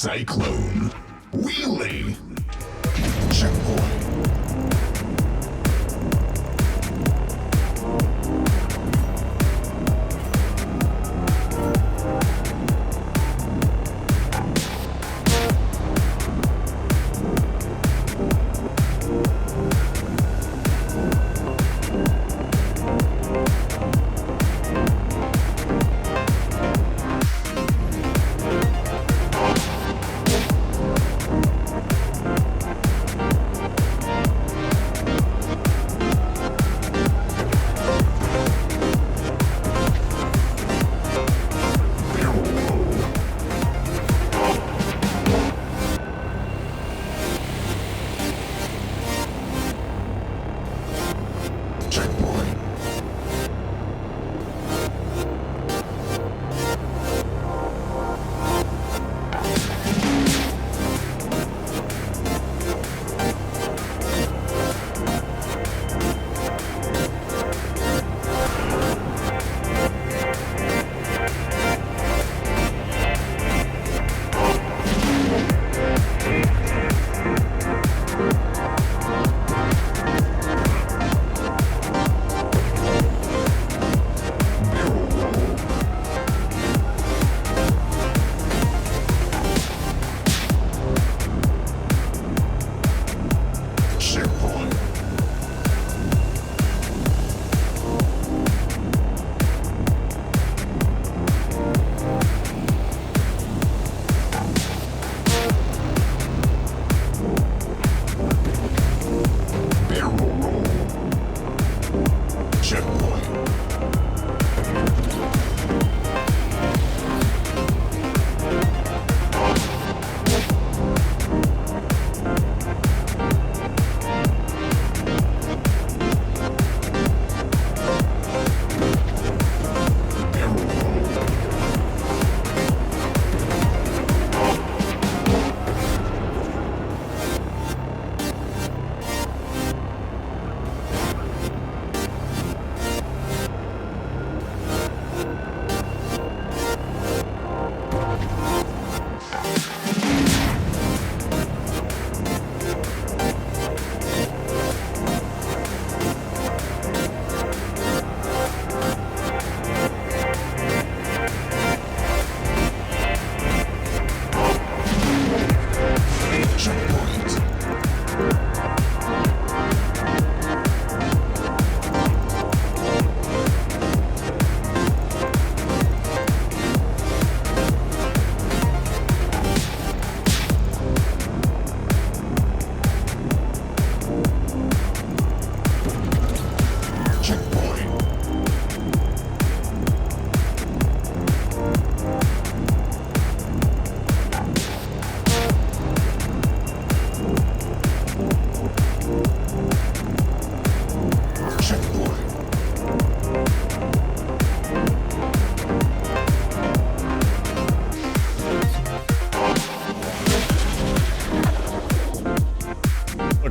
Cyclone. Wheelie. Checkpoint.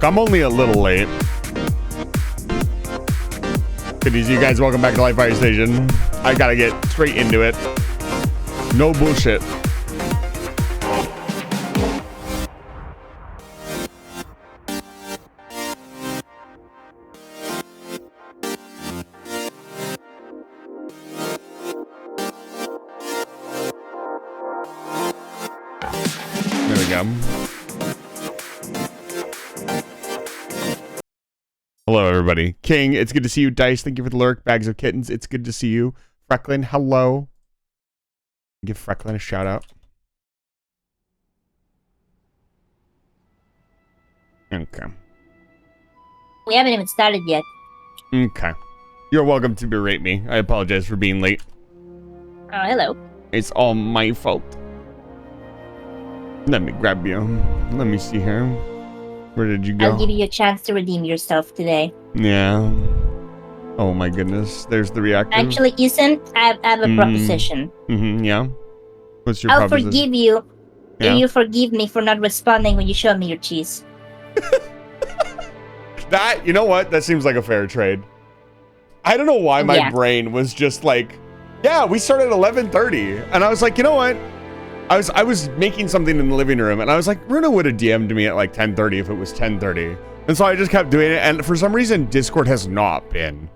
Look, I'm only a little late. Good easy, you guys. Welcome back to Live Fire Station. I gotta get straight into it. No bullshit. There we go. Hello, everybody. King, it's good to see you. Dice, thank you for the lurk. Bags of Kittens, it's good to see you. Frecklin, hello. Give Frecklin a shout out. Okay. We haven't even started yet. Okay. You're welcome to berate me. I apologize for being late. Oh, hello. It's all my fault. Let me grab you. Let me see here. Where did you go? I'll give you a chance to redeem yourself today. Yeah. Oh my goodness. There's the reactor. Actually, Ethan, I have a proposition. Yeah. What's your I'll proposition? forgive you Yeah. if you forgive me for not responding when you show me your cheese. You know what? That seems like a fair trade. I don't know why my brain was just like, yeah, we started at 11:30. And I was like, you know what? I was making something in the living room, and I was like, Runa would have DM'd me at like 10:30 if it was 10:30. And so I just kept doing it, and for some reason, Discord has not been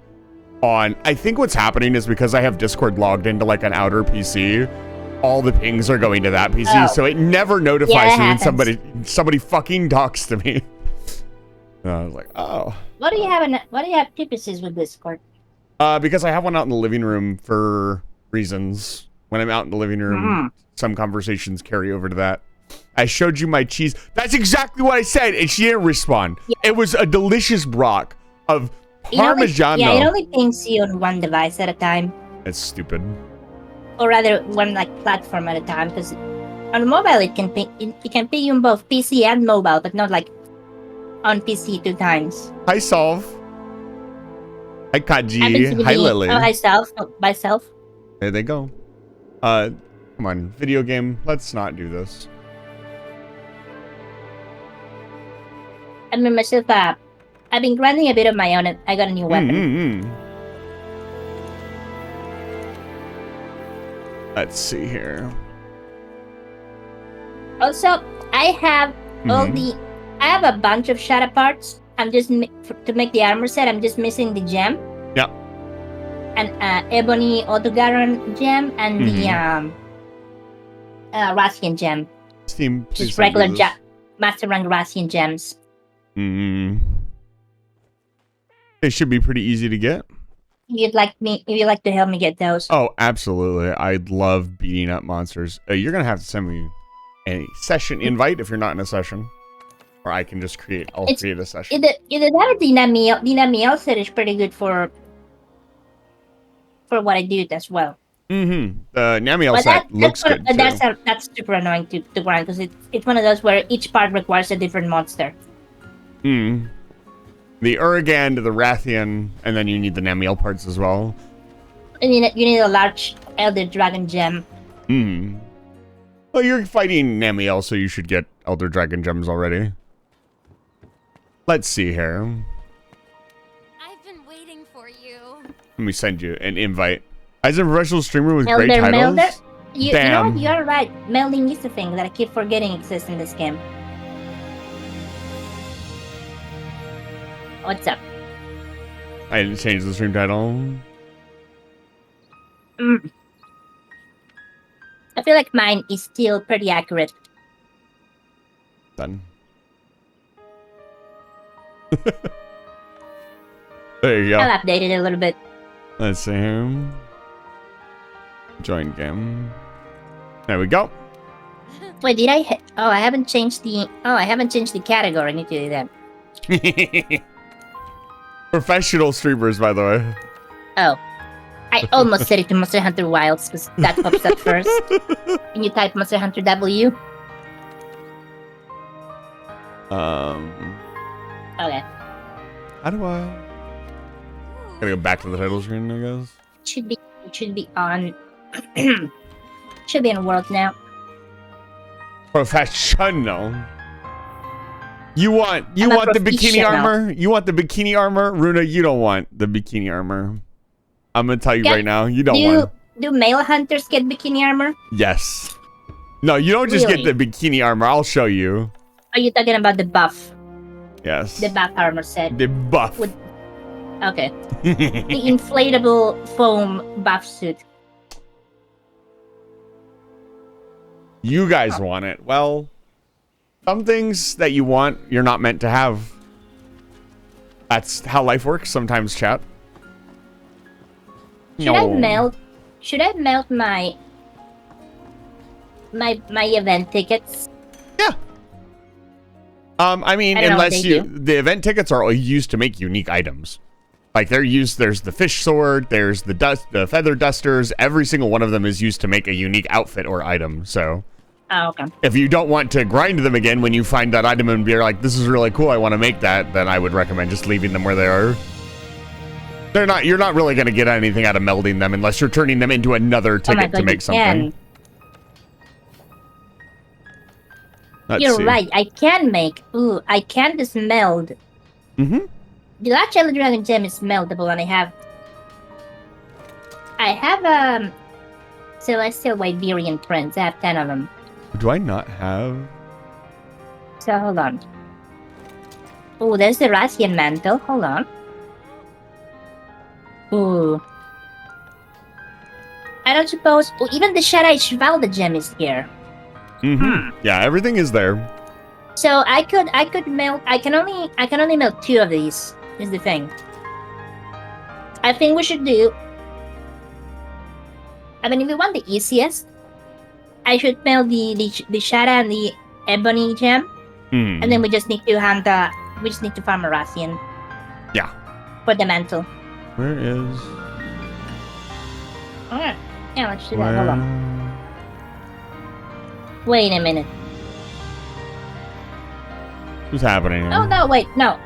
on. I think what's happening is because I have Discord logged into like an outer PC, all the pings are going to that PC, so it never notifies me when somebody fucking talks to me. And I was like, oh. What do you have two PCs with Discord? Because I have one out in the living room for reasons. When I'm out in the living room, some conversations carry over to that. I showed you my cheese. That's exactly what I said, and she didn't respond. Yeah. It was a delicious brock of Parmigiano. It only pings you on one device at a time. That's stupid. Or rather, one like platform at a time. Because on mobile, it can ping you on both PC and mobile, but not like on PC 2 times. Hi, Solve. Hi, Kaji. Hi, Lily. Oh, hi, Self. Oh, myself. There they go. Come on, video game. Let's not do this. I mean, myself, I've been grinding a bit of my own, and I got a new weapon. Let's see here. Also, I have I have a bunch of shadow parts. I'm just to make the armor set. I'm just missing the gem. Yeah. And ebony autogaron gem and the Rathian gem. Steam, just regular master rank Rathian gems. They should be pretty easy to get. If you'd like to help me get those. Oh, absolutely. I'd love beating up monsters. You're gonna have to send me a session invite if you're not in a session. Or I can just create a session. Either that or the Namiel set is pretty good for what I do as well. The Namiel set looks good too. That's super annoying to grind because it's one of those where each part requires a different monster. The Uragand, the Rathian, and then you need the Namiel parts as well. And you need a large Elder Dragon gem. Well, you're fighting Namiel, so you should get Elder Dragon gems already. Let's see here. I've been waiting for you. Let me send you an invite. As a professional streamer with great titles. You know what? You're right. Melding is the thing that I keep forgetting exists in this game. What's up? I didn't change the stream title. I feel like mine is still pretty accurate. Done. There you go. I'll update it a little bit. Let's see here. Join game. There we go. Wait, did I? I haven't changed the. I haven't changed the category. I need to do that. Professional streamers, by the way. Oh, I almost set it to Monster Hunter Wilds because that pops up first. Can you type Monster Hunter W? Okay. How do I? Gotta go back to the title screen, I guess. It should be on. Should be in world now. Professional. You want I'm a the bikini professional. armor? You want the bikini armor? Runa, you don't want the bikini armor. I'm gonna tell you right now, you don't want. Do male hunters get bikini armor? Yes. No, you don't just Really? get the bikini armor. I'll show you. Are you talking about the buff? Yes. The buff armor set. The buff. With- Okay. The inflatable foam buff suit. You guys want it. Well, some things that you want, you're not meant to have. That's how life works sometimes, chat. Should I melt my event tickets? Yeah. I mean, I don't know what unless they the event tickets are all used to make unique items. Like they're used, there's the fish sword, there's the feather dusters. Every single one of them is used to make a unique outfit or item. So Oh, okay. if you don't want to grind them again when you find that item and be like, this is really cool, I want to make that, then I would recommend just leaving them where they are. You're not really going to get anything out of melding them unless you're turning them into another ticket to make something. You're right. I can make. Ooh, I can just meld. Mm-hmm. The last Jelly Dragon gem is meldable, and I have Celestial Wyverian prints. I have 10 of them. Do I not have? So hold on. Ooh, there's the Rathian mantle. Hold on. Ooh. I don't suppose. Oh, even the Shaddai Shvalda gem is here. Mm-hmm. Yeah, everything is there. So I could melt. I can only melt 2 of these. Is the thing. I think we should do. I mean, if we want the easiest, I should melt the Shadow and the Ebony gem, and then we just need to hunt. We just need to farm a Rathian. Yeah. For the mantle. Where is? Alright. Yeah, let's do that. Hold on. Wait a minute. What's happening here? Oh no! Wait, no.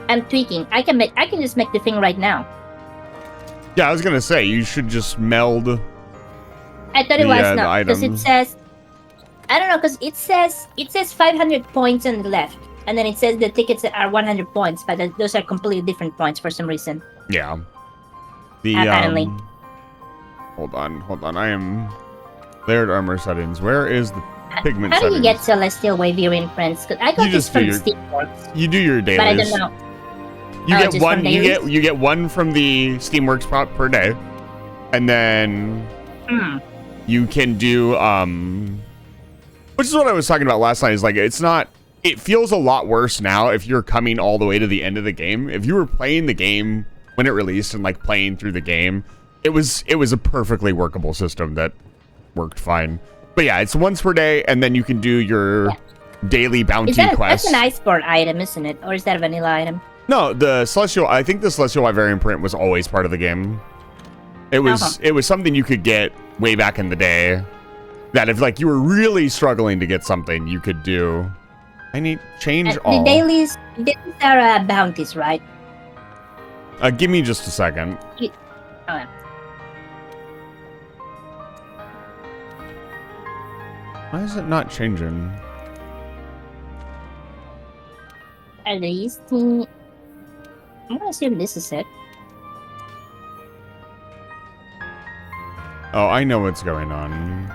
I'm tweaking. I can just make the thing right now. Yeah, I was gonna say you should just meld. I thought it was the not because it items. says. I don't know because it says 500 points on the left, and then it says the tickets are 100 points, but those are completely different points for some reason. Yeah. The Apparently. Hold on. I am layered armor settings. Where is the pigment How do settings? you get Celestial Wyverian friends? 'Cause I got You this just do from your- Steamworks, You do your dailies. but I don't know. You Oh, get just one. from You dailies? get one from the Steamworks prop per day, and then you can do which is what I was talking about last night. Is like it's not. It feels a lot worse now if you're coming all the way to the end of the game. If you were playing the game when it released and like playing through the game, it was a perfectly workable system that worked fine. But yeah, it's once per day, and then you can do your daily bounty quest. That's an Iceborne item, isn't it? Or is that a vanilla item? No, the Celestial. I think the Celestial Wyverian print was always part of the game. It was it was something you could get way back in the day. That if like you were really struggling to get something, you could do. I need change all. The dailies are bounties, right? Give me just a second. Oh, Why is it not changing? are these the? I'm gonna assume this is it. Oh, I know what's going on.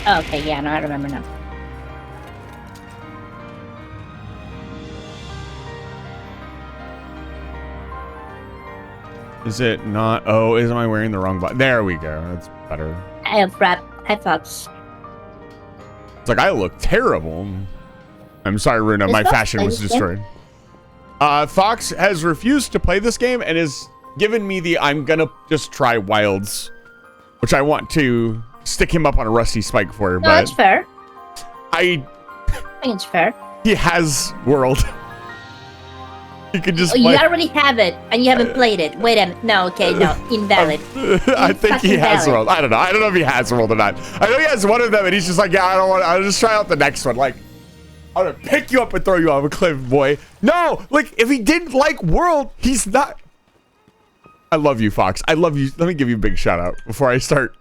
Oh, okay, yeah, no, I remember now. Is it not? Oh, am I wearing the wrong button? There we go. That's better. I have thoughts. It's like I look terrible. I'm sorry, Runa. Is My Fox fashion was playing this game? destroyed. Fox has refused to play this game and has given me the I'm gonna just try wilds, which I want to stick him up on a rusty spike for. No, But it's fair. I think it's fair. He has world. He could just Oh, you play. already have it, and you haven't played it. Wait a minute. No, okay, no. Invalid. I think he has Invalid. world. I don't know. I don't know if he has world or not. I know he has one of them, and he's just like, yeah, I don't want. I'll just try out the next one. Like, I'm gonna pick you up and throw you off a cliff, boy. No, like if he didn't like world, he's not. I love you, Fox. I love you. Let me give you a big shout out before I start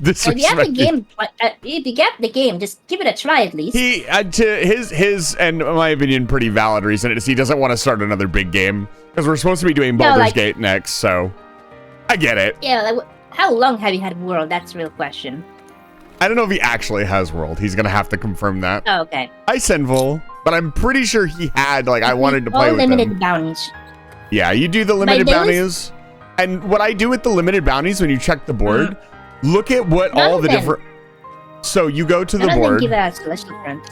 If you have the game, if you get the game, just give it a try at least. He, to his, and in my opinion, pretty valid reason is he doesn't want to start another big game because we're supposed to be doing Baldur's Gate next. So, I get it. Yeah, like, how long have you had World? That's the real question. I don't know if he actually has World. He's gonna have to confirm that. Oh, okay. Hi, Sinful, but I'm pretty sure he had. Like, I wanted to play with him. Limited bounties. Yeah, you do the limited bounties. And what I do with the limited bounties, when you check the board, look at what all the different... So you go to the board. Give us celestial front.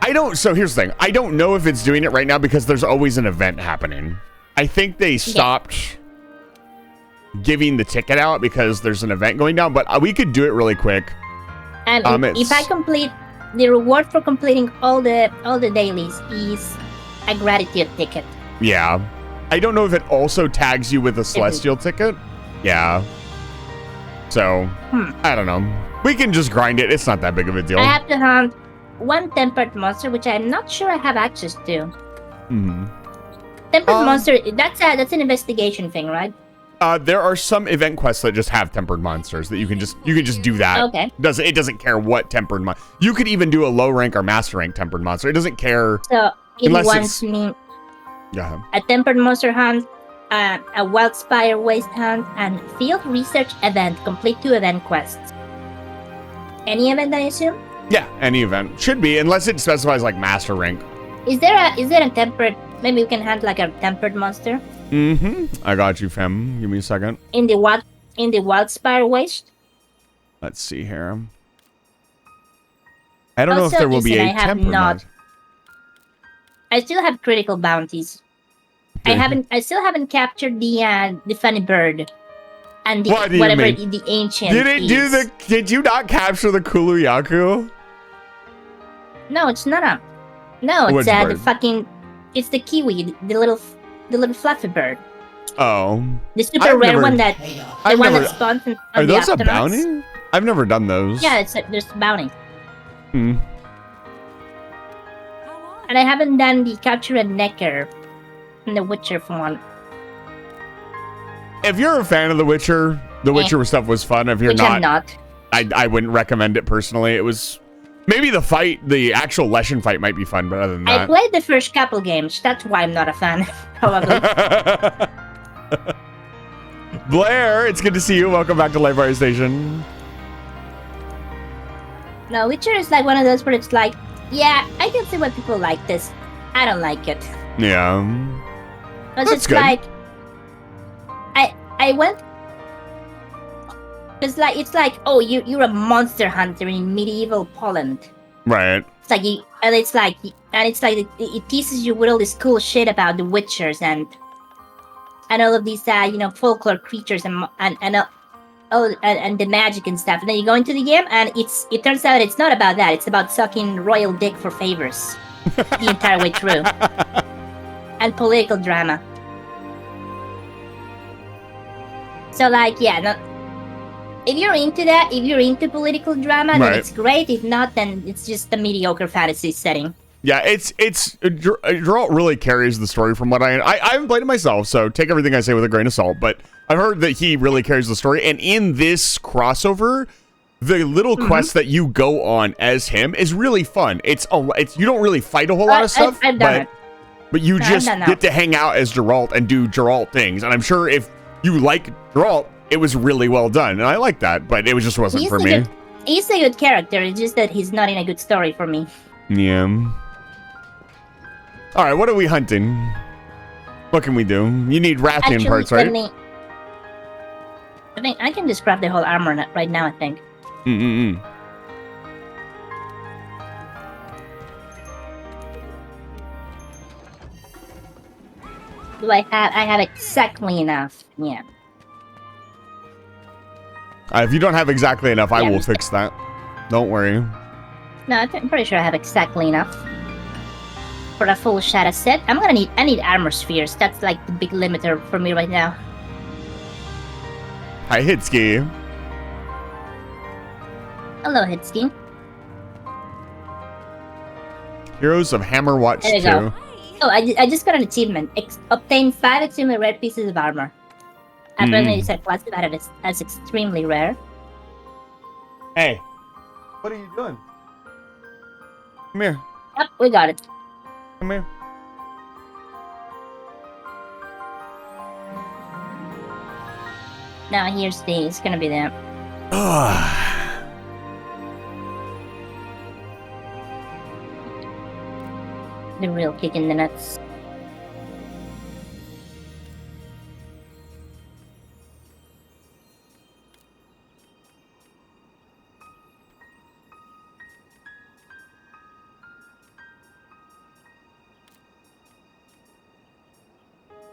I don't... So here's the thing. I don't know if it's doing it right now because there's always an event happening. I think they stopped giving the ticket out because there's an event going down, but we could do it really quick. And if I complete... The reward for completing all the dailies is a gratitude ticket. Yeah. I don't know if it also tags you with a celestial ticket. Yeah. So, I don't know. We can just grind it. It's not that big of a deal. I have to hunt one tempered monster, which I'm not sure I have access to. Tempered monster, that's an investigation thing, right? There are some event quests that just have tempered monsters that you can just do that. Okay. It doesn't care what tempered monster. You could even do a low rank or master rank tempered monster. It doesn't care. So it wants me a tempered monster hunt, a wildspire waste hunt, and field research event. Complete 2 event quests. Any event, I assume? Yeah, any event should be, unless it specifies like master rank. Is there a tempered? Maybe we can hunt like a tempered monster. I got you, fam. Give me a second. In the wildspire waste. Let's see here. I don't know if there will be a tempered monster. I still have critical bounties. I still haven't captured the funny bird and the the ancient. Did you not capture the Kuluyaku? No, it's not it's the fucking. It's the kiwi, the little fluffy bird. Oh. The super rare one that spawns on Are the those a astronauts. bounty? I've never done those. Yeah, there's a bounty. And I haven't done the capture a necker in the Witcher one. If you're a fan of The Witcher stuff was fun. If you're I'm not. I wouldn't recommend it personally. It was maybe the actual Leshen fight might be fun, but other than that, I played the first couple games. That's why I'm not a fan, probably. Blair, it's good to see you. Welcome back to Live Fire Station. No, Witcher is like one of those where it's like, yeah, I can see why people like this. I don't like it. Yeah. It's just good. Like, I went. It's like, oh, you're a monster hunter in medieval Poland. Right. It's like it teases you with all this cool shit about the Witchers and all of these folklore creatures and the magic and stuff. And then you go into the game and it turns out it's not about that. It's about sucking royal dick for favors the entire way through. And political drama. So if you're into that, if you're into political drama, then it's great. If not, then it's just a mediocre fantasy setting. Yeah, Geralt really carries the story from what I haven't played it myself, so take everything I say with a grain of salt, but I've heard that he really carries the story, and in this crossover, the little quest that you go on as him is really fun. It's you don't really fight a whole lot of stuff, I've done it. But you just get to hang out as Geralt and do Geralt things, and I'm sure if you like Geralt, it was really well done, and I like that, but it just wasn't for me. He's a good character, it's just that he's not in a good story for me. Yeah. Alright, what are we hunting? What can we do? You need Rathian parts, right? I think I can just grab the whole armor right now, I think. Do I have exactly enough? Yeah. If you don't have exactly enough, I will fix that. Don't worry. No, I'm pretty sure I have exactly enough for a full shadow set. I need armor spheres. That's like the big limiter for me right now. Hi, Hitski. Hello, Hitski. Heroes of Hammerwatch 2. Go. Oh, I just got an achievement. Obtain 5 extremely rare pieces of armor. Apparently, it's classified as extremely rare. Hey, what are you doing? Come here. Yep, we got it. Come here. Now here's the. It's gonna be the real kick in the nuts.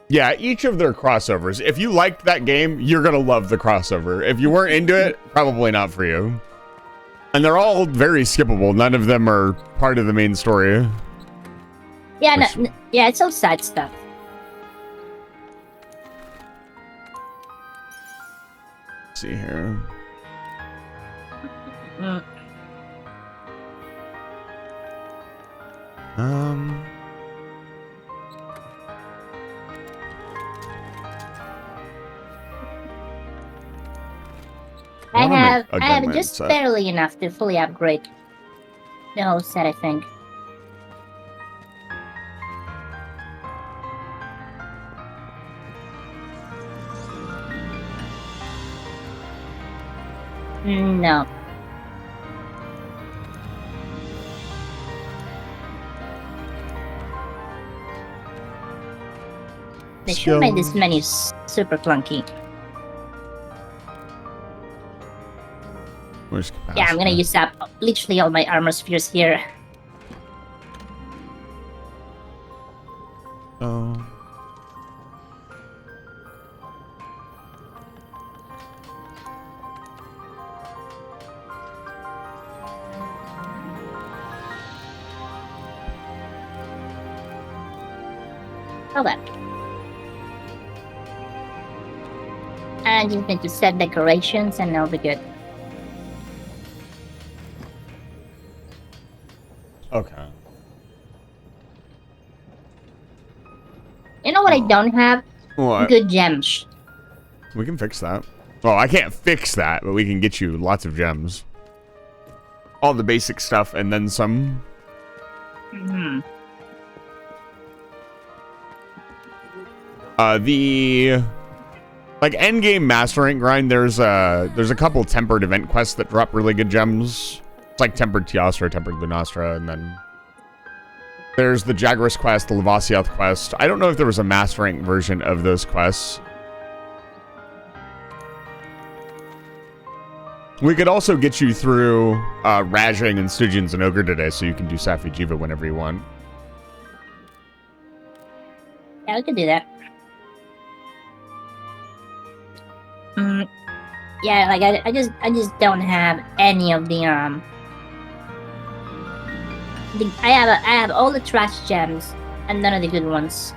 Yeah, each of their crossovers. If you liked that game, you're gonna love the crossover. If you weren't into it, probably not for you. And they're all very skippable. None of them are part of the main story. Yeah, yeah, it's all side stuff. Let's see here. Mm. I have just barely enough to fully upgrade the whole set, I think. No. They should make this menu super clunky. Yeah, I'm gonna use up literally all my armor spheres here. Oh. Okay. And just need to set decorations and that'll be good. Okay. You know what I don't have? What? Good gems. We can fix that. Well, I can't fix that, but we can get you lots of gems. All the basic stuff and then some. Mm-hmm. The like endgame master rank grind, there's a couple tempered event quests that drop really good gems. It's like tempered Teostra, tempered Lunastra, and then there's the Jagras quest, the Lavasiath quest. I don't know if there was a master rank version of those quests. We could also get you through Rajang and Stygians and Ogre today, so you can do Safi Jiva whenever you want. Yeah, we could do that. Yeah, like I just don't have any of the I have all the trash gems and none of the good ones.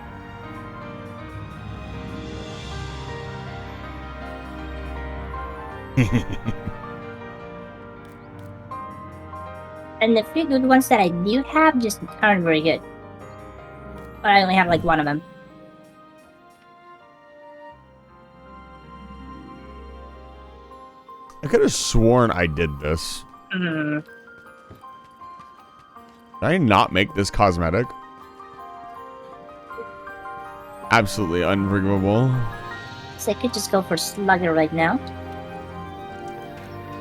And the few good ones that I do have just aren't very good. But I only have like one of them. I could have sworn I did this. Did I not make this cosmetic? Absolutely unforgivable. So I could just go for Slugger right now.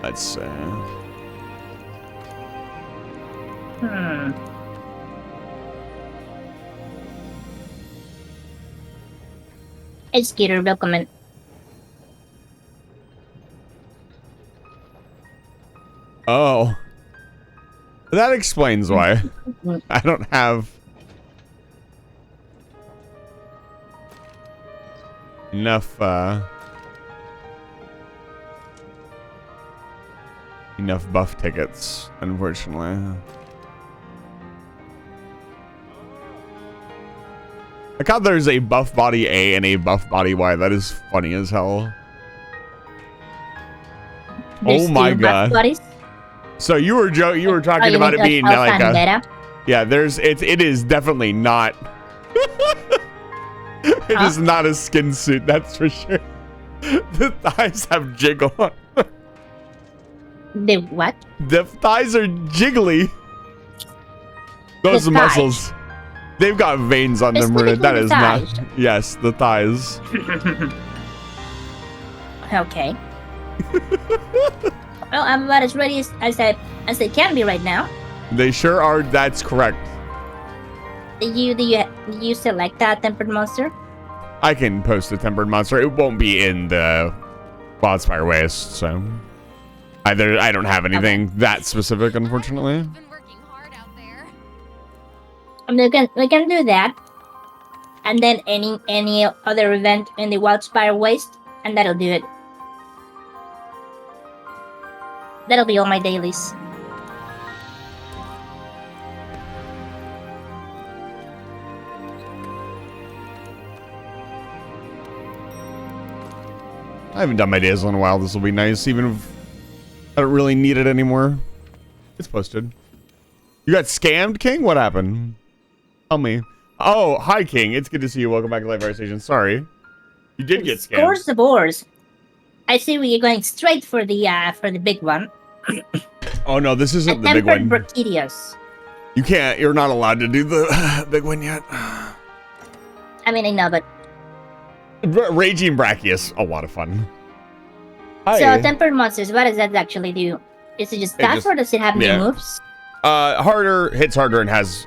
Let's see. Hey, Skeeter, welcome in. Oh. That explains why. I don't have enough enough buff tickets, unfortunately. I thought there's a buff body A and a buff body Y. That is funny as hell. There's oh my god. Buddies. So you were talking about it being like a yeah. It is definitely not. It is not a skin suit, that's for sure. The thighs have jiggle on. The what? The thighs are jiggly. Those The are muscles. They've got veins on them. Specifically That the is thighs. not. Yes, the thighs. Okay. Well, I'm about as ready as I can be right now. They sure are. That's correct. Do you select that tempered monster? I can post a tempered monster. It won't be in the Wildspire Waste, so I don't have anything that specific, unfortunately. You've been working hard out there. We can do that, and then any other event in the Wildspire Waste, and that'll do it. That'll be all my dailies. I haven't done my days in a while. This will be nice, even if I don't really need it anymore. It's posted. You got scammed, King? What happened? Tell me. Oh, hi, King. It's good to see you. Welcome back to Live Fire Station. Sorry. You did get scammed. Scores the boars. I see we're going straight for the big one. Oh, no, this isn't the big Tempered one. Brachydios. You can't. You're not allowed to do the big one yet. I mean, I know, but... Raging Brachius. A lot of fun. Hi. So, tempered monsters, what does that actually do? Is it just stats, or does it have new moves? Harder, hits harder, and has,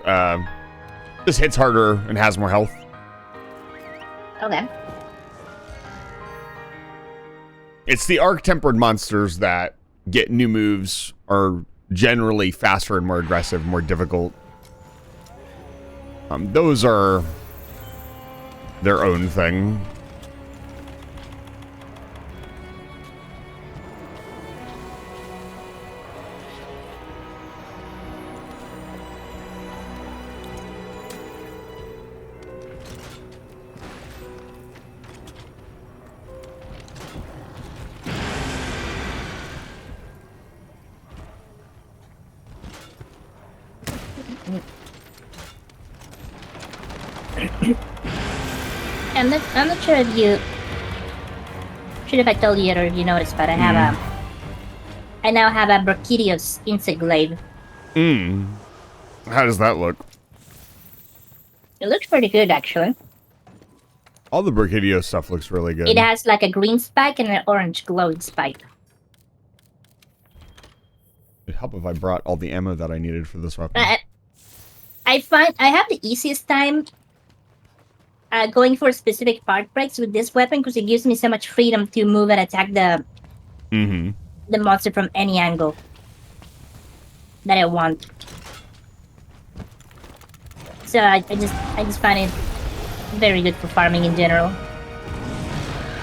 just hits harder and has more health. Okay. It's the arc-tempered monsters that get new moves, are generally faster and more aggressive, more difficult. Those are their own thing. I'm not sure if you... Sure if I told you yet or if you noticed, but I have I now have a Brachydios insect glaive. How does that look? It looks pretty good, actually. All the Brachydio stuff looks really good. It has like a green spike and an orange glowing spike. It'd help if I brought all the ammo that I needed for this weapon. I find I have the easiest time going for specific part breaks with this weapon because it gives me so much freedom to move and attack the monster from any angle that I want. So I just find it very good for farming in general.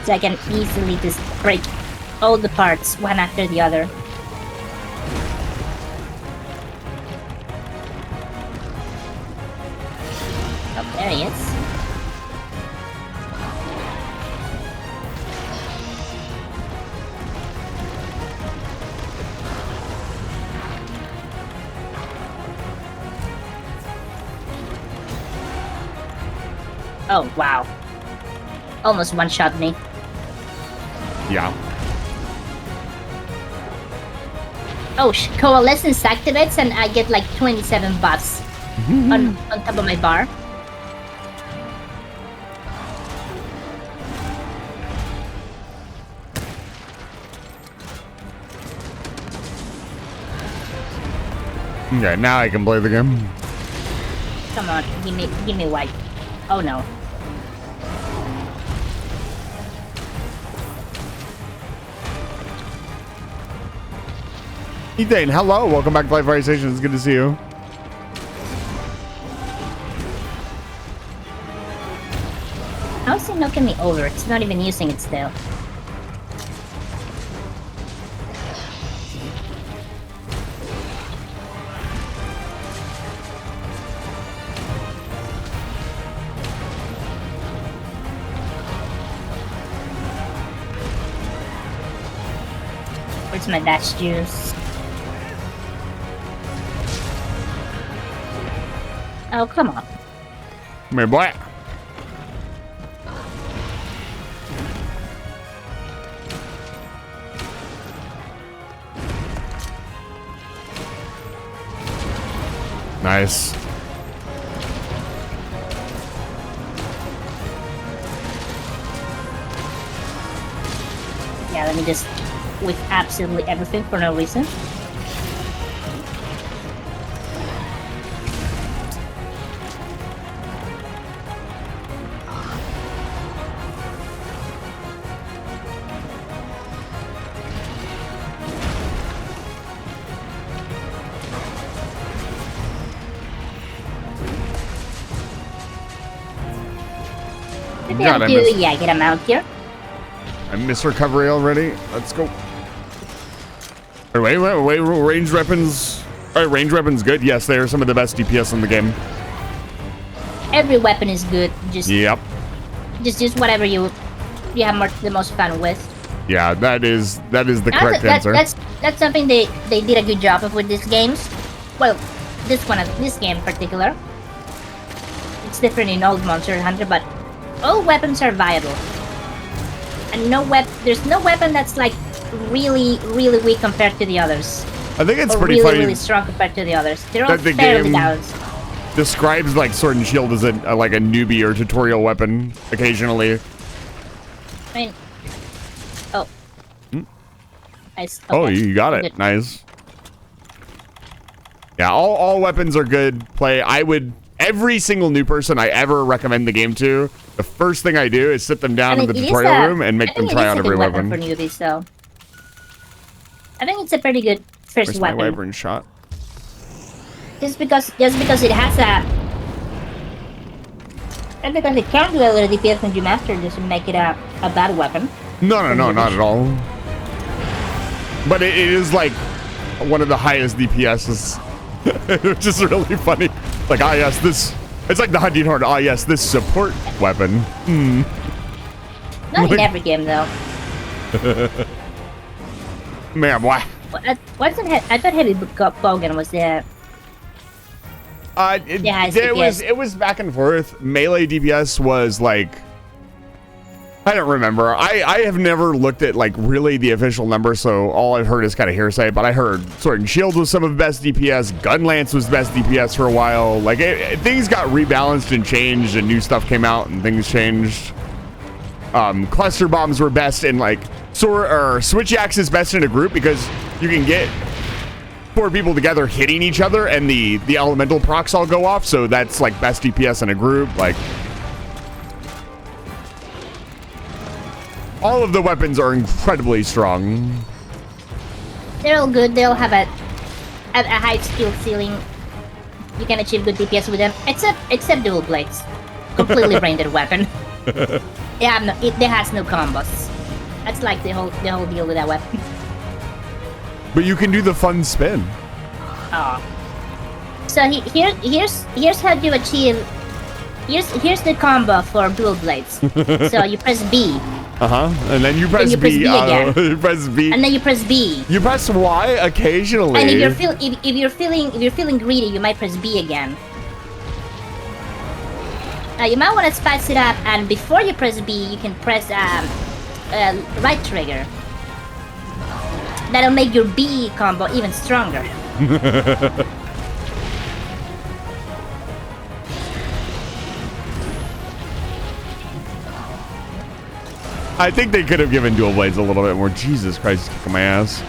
So I can easily just break all the parts one after the other. Oh, there he is. Oh, wow. Almost one-shot me. Yeah. Oh, Coalescence activates and I get like 27 buffs on top of my bar. Okay, now I can play the game. Come on, give me white. Oh no. Ethan, hello. Welcome back to Live Fire Station. It's good to see you. How's it knocking me over? It's not even using it still. Where's my dash juice? Oh, come on. Come here, boy. Nice. Yeah, let me just with absolutely everything for no reason. God, I missed. Yeah, get him out here. I missed recovery already. Let's go. Wait, ranged weapons. All right, ranged weapons good. Yes, they are some of the best DPS in the game. Every weapon is good. Just use whatever you have the most fun with. Yeah, that is the correct answer. That's something they did a good job of with these games. Well, this game in particular. It's different in old Monster Hunter, but all weapons are viable. And there's no weapon that's like really, really weak compared to the others. I think it's pretty really, funny. Really strong compared to the others. They're all the fairly game balanced. Describes like Sword and Shield as like a newbie or tutorial weapon occasionally. I mean, oh. Nice. Okay. Oh, you got it. Good. Nice. Yeah, all weapons are good play. Every single new person I ever recommend the game to, the first thing I do is sit them down in the tutorial room and make them try out every weapon. For newbies, so I think it's a pretty good first Where's weapon. My wyvern shot. Just because it has and because it can do a little DPS when you master, doesn't make it a bad weapon. No, not at all. But it is like one of the highest DPSs, which is really funny. Like, yes, this. It's like the hunting horn. Yes, this support weapon. Not in every game, though. Man, why? What's it? I thought Heavy Bogan was the. It was back and forth. Melee DPS was like. I don't remember. I have never looked at like really the official number, so all I've heard is kind of hearsay. But I heard Sword and Shield was some of the best DPS. Gunlance was best DPS for a while. Like things got rebalanced and changed, and new stuff came out, and things changed. Cluster bombs were best in like switch axe is best in a group because you can get 4 people together hitting each other, and the elemental procs all go off. So that's like best DPS in a group. Like. All of the weapons are incredibly strong. They're all good. They all have a high skill ceiling. You can achieve good DPS with them, except dual blades, completely branded weapon. It has no combos. That's like the whole deal with that weapon. But you can do the fun spin. Oh. So here's how you achieve. Here's the combo for dual blades. So you press B. And then you press B again. You press B. And then you press B. You press Y occasionally. And if you're feeling greedy, you might press B again. You might want to spice it up, and before you press B, you can press right trigger. That'll make your B combo even stronger. I think they could have given dual blades a little bit more. Jesus Christ, kicking my ass.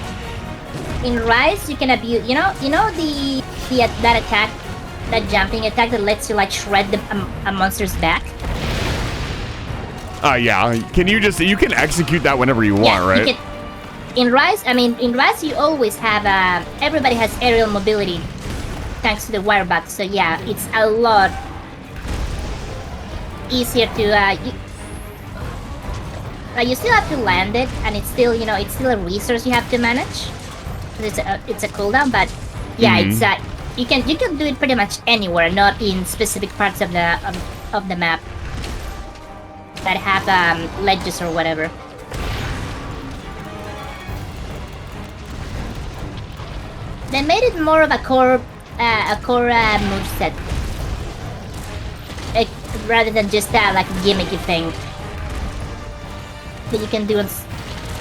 In Rise, you can abuse. You know that attack, that jumping attack that lets you like shred a monster's back. Yeah. You can execute that whenever you want, right? In Rise, you always have everybody has aerial mobility thanks to the wire back. So yeah, it's a lot easier to. You still have to land it, and it's still a resource you have to manage. It's a cooldown, but yeah, you can do it pretty much anywhere, not in specific parts of the map that have ledges or whatever. They made it more of a core moveset, rather than just like a gimmicky thing that you can do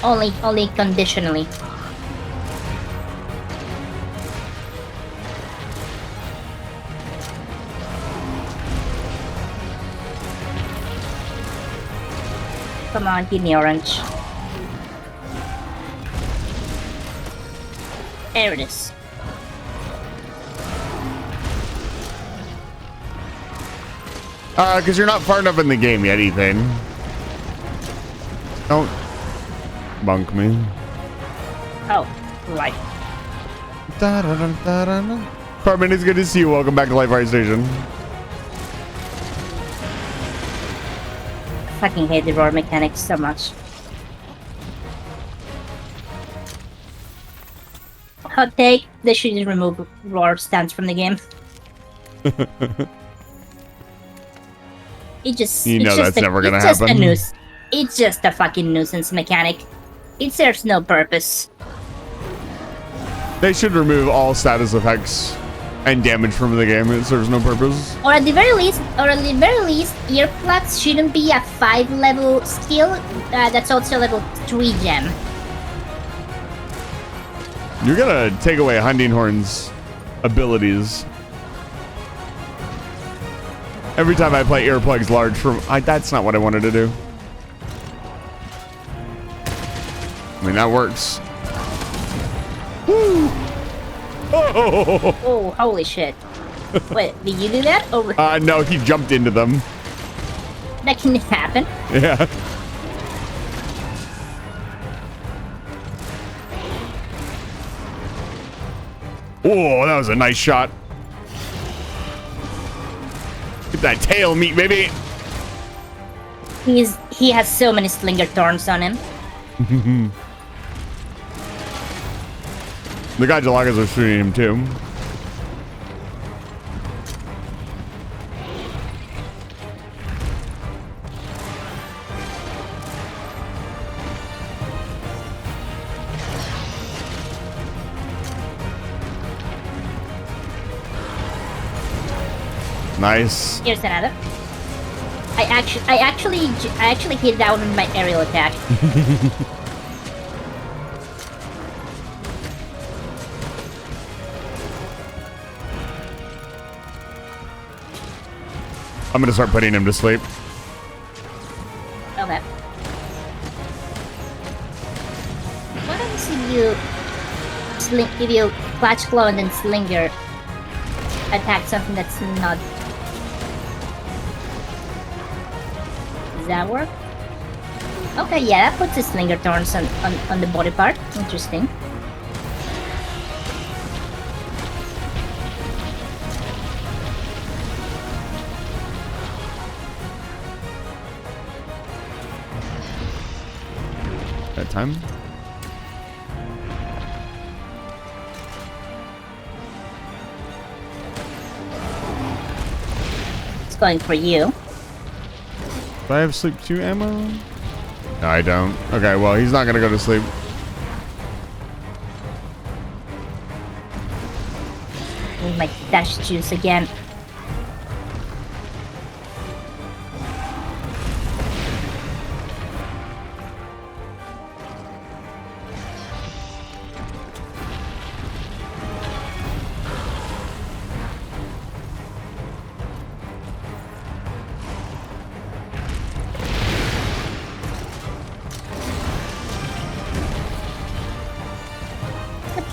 only conditionally. Come on, give me orange. There it is. Because you're not far enough in the game yet, Ethan. Don't bunk me. Oh, right. Carmen, it's good to see you. Welcome back to Life Fire Station. Fucking hate the roar mechanics so much. Hot take, they should just remove roar stance from the game. You know that's never gonna It's just a happen. nuisance. It's just a fucking nuisance mechanic. It serves no purpose. They should remove all status effects and damage from the game. It serves no purpose. Or at the very least, earplugs shouldn't be a 5-level skill. That's also level 3 gem. You're gonna take away Hunting Horn's abilities. Every time I play earplugs large from... that's not what I wanted to do. I mean, that works. Woo! Oh! Oh, holy shit. Wait, did you do that? Or No, he jumped into them. that can happen? Yeah. Oh, that was a nice shot. Get that tail meat, baby. He has so many slinger thorns on him. The Gajalagas are shooting him too. Nice. Here's another. I actually hit that one with my aerial attack. I'm gonna start putting him to sleep. Okay. What happens if you clutch claw and then slinger attack something that's not? Does that work? Okay, yeah, that puts the slinger thorns on the body part. Interesting. That time. It's going for you. Do I have sleep 2 ammo? No, I don't. Okay, well, he's not gonna go to sleep. Need my dash juice again.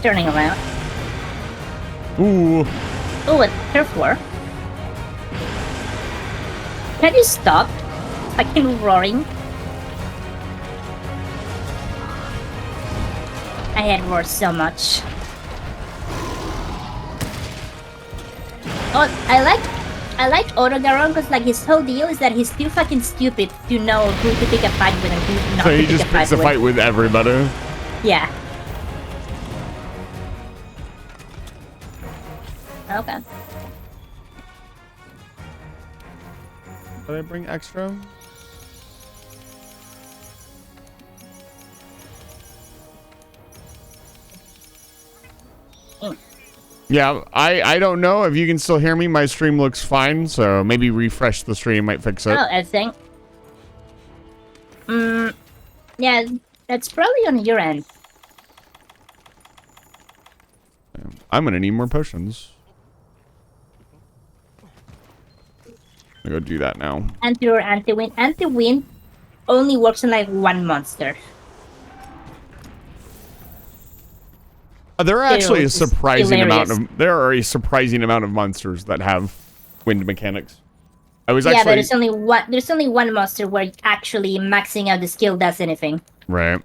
Turning around. Ooh. Oh, a turf war. Can you stop fucking roaring? I had roared so much. Oh, I like Otogaron because like his whole deal is that he's too fucking stupid to know who to pick a fight with and who not So to he pick just a fight picks a with. fight with everybody. Yeah. Okay. Did I bring extra? Yeah, I don't know if you can still hear me. My stream looks fine, so maybe refresh the stream might fix it. Oh, I think. Yeah, that's probably on your end. I'm gonna need more potions. I'm gonna go do that now. Anti-roar, anti-wind. Anti-wind only works on like one monster. There are actually a It's surprising amount hilarious. of monsters that have wind mechanics. I was Yeah, but actually there's only one. There's only one monster where actually maxing out the skill does anything. right.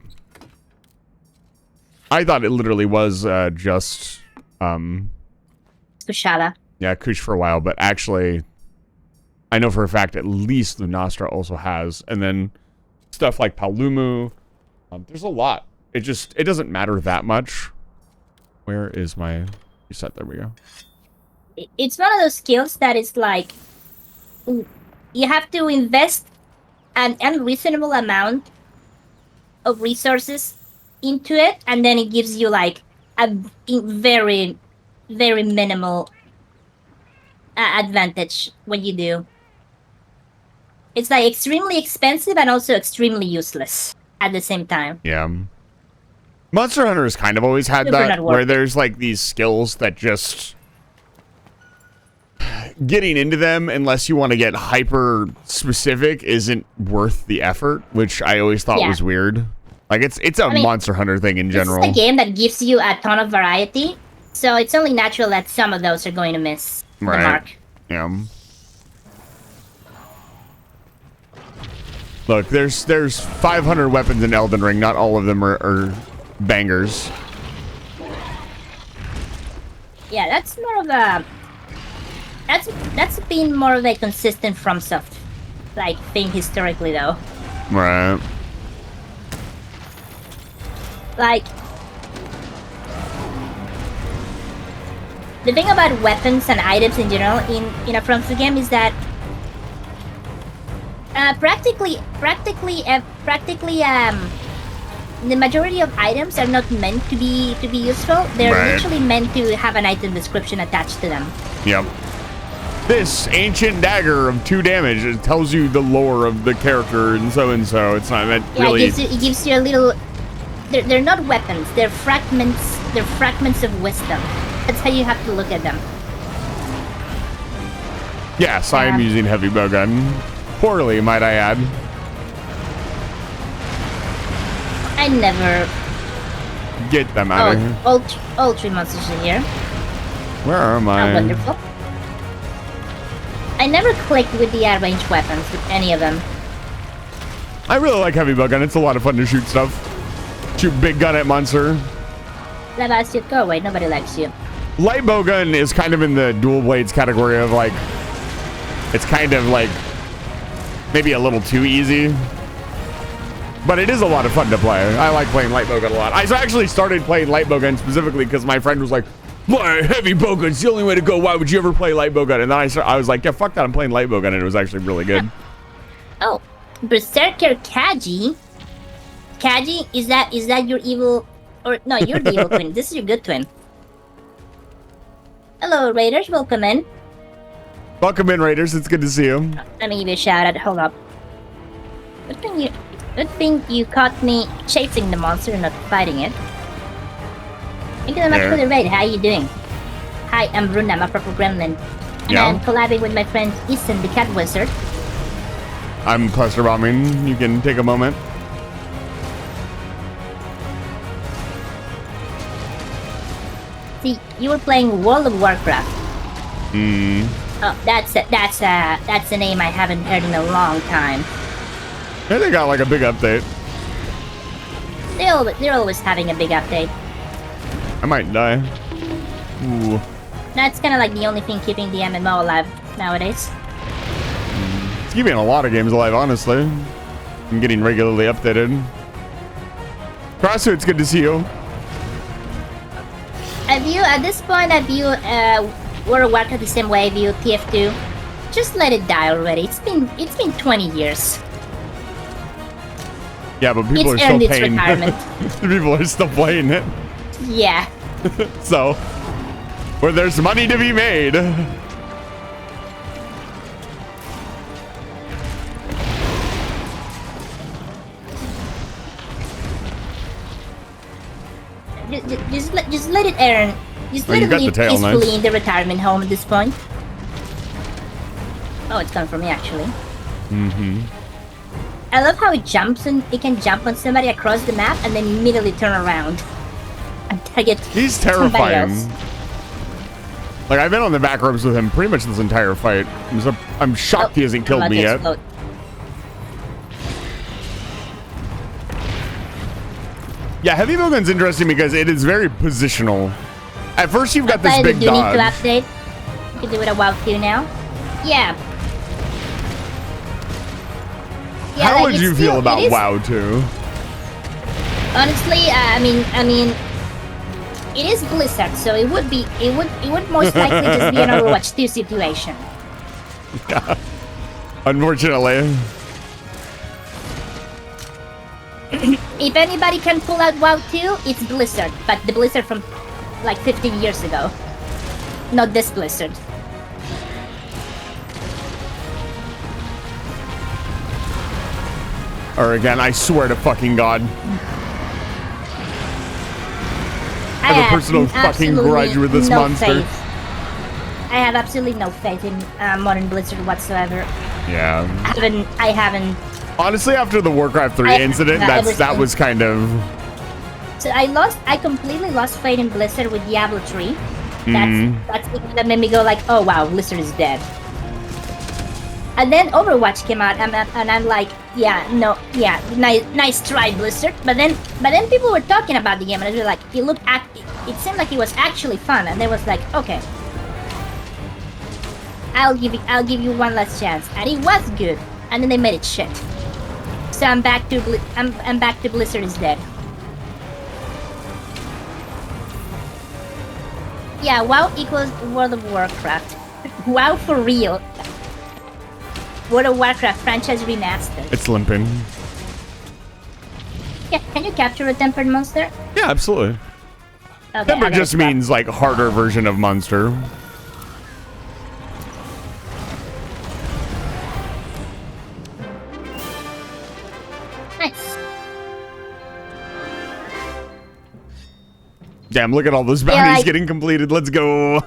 I thought it literally was just Kushada. yeah, Kush for a while, but actually I know for a fact at least the Nostra also has, and then stuff like Palumu. There's a lot. It doesn't matter that much. Where is my reset? There we go. It's one of those skills that is like you have to invest an unreasonable amount of resources into it, and then it gives you like a very, very minimal advantage when you do. It's like extremely expensive and also extremely useless at the same time. Yeah. Monster Hunter has kind of always had Super that, not where worth it. there's like these skills that just getting into them, unless you want to get hyper specific, isn't worth the effort, which I always thought Yeah. was weird. Like it's a I mean, Monster Hunter thing in general. This is a game that gives you a ton of variety, so it's only natural that some of those are going to miss the Right. mark. Yeah. Look, there's 500 weapons in Elden Ring. Not all of them are bangers. Yeah, that's more of a that's been more of a consistent FromSoft like thing historically though. Right. Like the thing about weapons and items in general in a FromSoft game is that practically the majority of items are not meant to be useful. They're Right. literally meant to have an item description attached to them. Yep. This ancient dagger of 2 damage. It tells you the lore of the character and so. It's not meant Yeah, really. it gives you a little. They're not weapons. They're fragments. They're fragments of wisdom. That's how you have to look at them. Yes, I am Yeah. using heavy bowgun. Poorly, might I add. I never. Get them out of here. All 3 monsters are here. Where am How I? wonderful. I never clicked with the ranged weapons with any of them. I really like heavy bowgun. It's a lot of fun to shoot stuff. Shoot big gun at monster. Lavasio, go away. Nobody likes you. Light bowgun is kind of in the dual blades category of like, it's kind of like maybe a little too easy, but it is a lot of fun to play. I like playing light bowgun a lot. I actually started playing light bowgun specifically because my friend was like, "Why heavy bowgun's the only way to go. Why would you ever play light bowgun?" And then I was like, "Yeah, fuck that. I'm playing light bowgun," and it was actually really good. Oh, Berserker Kaji. Kaji, is that your evil? Or no, you're the evil twin. This is your good twin. Hello, Raiders. Welcome in. Welcome in, Raiders. It's good to see you. Let me give you a shout out. Hold up. Good thing you caught me chasing the monster and not fighting it. Thank you so much Yeah. for the raid. How are you doing? Hi, I'm Bruna. I'm a purple gremlin. And Yeah. I'm collabing with my friend Ethan, the cat wizard. I'm cluster bombing. You can take a moment. See, you were playing World of Warcraft. Hmm. Oh, that's a name I haven't heard in a long time. Yeah, they got like a big update. They're always having a big update. I might die. Ooh. That's kind of like the only thing keeping the MMO alive nowadays. It's keeping a lot of games alive, honestly. I'm getting regularly updated. Crossu, it's good to see you. At this point, have you World of Warcraft the same way? Have you TF2? Just let it die already. It's been 20 years. Yeah, but people It's are still earned its paying. retirement. People are still playing it. Yeah. So, where there's money to be made. Just let it earn. Just Oh, let you it got the live tail, peacefully nice. in the retirement home at this point. Oh, it's coming from me actually. Mm-hmm. I love how it jumps and it can jump on somebody across the map and then immediately turn around and target. He's terrifying. Like, I've been on the back ropes with him pretty much this entire fight. I'm shocked he hasn't killed me yet. Yeah, heavy bowgun's interesting because it is very positional. At first, you've got this big dodge. Do need to update. You can do it a WoW 2 now. Yeah. How would you feel about WoW 2? Honestly, I mean, it is Blizzard, so it would most likely just be an Overwatch 2 situation. Yeah. Unfortunately. If anybody can pull out WoW 2, it's Blizzard, but the Blizzard from like 15 years ago. Not this Blizzard. Or again, I swear to fucking God. I have a personal fucking grudge with this monster. Faith. I have absolutely no faith in modern Blizzard whatsoever. Yeah. I haven't. Honestly, after the Warcraft 3 incident, that was kind of. So I completely lost faith in Blizzard with Diablo 3. That's the thing that made me go like, oh wow, Blizzard is dead. And then Overwatch came out, and I'm like, nice try, Blizzard. But then people were talking about the game, and I was like, it seemed like it was actually fun, and they was like, okay, I'll give you one last chance, and it was good. And then they made it shit. So I'm back to Blizzard is dead. Yeah, WoW equals World of Warcraft. WoW for real. World of Warcraft franchise remastered. It's limping. Yeah, can you capture a tempered monster? Yeah, absolutely. Okay, Tempered just means like harder version of monster. Nice. Damn, look at all those bounties getting completed. Let's go.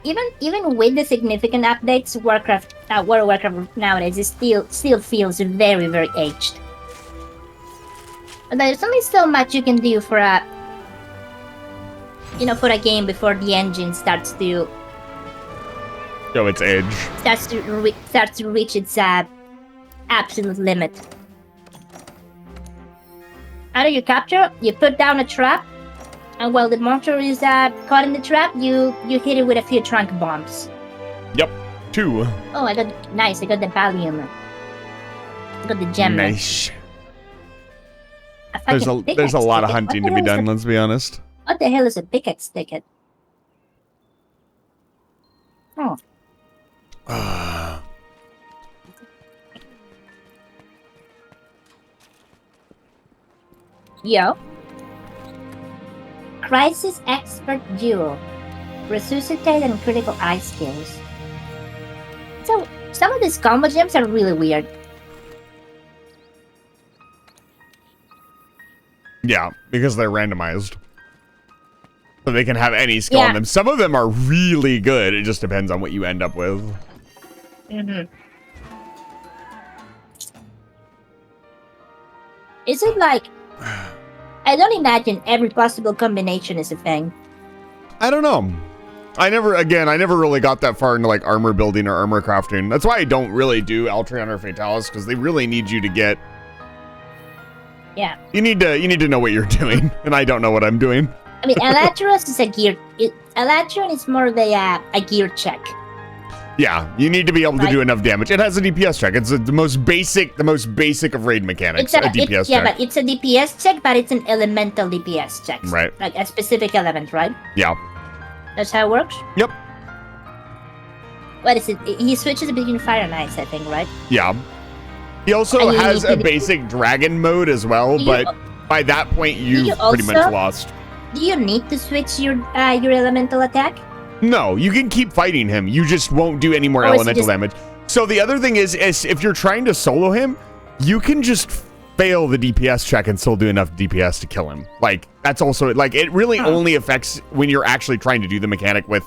Even with the significant updates, World of Warcraft nowadays still feels very, very aged. But there's only so much you can do for a game before the engine starts to show its age. Starts to reach its absolute limit. How do you capture? You put down a trap. And while the monster is caught in the trap, you hit it with a few trunk bombs. Yep, 2. Oh, I got the Valium. I got the gem. Nice. There's a lot of hunting to be done, let's be honest. What the hell is a pickaxe ticket? Oh. Yo. Crisis Expert Duo. Resuscitate and critical eye skills. So, some of these combo gems are really weird. Yeah, because they're randomized. So they can have any skill on them. Some of them are really good. It just depends on what you end up with. Is it like... I don't imagine every possible combination is a thing. I don't know. I never really got that far into like armor building or armor crafting. That's why I don't really do Altreon or Fatalis, because they really need you to get... Yeah. You need to know what you're doing, and I don't know what I'm doing. I mean, Elatros is a gear... Elatron is more of a gear check. Yeah, you need to be able to do enough damage. It has a DPS check. It's the most basic of raid mechanics. A DPS check. Yeah, but it's a DPS check, but it's an elemental DPS check. Right. Like a specific element, right? Yeah. That's how it works? Yep. What is it? He switches between fire and ice, I think, right? Yeah. He also has a basic dragon mode as well, but by that point you've pretty much lost. Do you need to switch your elemental attack? No, you can keep fighting him. You just won't do any more elemental damage. So the other thing is if you're trying to solo him, you can just fail the DPS check and still do enough DPS to kill him. Like, that's also, like, it really only affects when you're actually trying to do the mechanic with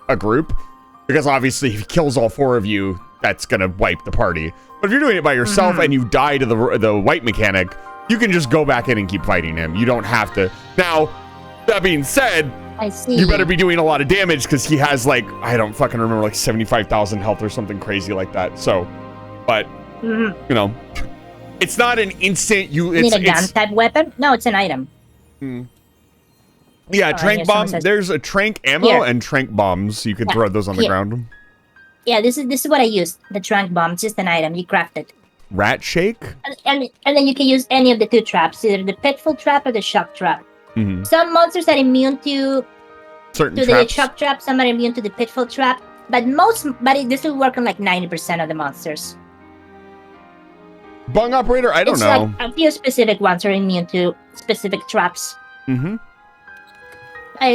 a group. Because obviously, if he kills all 4 of you, that's gonna wipe the party. But if you're doing it by yourself and you die to the white mechanic, you can just go back in and keep fighting him. You don't have to. Now, that being said, I see. you better be doing a lot of damage because he has like, I don't fucking remember, like 75,000 health or something crazy like that. So, but you know, it's not an instant. You need a gun type weapon? No, it's an item. Yeah, trank bomb. There's a trank ammo and trank bombs. You can throw those on the ground. Yeah, this is what I used. The trank bomb, just an item. You craft it. Rat shake. And then you can use any of the 2 traps, either the pitfall trap or the shock trap. Some monsters are immune to certain the shock trap. Some are immune to the pitfall trap. But this will work on like 90% of the monsters. Bung operator, I don't know. Like a few specific ones are immune to specific traps. You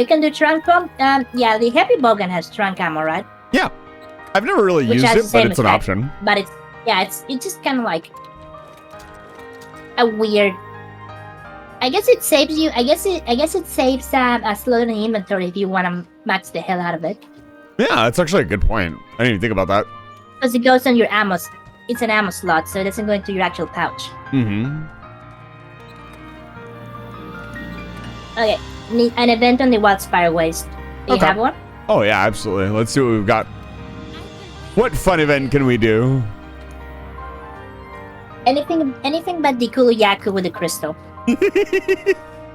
can do trunk bomb. Yeah, the heavy bowgun has trunk ammo, right? Yeah, I've never really used it, but it's an option. But it's just kind of like a weird. I guess it saves you. I guess it saves a slot in the inventory if you want to max the hell out of it. Yeah, that's actually a good point. I didn't even think about that. Because it goes on your ammo. It's an ammo slot, so it doesn't go into your actual pouch. Okay, need an event on the Wildspire Waste. Do you have one? Oh yeah, absolutely. Let's see what we've got. What fun event can we do? Anything but the Kuluyaku with the crystal.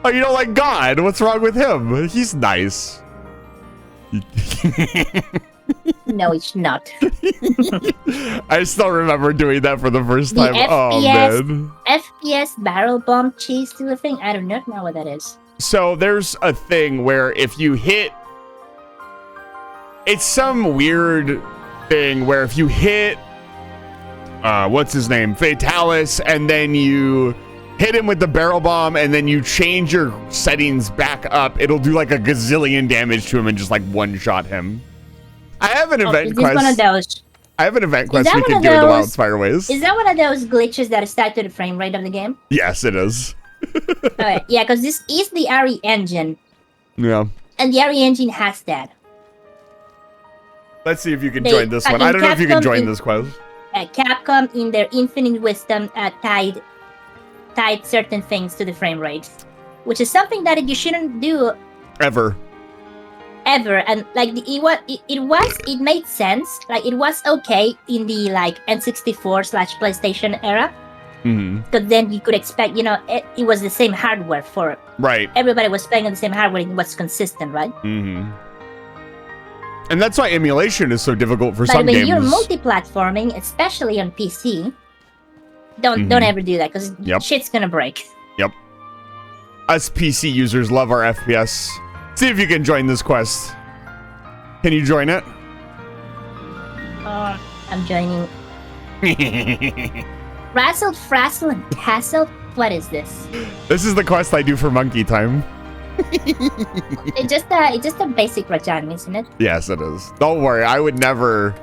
Oh, you don't like God? What's wrong with him? He's nice. No, it's not. I still remember doing that for the first time. Oh man. FPS barrel bomb cheese to the thing. I do not know what that is. So there's a thing where if you hit, it's some weird thing where if you hit, what's his name, Fatalis, and then you hit him with the barrel bomb, and then you change your settings back up, it'll do like a gazillion damage to him and just like one-shot him. I have an event quest. One of those? I have an event quest we can do in the Wildspire Ways. Is that one of those glitches that is tied to the frame rate of the game? Yes, it is. Okay, yeah, because this is the RE engine. Yeah. And the RE engine has that. Let's see if you can join this one. I don't know if you can join this quest. Capcom, in their infinite wisdom, tied certain things to the frame rate, which is something that you shouldn't do ever. And like it made sense. Like it was okay in the like N64/PlayStation era. Because then you could expect, it was the same hardware for right. Everybody was playing on the same hardware. It was consistent, right? And that's why emulation is so difficult for some games. But when you're multi-platforming, especially on PC, don't ever do that because shit's gonna break. Yep. Us PC users love our FPS. See if you can join this quest. Can you join it? I'm joining. Razzled, frazzled, and tasseled? What is this? This is the quest I do for Monkey Time. It's just a basic rajang, isn't it? Yes, it is. Don't worry, I would never.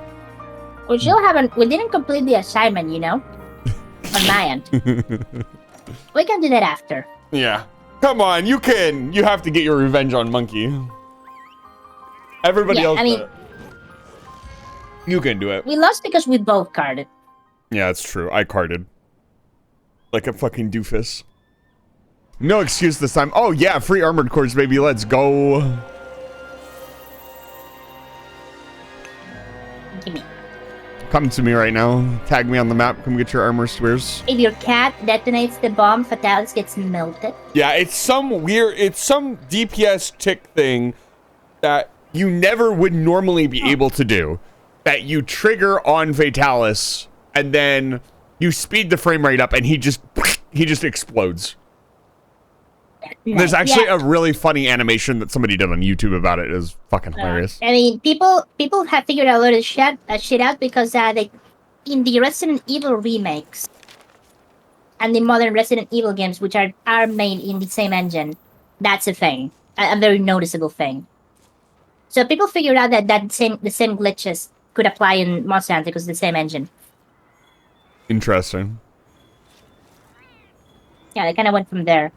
We didn't complete the assignment, on my end. We can do that after. Yeah. Come on, you can. You have to get your revenge on Monkey. Everybody else. You can do it. We lost because we both carded. Yeah, it's true. I carded. Like a fucking doofus. No excuse this time. Oh yeah, free armored cores, baby. Let's go. Give me. Come to me right now. Tag me on the map. Come get your armor squares. If your cat detonates the bomb, Fatalis gets melted. Yeah, it's some DPS tick thing that you never would normally be able to do. That you trigger on Fatalis, and then you speed the frame rate up, and he just explodes. There's actually a really funny animation that somebody did on YouTube about it. It is fucking hilarious. I mean, people have figured out a lot of shit out because they, in the Resident Evil remakes and the modern Resident Evil games, which are made in the same engine, that's a thing, a very noticeable thing. So people figured out that the same glitches could apply in Monster Hunter because it's the same engine. Interesting. Yeah, they kind of went from there.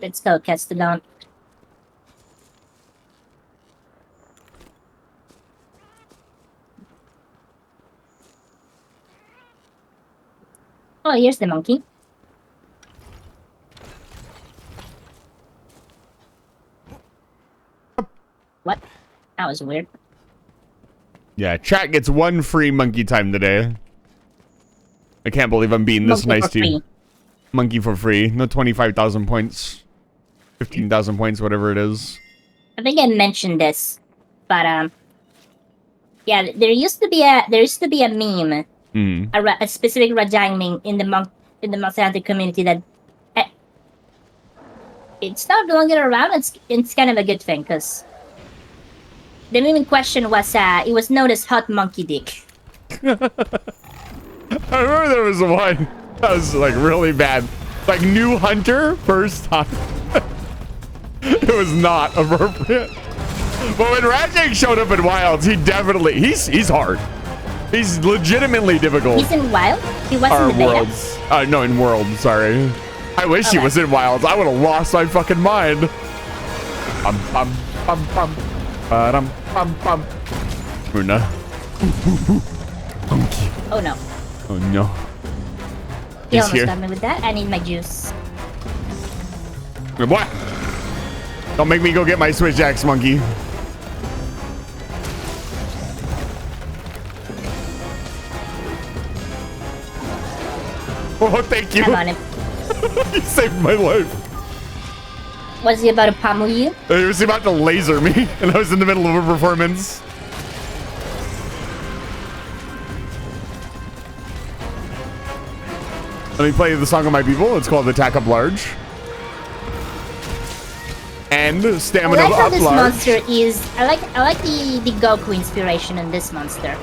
Let's go, Castellon. Oh, here's the monkey. What? That was weird. Yeah, chat gets 1 free monkey time today. I can't believe I'm being this Monkey nice for to you. free. Monkey for free. No 25,000 points. 15,000 points, whatever it is. I think I mentioned this, but yeah, there used to be a meme, a specific Rajang meme in the Monster Hunter community that it's not no longer around. It's kind of a good thing because the meme in question was it was known as hot monkey dick. I remember there was one that was like really bad. Like new hunter, first time. It was not appropriate. But when Rajang showed up in Wilds, he's hard. He's legitimately difficult. He's in Wild? He was Or in the beta? Worlds. No, in Worlds, sorry. I wish he was in Wilds. I would have lost my fucking mind. Pum pum pum pum. Ba-dum pum pum. Una. Monkey. Oh no. Oh no. He He's almost here. got me with that. I need my juice. Good boy. Don't make me go get my Switch Axe, monkey. Oh, thank you. I'm on him. You saved my life. Was he about to pummel you? He was about to laser me, and I was in the middle of a performance. Let me play the song of my people. It's called Attack Up Large. And Stamina I like how Up this Large. monster is. I like the Goku inspiration in this monster.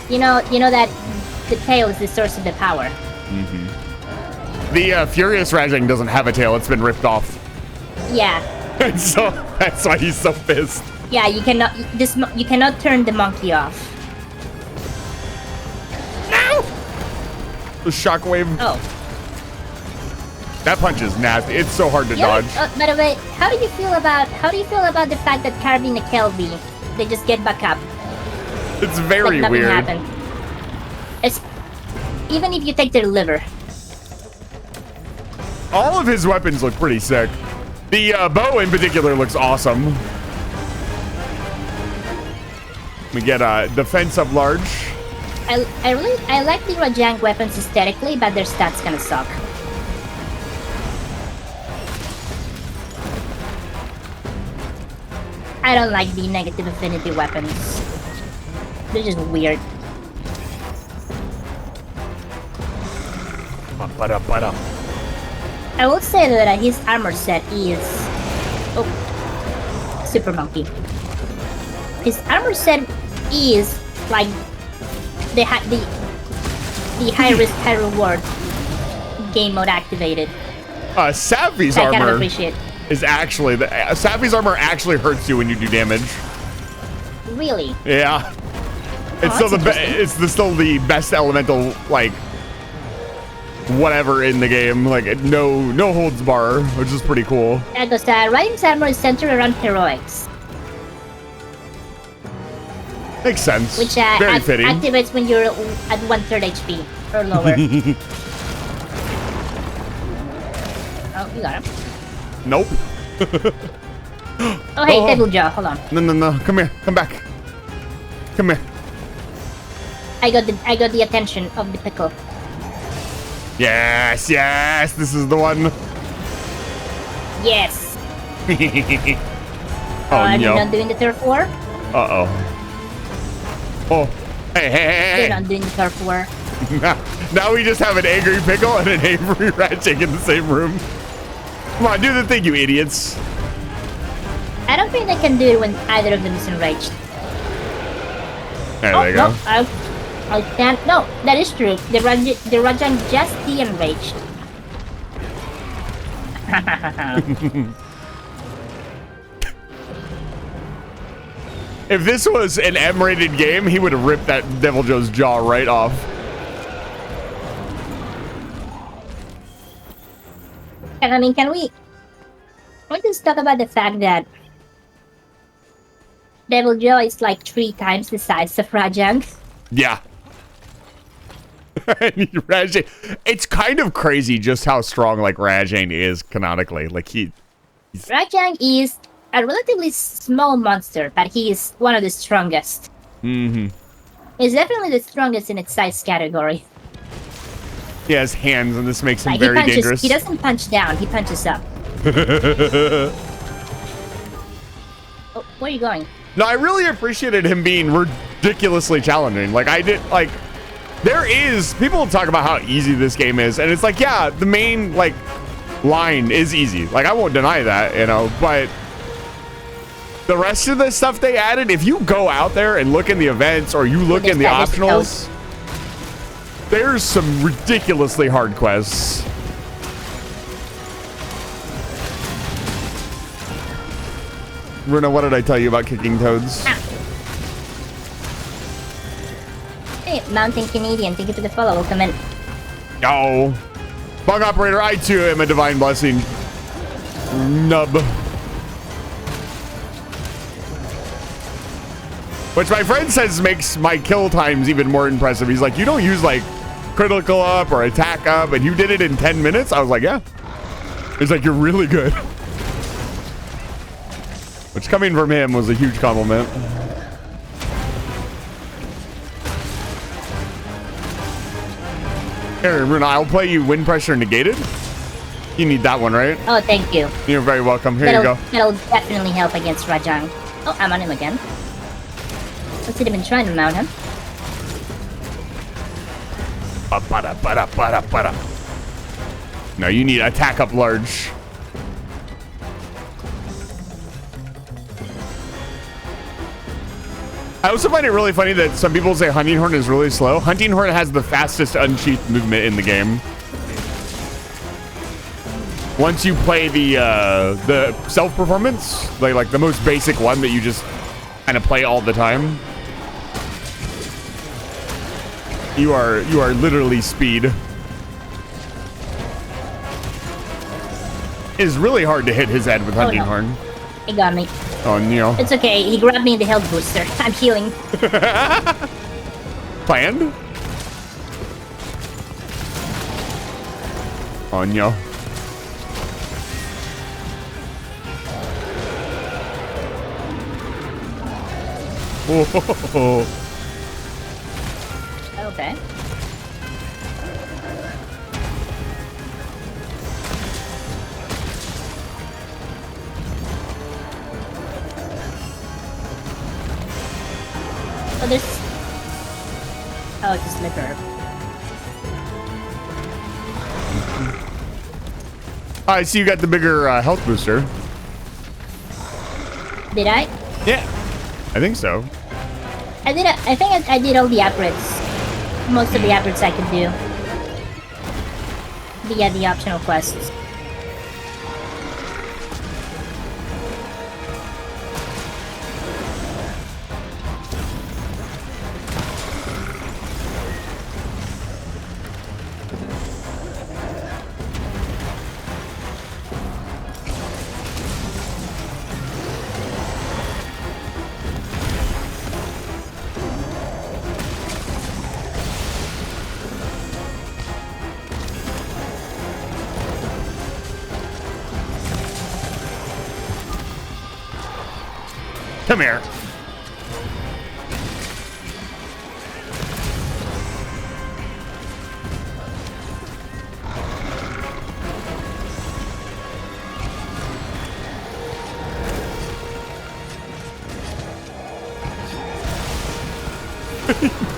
You know that the tail is the source of the power. The Furious Rajang doesn't have a tail. It's been ripped off. Yeah. And so that's why he's so pissed. Yeah, you cannot turn the monkey off. No! The shockwave. Oh. That punch is nasty. It's so hard to dodge. By the way, how do you feel about the fact that Carving and Kelby, they just get back up? It's very like nothing weird. happened. It's even if you take their liver. All of his weapons look pretty sick. The bow in particular looks awesome. We get defense up large. I like the Rajang weapons aesthetically, but their stats kinda suck. I don't like the negative affinity weapons. They're just weird. I will say that his armor set is... Oh. Super Monkey. His armor set is like the high risk, high reward game mode activated. Sappy's I kind of armor appreciate. is actually... Sappy's armor actually hurts you when you do damage. Really? Yeah. It's still still the best elemental, like, whatever in the game. Like, no holds bar, which is pretty cool. Because Ryan's armor is centered around heroics, Makes sense. which Very fitting. activates when you're at 1/3 HP or lower. Oh, you got him. Nope. Oh, hey, Table Jaw, hold on. No. Come here. Come back. Come here. I got the attention of the pickle. Yes. This is the one. Yes. Oh, Are you no. not doing the turf war? Uh-oh. Oh. Hey. You're not doing the turf war. Now we just have an angry pickle and an angry Rajang in the same room. Come on, do the thing, you idiots. I don't think they can do it when either of them is enraged. There Oh, they go. no, I can't. No, that is true. The Rajang just de-enraged. If this was an M-rated game, he would have ripped that Devil Joe's jaw right off. And I mean, can we just talk about the fact that Devil Joe is like 3 times the size of Rajang? Yeah. Rajang, it's kind of crazy just how strong like Rajang is canonically. Like Rajang is a relatively small monster, but he is one of the strongest. Mm-hmm. He's definitely the strongest in its size category. He has hands, and this makes him Like, very dangerous. He doesn't punch down, he punches up. Oh, where are you going? No, I really appreciated him being ridiculously challenging. Like, people talk about how easy this game is, and it's like, yeah, the main, like, line is easy. Like, I won't deny that, you know, but the rest of the stuff they added, if you go out there and look in the events or you look in the optionals, there's some ridiculously hard quests. Runa, what did I tell you about kicking toads? Ah. Hey, Mountain Canadian, thank you for the follow. Welcome in. Oh. Bug operator, I too am a divine blessing. Noob. Which my friend says makes my kill times even more impressive. He's like, you don't use like critical up or attack up, and you did it in 10 minutes? I was like, yeah. He's like, you're really good. Which coming from him was a huge compliment. Here, Runa, I'll play you Wind Pressure Negated. You need that one, right? Oh, thank you. You're very welcome. Here you go. That'll definitely help against Rajang. Oh, I'm on him again. What's he been trying to mount him? No, you need attack up large. I also find it really funny that some people say Hunting Horn is really slow. Hunting Horn has the fastest unsheathed movement in the game. Once you play the self-performance, like the most basic one that you just kind of play all the time, you are literally speed. It is really hard to hit his head with Hunting Horn. He got me. Oh, no. It's okay. He grabbed me in the health booster. I'm healing. Planned? Oh, no. Whoa. Okay. Oh, there's... Oh, it's a slipper. I see you got the bigger health booster. Did I? Yeah, I think so. I think I did all the upgrades. Most of the upgrades I could do. Via the optional quests. Come here.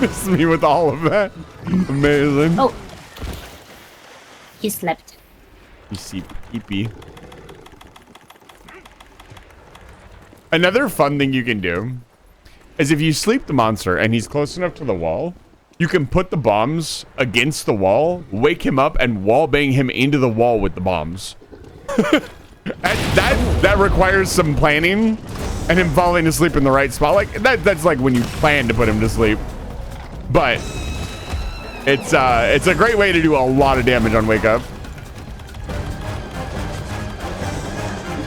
Missed me with all of that. Amazing. Oh. He slept. You see peepee. Another fun thing you can do is if you sleep the monster and he's close enough to the wall, you can put the bombs against the wall, wake him up, and wall bang him into the wall with the bombs. that requires some planning and him falling asleep in the right spot. Like that's like when you plan to put him to sleep. But it's a great way to do a lot of damage on wake up.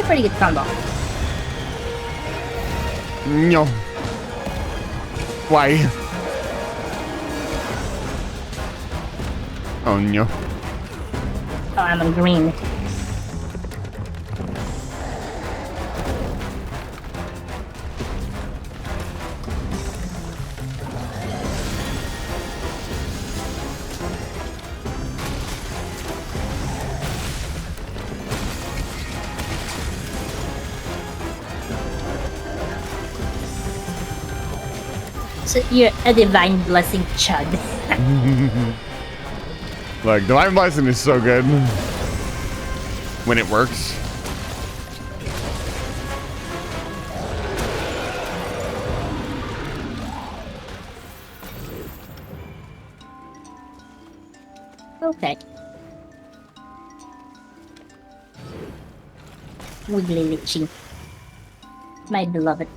pretty good combo. No. Why? Oh no. Oh, I'm on green. So you're a divine blessing, Chud. Look, Divine Blessing is so good when it works. Okay. Wiggly Litchi. My beloved.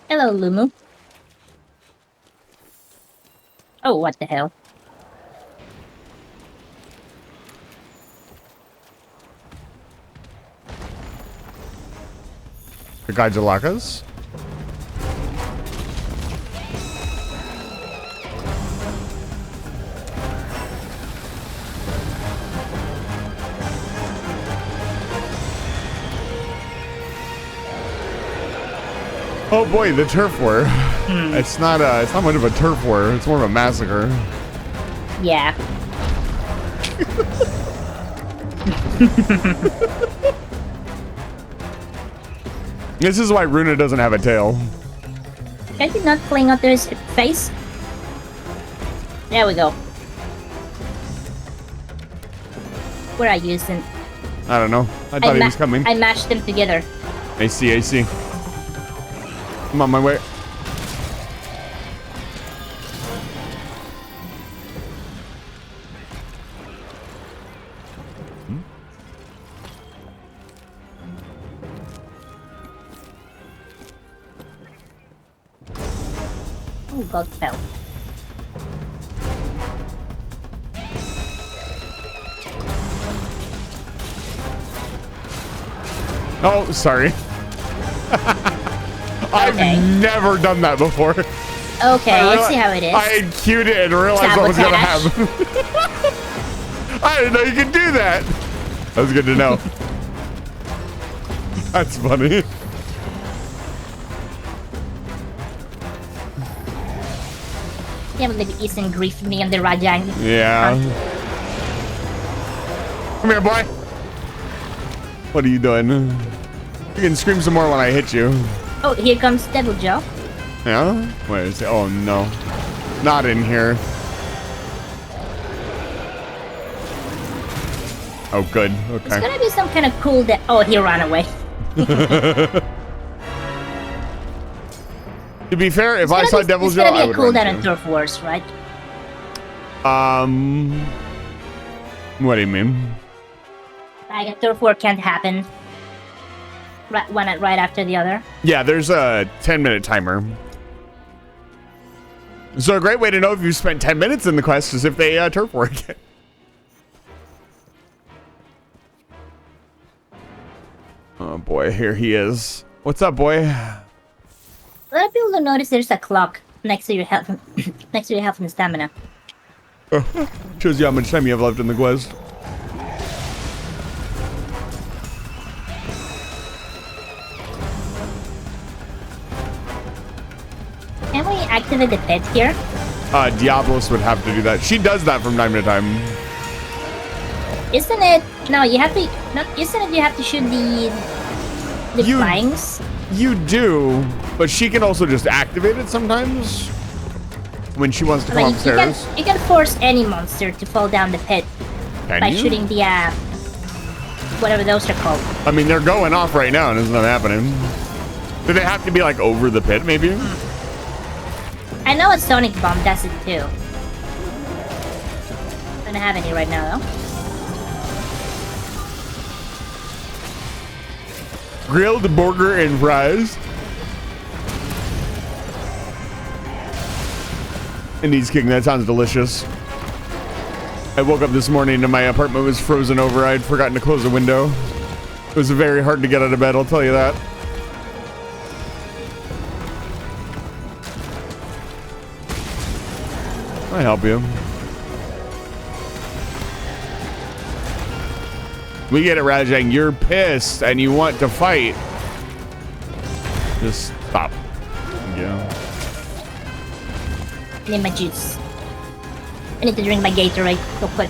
Hello, Lumu. Oh, what the hell? The guy Jalakas. Oh boy, the turf war. It's not much of a turf war. It's more of a massacre. Yeah. This is why Runa doesn't have a tail. Is he not playing out his face? There we go. Where are you using? I don't know. I thought he was coming. I mashed them together. I see, I see. I'm on my way. Oh, God fell. Oh, sorry. I've never done that before. Okay, let's see how it is. I had queued it and realized what was going to happen. I didn't know you could do that. That was good to know. That's funny. Yeah, but like Ethan griefed me on the Rajang. Yeah. Come here, boy. What are you doing? You can scream some more when I hit you. Oh, here comes Devil Joe. Yeah? Wait, is it? Oh no. Not in here. Oh, good. Okay. It's gonna be some kind of cool oh, he ran away. To be fair, if I saw Devil Joe, I would run It's gonna be a cooldown too. on Turf Wars, right? What do you mean? Like a Turf War can't happen right after the other. Yeah, there's a 10-minute timer. So a great way to know if you spent 10 minutes in the quest is if they turf war again. Oh boy, here he is. What's up, boy? A lot of people don't notice there's a clock next to your health, next to your health and stamina. Shows you how much time you have left in the quest. Can we activate the pet here? Diablos would have to do that. She does that from time to time. Isn't it? No, you have to. Not. Isn't it? You have to shoot the flyings. You do, but she can also just activate it sometimes when she wants to come upstairs. You can force any monster to fall down the pit by shooting the whatever those are called. I mean, they're going off right now, and it's not happening. Do they have to be like over the pit, maybe? I know a Sonic Bomb does it too. Don't have any right now though. Grilled burger and fries. And he's kicking. That sounds delicious. I woke up this morning and my apartment was frozen over. I had forgotten to close the window. It was very hard to get out of bed, I'll tell you that. I help you. We get it, Rajang. You're pissed and you want to fight. Just stop. Yeah. I need my juice. I need to drink my Gatorade real quick.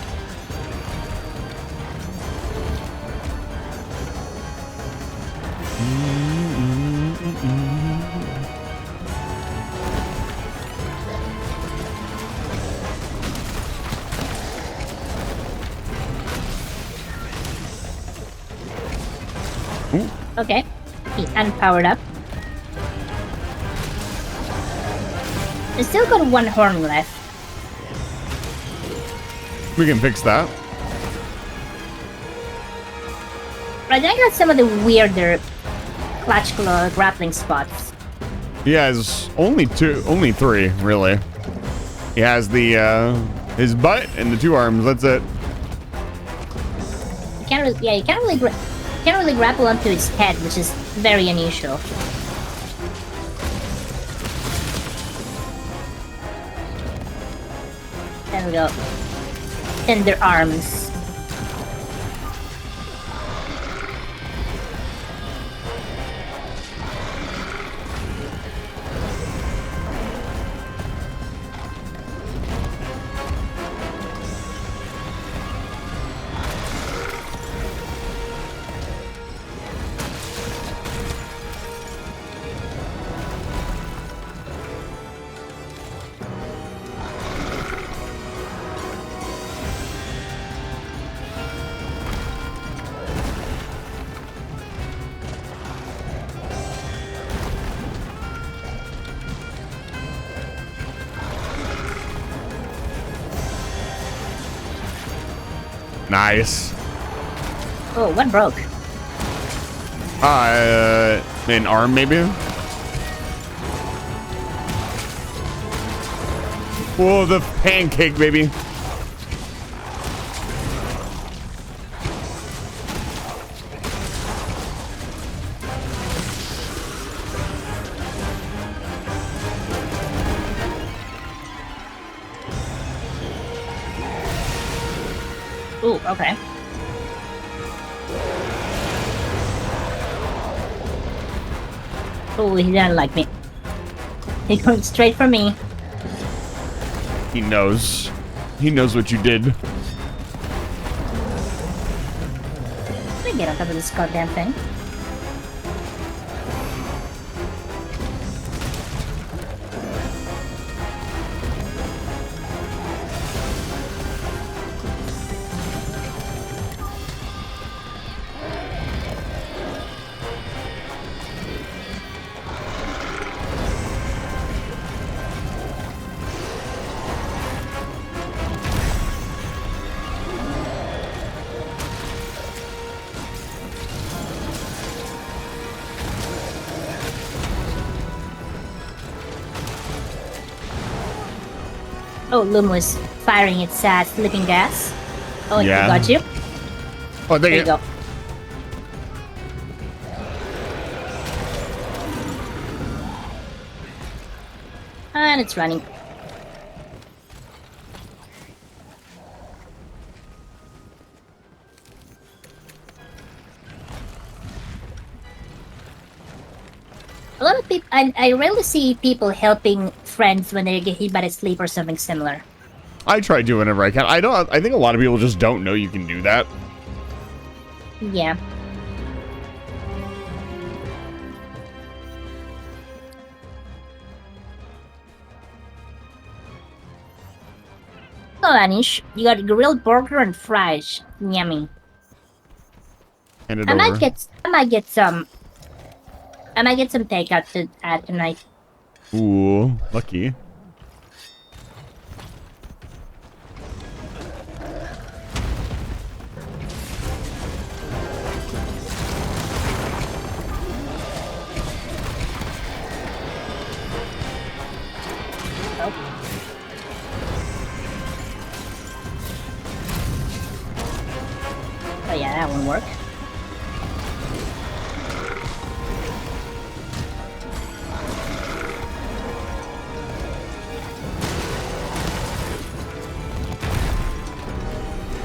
Ooh. Okay. And powered up. I still got one horn left. We can fix that. Right, I got some of the weirder clutch claw grappling spots. He has only three, really. He has the his butt and the two arms. That's it. You can't really, yeah, you can't really grapple onto his head, which is very unusual. There we go. Tender arms. Nice. Oh, one broke. An arm maybe? Oh, the pancake, baby. Ooh, okay. Oh, he doesn't like me. He's going straight for me. He knows. He knows what you did. Let me get on top of this goddamn thing. Oh, Loom was firing its sleeping gas. Oh, Yeah. it got you. Oh, There you go. And it's running. A lot of people, I rarely see people helping friends when they get hit by a sleep or something similar. I try to whenever I can. I think a lot of people just don't know you can do that. Yeah. Oh, Anish, you got grilled burger and fries. Yummy. Hand it I over. might get some takeout tonight. Ooh, lucky. Yeah, that won't work.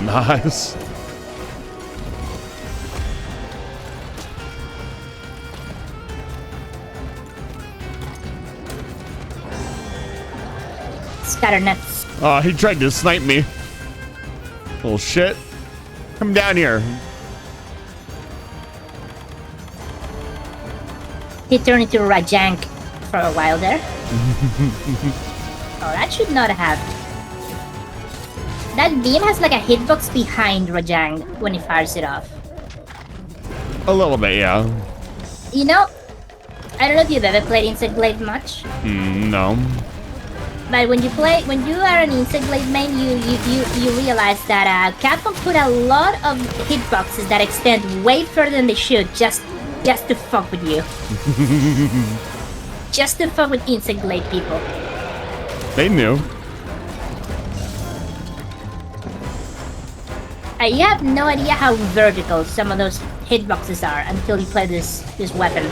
Nice. Scatter nuts. Oh, he tried to snipe me. Little shit. Come down here. He turned into Rajank for a while there. Oh, that should not have. That beam has like a hitbox behind Rajang when he fires it off. A little bit, yeah. You know, I don't know if you've ever played Insect Glaive much, No. but when you are an Insect Glaive main, you realize that Capcom put a lot of hitboxes that extend way further than they should, just to fuck with you. Just to fuck with Insect Glaive people. They knew. You have no idea how vertical some of those hitboxes are until you play this weapon.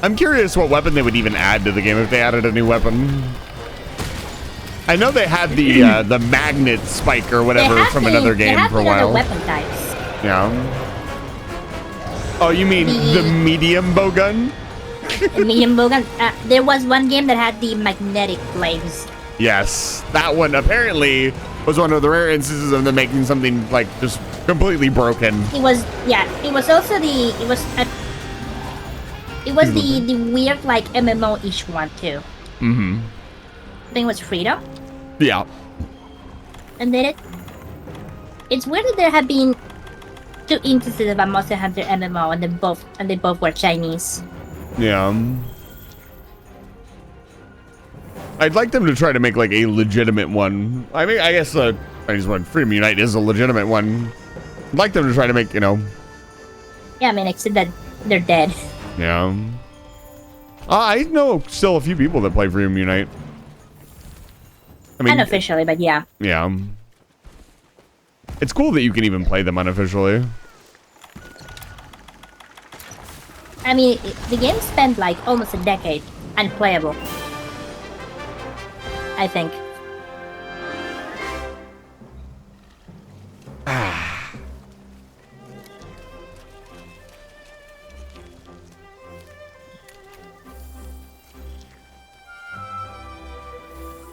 I'm curious what weapon they would even add to the game if they added a new weapon. I know they had the magnet spike or whatever from another game for a while. Weapon types. Yeah. Oh, you mean the medium bowgun? The medium bowgun. There was one game that had the magnetic flames. Yes, that one apparently was one of the rare instances of them making something like just completely broken. It was also the the weird like MMO-ish one too. Mm-hmm. I think it was Freedom. Yeah. And then it's weird that there have been two instances of a Monster Hunter MMO and they both were Chinese. Yeah. I'd like them to try to make like a legitimate one. I mean, I guess the Chinese one, Freedom Unite, is a legitimate one. I'd like them to try to make, you know. Yeah, I mean, except that they're dead. Yeah. I know still a few people that play Freedom Unite. I mean, unofficially, but yeah. Yeah. It's cool that you can even play them unofficially. I mean, the game spent like almost a decade unplayable. I think.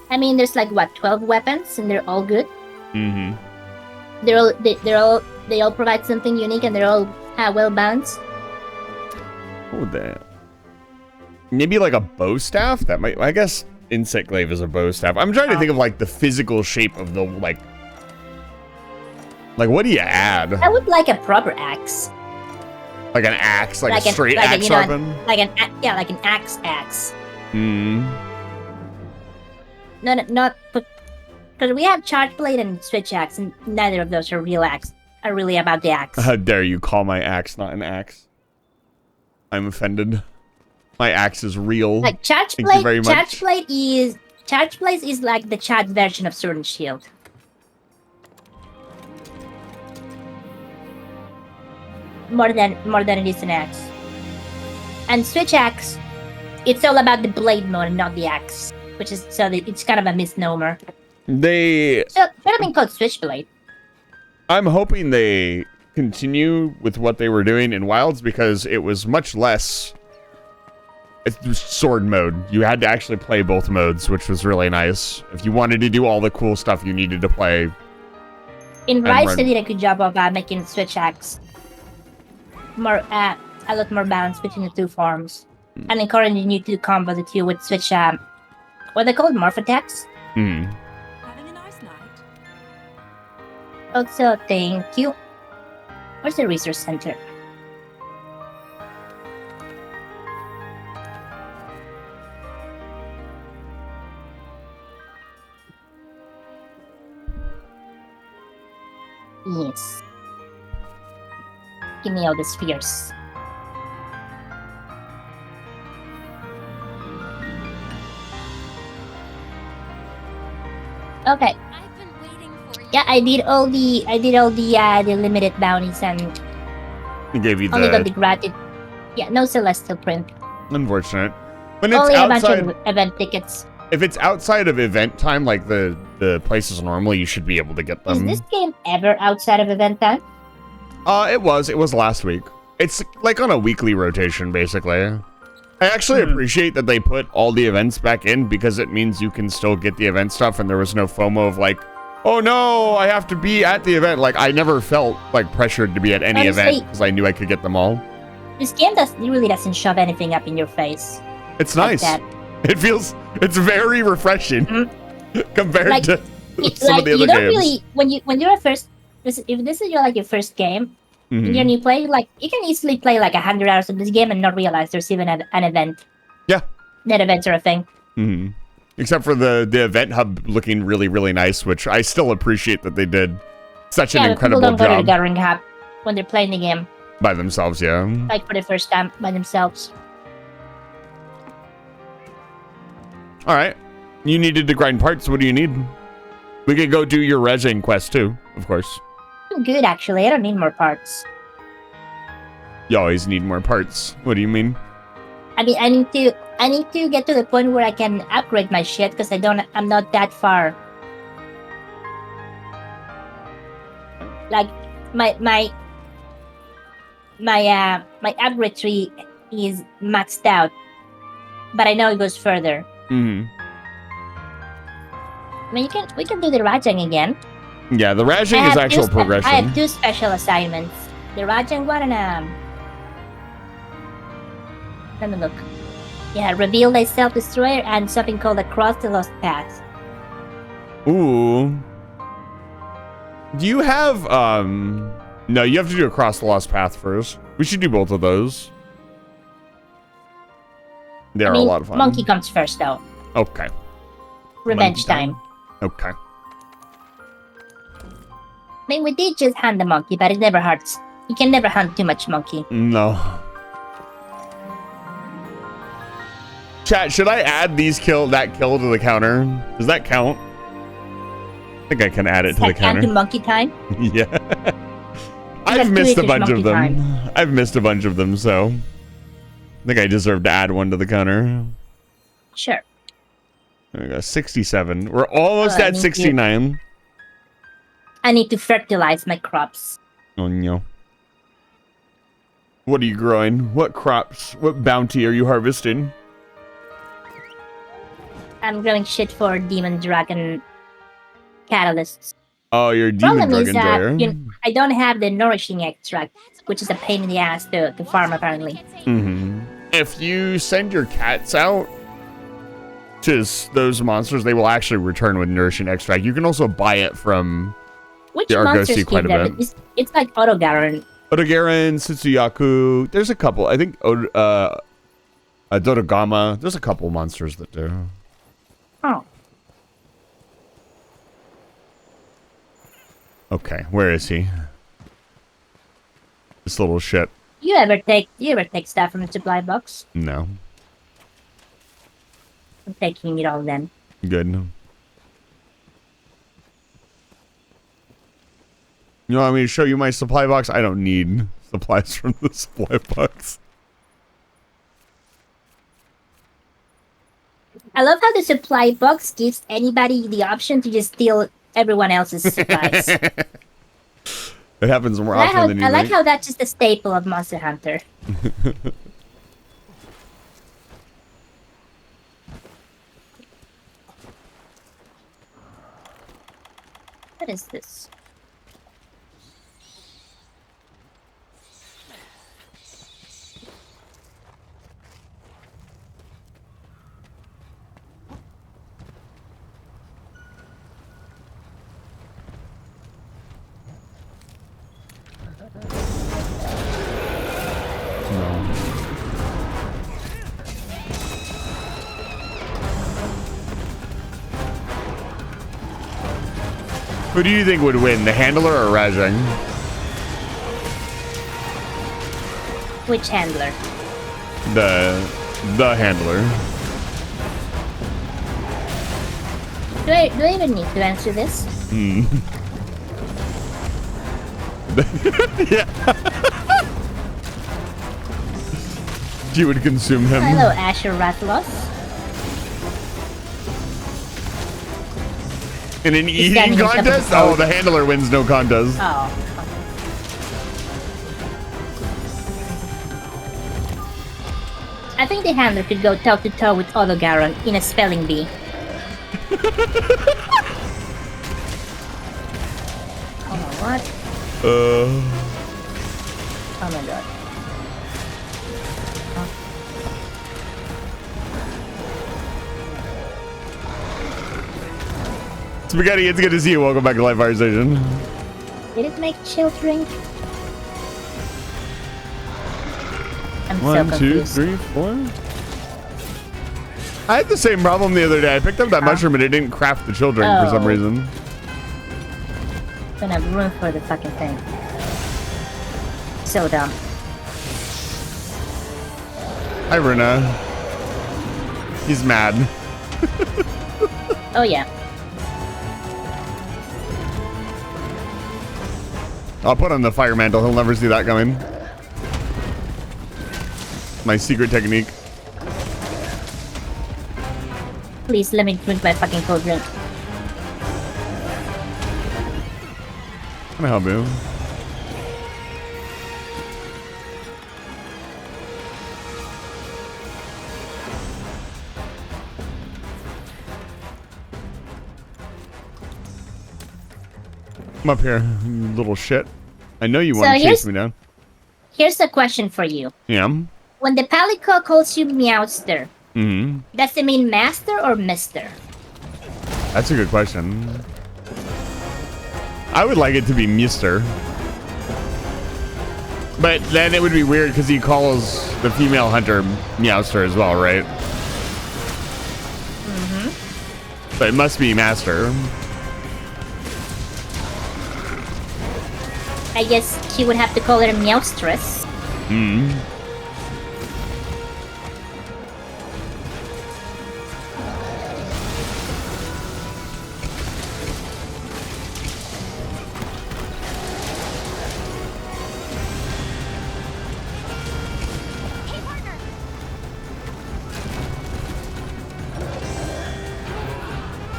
I mean, there's like what 12 weapons, and they're all good. Mm-hmm. They all provide something unique, and they're all well balanced. What would that? Maybe like a bow staff? That might. I guess Insect Glaive is a bow staff. I'm trying to think of like the physical shape of the like. Like, what do you add? I would like a proper axe. Like an axe, like a straight axe weapon. Like an axe. Hmm. Not because we have charge blade and switch axe, and neither of those are really about the axe. How dare you call my axe not an axe? I'm offended. My axe is real. Like charge blade. Charge blade is like the charged version of Sword and Shield. More than it is an axe. And switch axe, it's all about the blade mode and not the axe, which is it's kind of a misnomer. So it should have been called Switchblade. I'm hoping they continue with what they were doing in Wilds because it was much less. It was sword mode. You had to actually play both modes, which was really nice. If you wanted to do all the cool stuff, you needed to play. In Rise, they did a good job of making switch axe a lot more balance between the two forms, and encouraging you to combo the two with switch. What they called morph attacks. Having a nice night. Also, thank you. Where's the resource center? Yes. Give me all the spheres. Okay. I've been waiting for you. Yeah, I did all the limited bounties and It gave you only got the the gratitude. Yeah, no celestial print. unfortunate. When it's Only a bunch outside, of event tickets. if it's outside of event time, like the places normally, you should be able to get Is them. this game ever outside of event time? It was last week. It's like on a weekly rotation, basically. I actually appreciate that they put all the events back in because it means you can still get the event stuff and there was no FOMO of like, oh no, I have to be at the event. Like I never felt like pressured to be at any Honestly, event because I knew I could get them all. This game really doesn't shove anything up in your face. It's Like nice. that. It's very refreshing compared Like, to some Like of the you other don't games. really when you're a first. If this is your first game, and you're new play, like you can easily play like 100 hours of this game and not realize there's even an event. Yeah. That events are a thing. Except for the event hub looking really, really nice, which I still appreciate that they did such an Yeah, but people incredible don't go to the job gathering hub when they're playing the game, by themselves, yeah. like for the first time by themselves. All right. You needed to grind parts. What do you need? We could go do your resin quest too, of course. I'm good actually. I don't need more parts. You always need more parts. What do you mean? I mean, I need to get to the point where I can upgrade my shit because I'm not that far. Like my upgrade tree is maxed out, but I know it goes further. I mean, we can do the Rajang again. Yeah, the Rajang is actual progression. I have 2 special assignments: the Rajang one and let me look. Yeah, reveal thyself, destroyer, and something called across the lost path. Ooh. Do you have no, you have to do across the lost path first. We should do both of those. They are a lot of fun. Monkey comes first though. Okay. Revenge Monkey time. Okay. I mean, we did just hunt the monkey, but it never hurts. You can never hunt too much monkey. No. Chat, should I add that kill to the counter? Does that count? I think I can add it to the counter. To monkey time? Yeah. I've missed a bunch of them. I've missed a bunch of them, so I think I deserve to add one to the counter. Sure. There we go, 67. We're almost at 69. I need to fertilize my crops. Oh no. What are you growing? What crops? What bounty are you harvesting? I'm growing shit for demon dragon catalysts. Oh, you're a demon Problem dragon is, drayer. I don't have the nourishing extract, which is a pain in the ass to farm apparently. If you send your cats out to those monsters, they will actually return with nourishing extract. You can also buy it from Which the monsters Argosy quite give a them? bit. It's like Otogaron. Otogaron, Tsuyaku. There's a couple. I think Dodogama. There's a couple monsters that do. Oh. Okay, where is he? This little shit. You ever take stuff from the supply box? No. I'm taking it all then. Good. You want me to show you my supply box? I don't need supplies from the supply box. I love how the supply box gives anybody the option to just steal everyone else's supplies. It happens more often than you I like think. how that's just a staple of Monster Hunter. What is this? Who do you think would win, the handler or Rajang? Which handler? The handler. Do I even need to answer this? Yeah. You would consume him. Hello, Asher Rathalos. In an He's eating standing in contest? double Oh, the handler wins no contest. Oh. I think the handler could go toe to toe with Ologaron in a spelling bee. Oh my what? Oh my god. Spaghetti, it's good to see you. Welcome back to Live Fire Station. Did it make chill drink? I'm so 1, 2, confused. 3, 4. I had the same problem the other day. I picked up that mushroom and it didn't craft the chill drink for some reason. Don't have room for the fucking thing. So dumb. Hi, Runa. He's mad. Oh yeah. I'll put on the fire mantle. He'll never see that coming. My secret technique. Please let me drink my fucking cold drink. Can I help you? Come up here, you little shit. I know you want to chase me down. Here's a question for you. Yeah. When the Palico calls you Meowster, Mm-hmm. does it mean master or mister? That's a good question. I would like it to be Mr. But then it would be weird because he calls the female hunter Meowster as well, right? Mm-hmm. But it must be Master. I guess he would have to call her Meowstress. Hmm.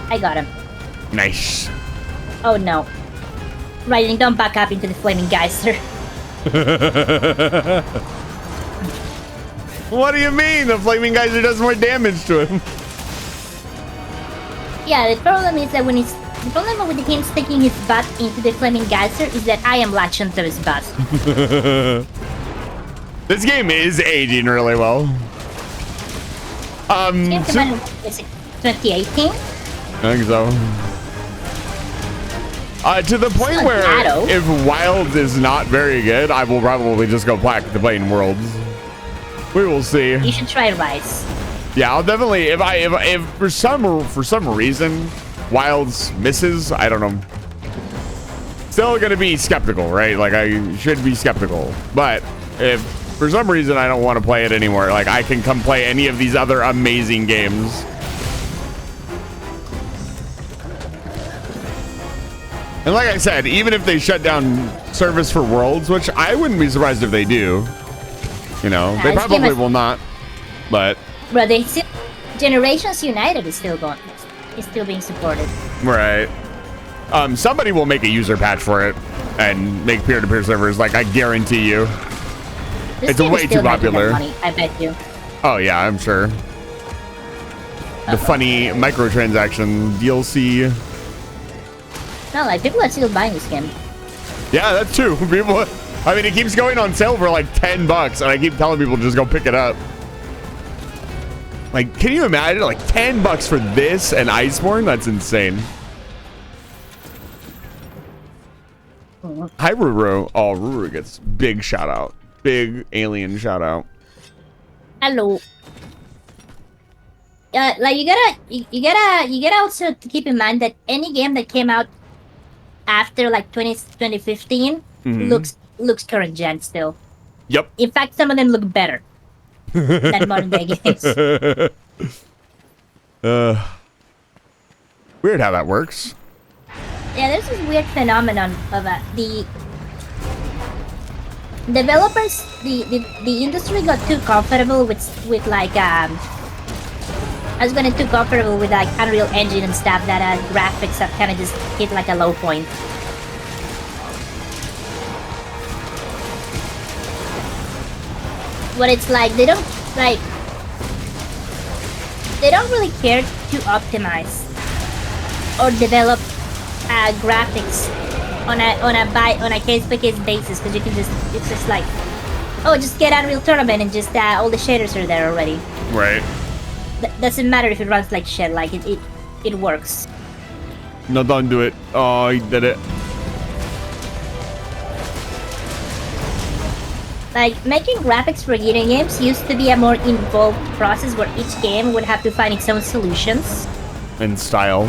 I got him. Nice. Oh no. Ryden, don't back up into the flaming geyser. What do you mean? The flaming geyser does more damage to him. Yeah, the problem is that the problem with him sticking his butt into the flaming geyser is that I am latched onto his butt. This game is aging really well. Is it 2018? I think so. To the point where if Wilds is not very good, I will probably just go back to playing Worlds. We will see. You should try Rise. Yeah, I'll definitely. If for some reason Wilds misses, I don't know. Still gonna be skeptical, right? Like I should be skeptical. But if for some reason I don't want to play it anymore, like I can come play any of these other amazing games. And like I said, even if they shut down service for Worlds, which I wouldn't be surprised if they do, you know, they probably will not, but... Bro, they still... Generations United is still going, is still being supported. Right. Somebody will make a user patch for it and make peer-to-peer servers, like I guarantee you. It's way too popular. Money, I bet you. Oh yeah, I'm sure. The funny microtransaction DLC. No, like people are still buying this game. Yeah, that's true. People, I mean, it keeps going on sale for like $10, and I keep telling people just go pick it up. Like, can you imagine like $10 for this and Iceborne? That's insane. Hi, Ruru. Oh, Ruru gets big shout out. Big alien shout out. Hello. Like you gotta also keep in mind that any game that came out after like 2015 looks current gen still. Yep. In fact, some of them look better than modern day games. Weird how that works. Yeah, there's this weird phenomenon of the developers, the industry got too comfortable with like has gotten too comfortable with like Unreal Engine and stuff that graphics have kind of just hit like a low point. But it's like they don't really care to optimize or develop graphics on a case by case basis, because you can just, it's just like, oh, just get Unreal Tournament and just all the shaders are there already. Right. Doesn't matter if it runs like shit, like it works. No, don't do it. Oh, he did it. Like, making graphics for video games used to be a more involved process where each game would have to find its own solutions. And style.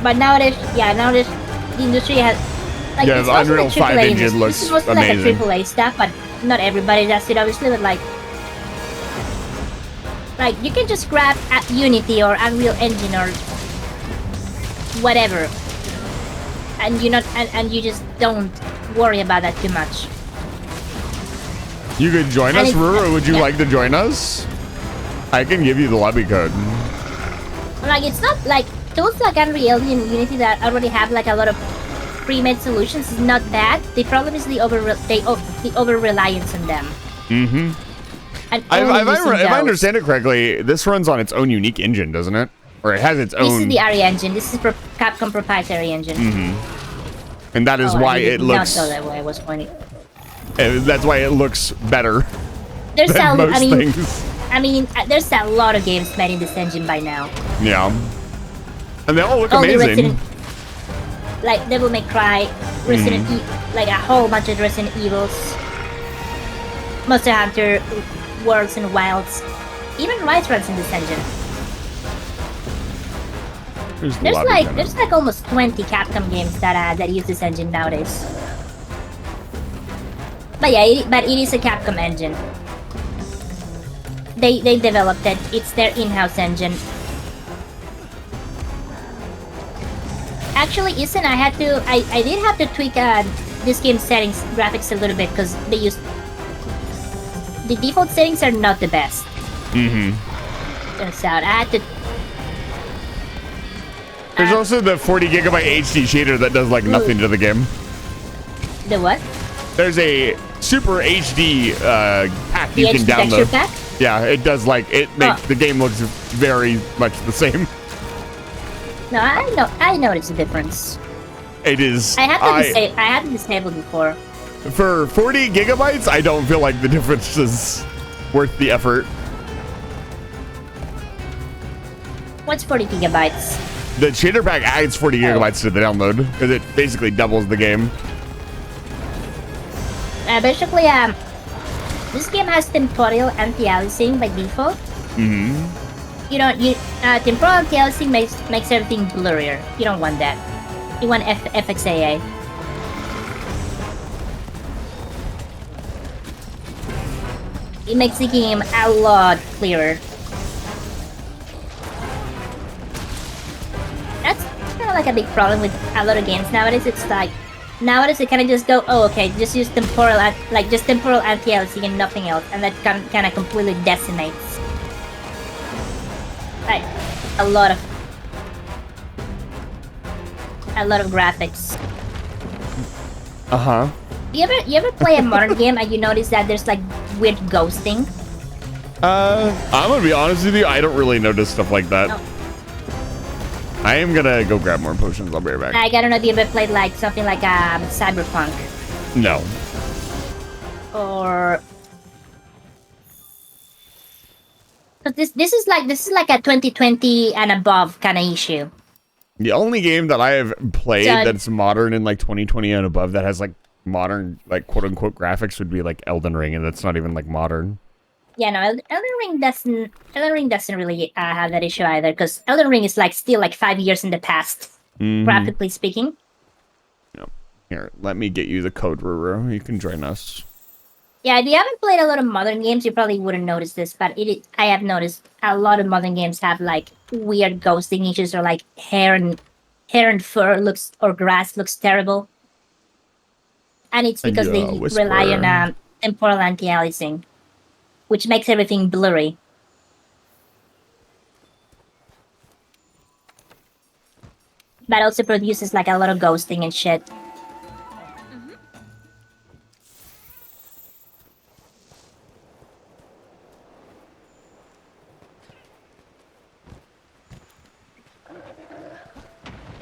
But nowadays, nowadays the industry has, like, Yeah, it's the also Unreal like 5 AAA engine looks This is mostly amazing. like a AAA stuff, but not everybody does it, obviously, but like, you can just grab at Unity or Unreal Engine or whatever, and you just don't worry about that too much. You could join And us, it's- Ruru. Would you yeah. like to join us? I can give you the lobby code. Like, it's not like tools like Unreal and Unity that already have like a lot of pre-made solutions is not bad. The problem is the over reliance on them. Mm-hmm. And If only using I those. understand it correctly, this runs on its own unique engine, doesn't it? Or it has its This own. is the RE engine. This is Capcom proprietary engine. And that is why it looks. Not go that way. I was pointing. That's why it looks better There's than most things. there's a lot of games made in this engine by now. Yeah. And they all look Only amazing. Like Devil May Cry, Resident Evil, like a whole bunch of Resident Evils, Monster Hunter, Worlds and Wilds, even Rise runs in this engine. There's the lobby code. There's like almost 20 Capcom games that use this engine nowadays. But yeah, it is a Capcom engine. They developed it. It's their in-house engine. Actually, Ethan, I did have to tweak this game's settings graphics a little bit because they used the default settings are not the best. Turns out I had to. There's also the 40 gigabyte HD shader that does like nothing to the game. The what? There's a super HD pack The you can HD texture download. pack? Yeah, it does like it makes the game looks very much the same. No, I noticed the difference. It is. I had to disable before. For 40 gigabytes, I don't feel like the difference is worth the effort. What's 40 gigabytes? The shader pack adds 40 gigabytes to the download because it basically doubles the game. Basically, this game has temporal anti-aliasing by default. Temporal anti-aliasing makes everything blurrier. You don't want that. You want FXAA. It makes the game a lot clearer. That's kind of like a big problem with a lot of games nowadays. It's like nowadays they kind of just go, oh, okay, just use temporal anti-aliasing and nothing else, and that kind of completely decimates like a lot of graphics. You ever play a modern game and you notice that there's like weird ghosting? I'm gonna be honest with you, I don't really notice stuff like that. No. I am gonna go grab more potions. I'll be right back. Like, I don't know if you ever played like something like Cyberpunk No. or. But this is like a 2020 and above kind of issue. The only game that I have played Done. that's modern in like 2020 and above that has like modern, like quote unquote graphics would be like Elden Ring, and that's not even like modern. Yeah, no, Elden Ring doesn't really have that issue either, because Elden Ring is like still like 5 years in the past, graphically speaking. Yep. Here, let me get you the code, Ruru. You can join us. Yeah, if you haven't played a lot of modern games, you probably wouldn't notice this, but I have noticed a lot of modern games have like weird ghosting issues, or like hair and fur looks, or grass looks terrible. And it's because they rely on temporal anti-aliasing, which makes everything blurry. But also produces like a lot of ghosting and shit.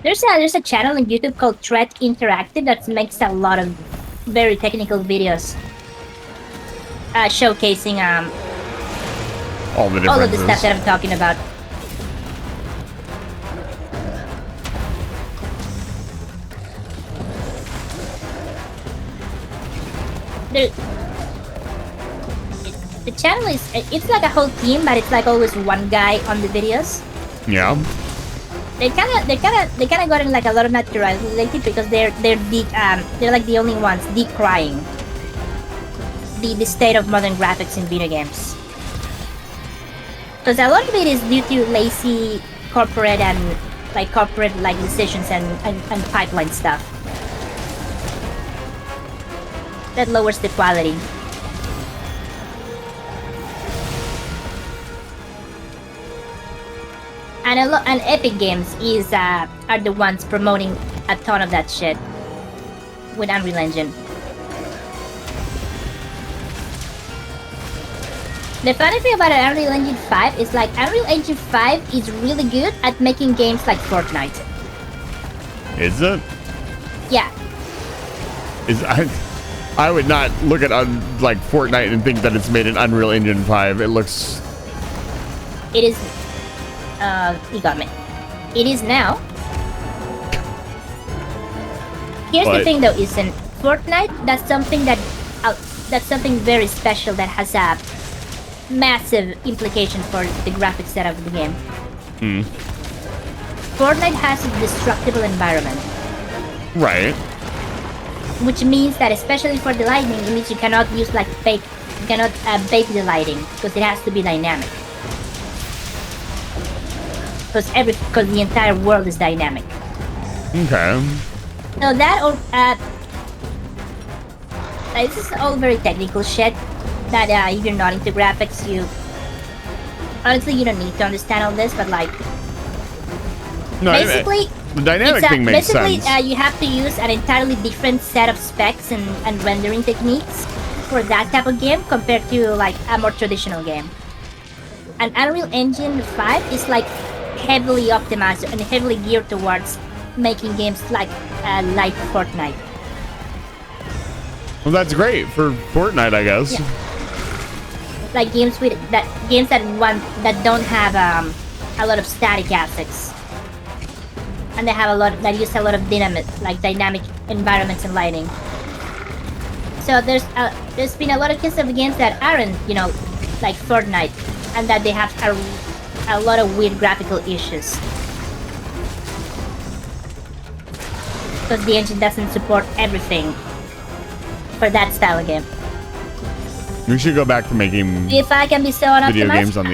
There's a channel on YouTube called Threat Interactive that makes a lot of very technical videos, showcasing all of the stuff that I'm talking about. The channel it's like a whole team, but it's like always one guy on the videos. Yeah. They kind of got in like a lot of naturality because they're like the only ones decrying the state of modern graphics in video games. Because a lot of it is due to lazy corporate decisions and pipeline stuff that lowers the quality. And Epic Games are the ones promoting a ton of that shit with Unreal Engine. The funny thing about Unreal Engine 5 is like Unreal Engine 5 is really good at making games like Fortnite. Is it? Yeah. I would not look at like Fortnite and think that it's made in Unreal Engine 5. It looks. It is. You got me. It is now. Here's the thing, though, is in Fortnite, that's something very special that has a massive implication for the graphic setup of the game. Fortnite has a destructible environment. Right. Which means that, especially for the lighting, it means you cannot use like bake the lighting because it has to be dynamic. Because the entire world is dynamic. Okay. So that this is all very technical shit. That if you're not into graphics, honestly you don't need to understand all this. But like, no, basically, the dynamic thing makes sense. You have to use an entirely different set of specs and rendering techniques for that type of game compared to like a more traditional game. And Unreal Engine 5 is like heavily optimized and heavily geared towards making games like Fortnite. Well, that's great for Fortnite, I guess. Yeah. Like games that don't have a lot of static assets, and they have that use a lot of dynamic environments and lighting. So there's been a lot of cases of games that aren't like Fortnite, and that they have a lot of weird graphical issues because the engine doesn't support everything for that style of game. We should go back to making. If I can be so unoptimized, video games on the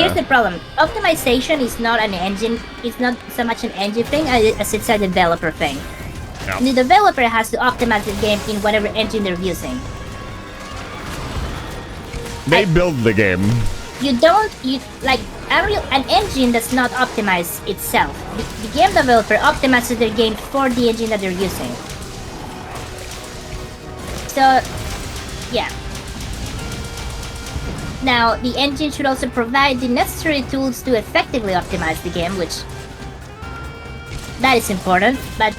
Here's the problem: optimization is not an engine. It's not so much an engine thing as it's a developer thing. No. The developer has to optimize the game in whatever engine they're using. They build the game. An engine does not optimize itself. The game developer optimizes their game for the engine that they're using. So, yeah. Now, the engine should also provide the necessary tools to effectively optimize the game, which that is important. But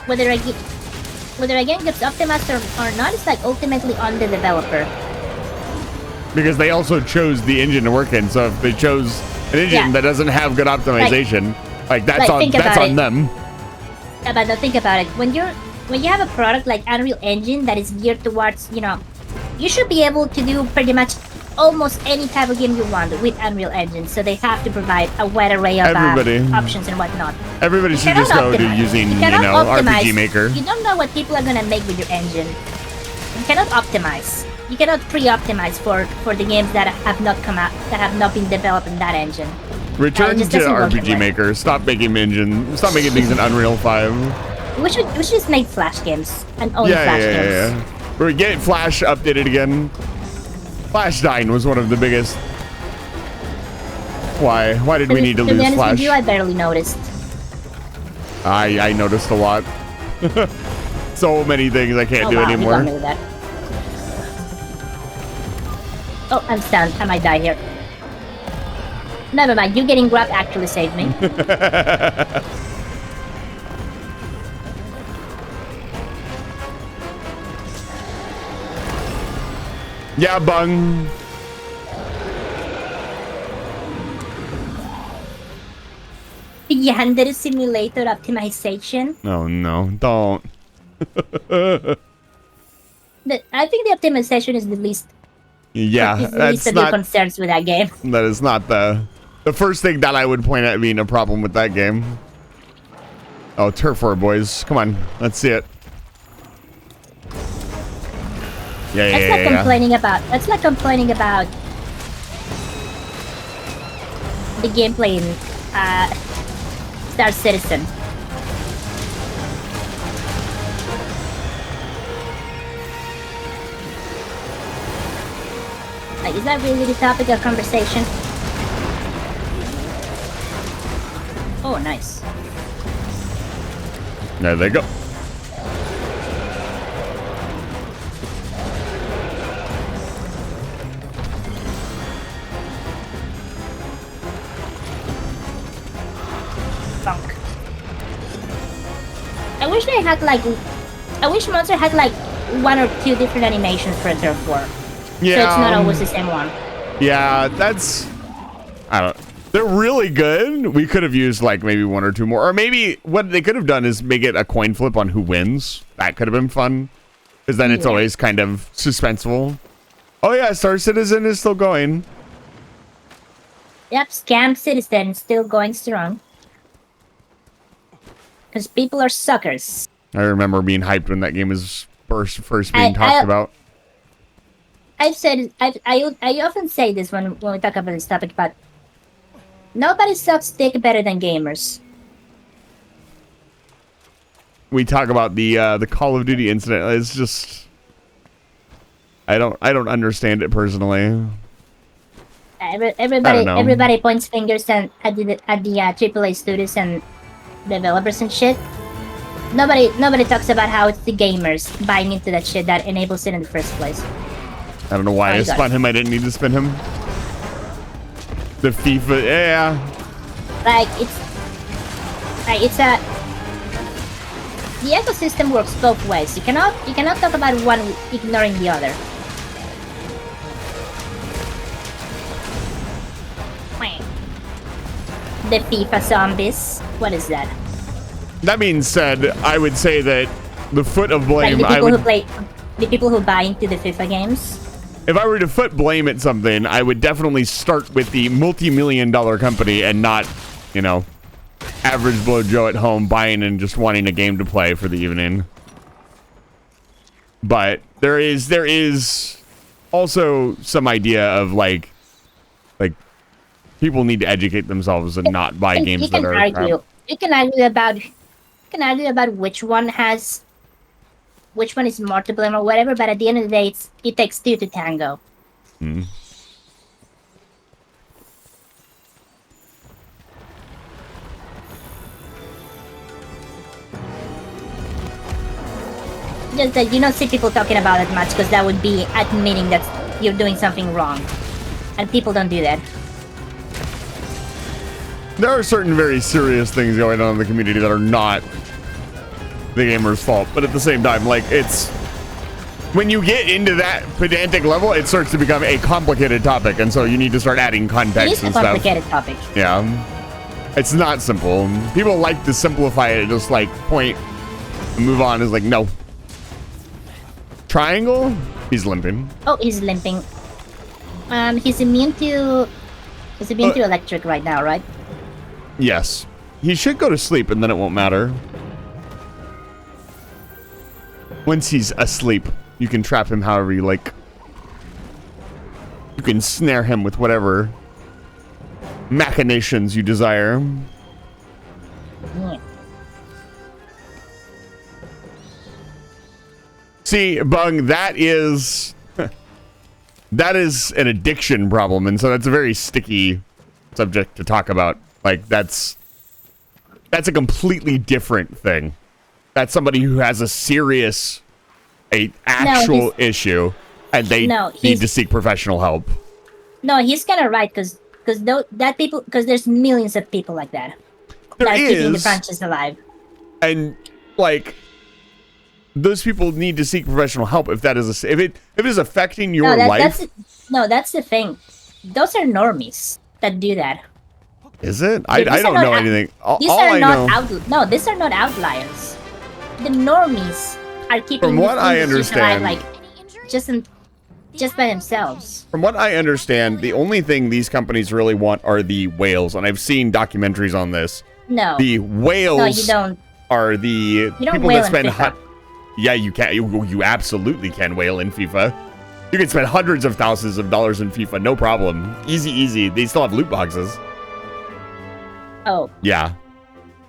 whether a game gets optimized or not is like ultimately on the developer. Because they also chose the engine to work in, so if they chose an engine that doesn't have good optimization, that's on them. Yeah, but now think about it. When you have a product like Unreal Engine that is geared towards, you should be able to do pretty much almost any type of game you want with Unreal Engine, so they have to provide a wide array of options and whatnot. Everybody should just go to using, you know, RPG Maker. You don't know what people are gonna make with your engine. You cannot optimize. You cannot pre-optimize for the games that have not come out, that have not been developed in that engine. Return to RPG Maker. Stop making Stop making things in Unreal 5. We should just make Flash games and only Flash games. Yeah. We're getting Flash updated again. Flash dying was one of the biggest. Why? Why did we need to lose Flash? To be honest with you, I barely noticed. I noticed a lot. So many things I can't do anymore. You got me with that. Oh, I'm stunned. I might die here. Never mind. You getting grabbed actually saved me. Yeah, bung. Yandere simulator optimization. Oh no, don't. I think the optimization is the least. Yeah, that's the least of your concerns with that game. That is not the first thing that I would point at being a problem with that game. Oh, turf war, boys, come on, let's see it. That's like complaining about the gameplay in Star Citizen. Like, is that really the topic of conversation? Oh, nice. There they go. I wish they had like, I wish Monster had like 1 or 2 different animations for a turf war. Yeah. So it's not always the same one. Yeah, that's, I don't, they're really good. We could have used like maybe 1 or 2 more, or maybe what they could have done is make it a coin flip on who wins. That could have been fun, because then it's always kind of suspenseful. Oh yeah, Star Citizen is still going. Yep, Scam Citizen is still going strong. Because people are suckers. I remember being hyped when that game was first being talked about. I often say this when we talk about this topic, but nobody sucks dick better than gamers. We talk about the Call of Duty incident. It's just, I don't understand it personally. Everybody points fingers at the AAA studios and developers and shit. Nobody talks about how it's the gamers buying into that shit that enables it in the first place. I don't know why I spun him. I didn't need to spin him. The FIFA, yeah. Like it's a the ecosystem works both ways. You cannot talk about one ignoring the other. The FIFA zombies. What is that? That being said, I would say that the foot of blame. Like the people who buy into the FIFA games. If I were to foot blame at something, I would definitely start with the multi-million-dollar company and not, you know, average Blow Joe at home buying and just wanting a game to play for the evening. But there is also some idea of like people need to educate themselves and not buy games that are crap. You can argue about which one is more to blame or whatever, but at the end of the day, it takes 2 to tango. Just that you don't see people talking about it much, because that would be admitting that you're doing something wrong, and people don't do that. There are certain very serious things going on in the community that are not the gamer's fault, but at the same time, like, it's when you get into that pedantic level, it starts to become a complicated topic, and so you need to start adding context and stuff. It is a complicated topic. Yeah, it's not simple. People like to simplify it, just like point and move on. Is like, no. Triangle? He's limping. Oh, he's limping. He's immune to electric right now, right? Yes. He should go to sleep and then it won't matter. Once he's asleep, you can trap him however you like. You can snare him with whatever machinations you desire. Yeah. See, Bung, that is that is an addiction problem, and so that's a very sticky subject to talk about. Like that's a completely different thing. That's somebody who has a serious, actual issue, and they need to seek professional help. No, he's kind of right because there's millions of people like that. There that are keeping the is, franchise alive. And like those people need to seek professional help if that is if it is affecting your life. That's the thing. Those are normies that do that. Is it? I don't know anything. These are not outliers. The normies are keeping. From what I understand, alive, like just by themselves. From what I understand, the only thing these companies really want are the whales, and I've seen documentaries on this. No. The whales. No, you don't. Are the people that spend? Yeah, you can. You absolutely can whale in FIFA. You can spend hundreds of thousands of dollars in FIFA, no problem. Easy. They still have loot boxes. Oh. Yeah.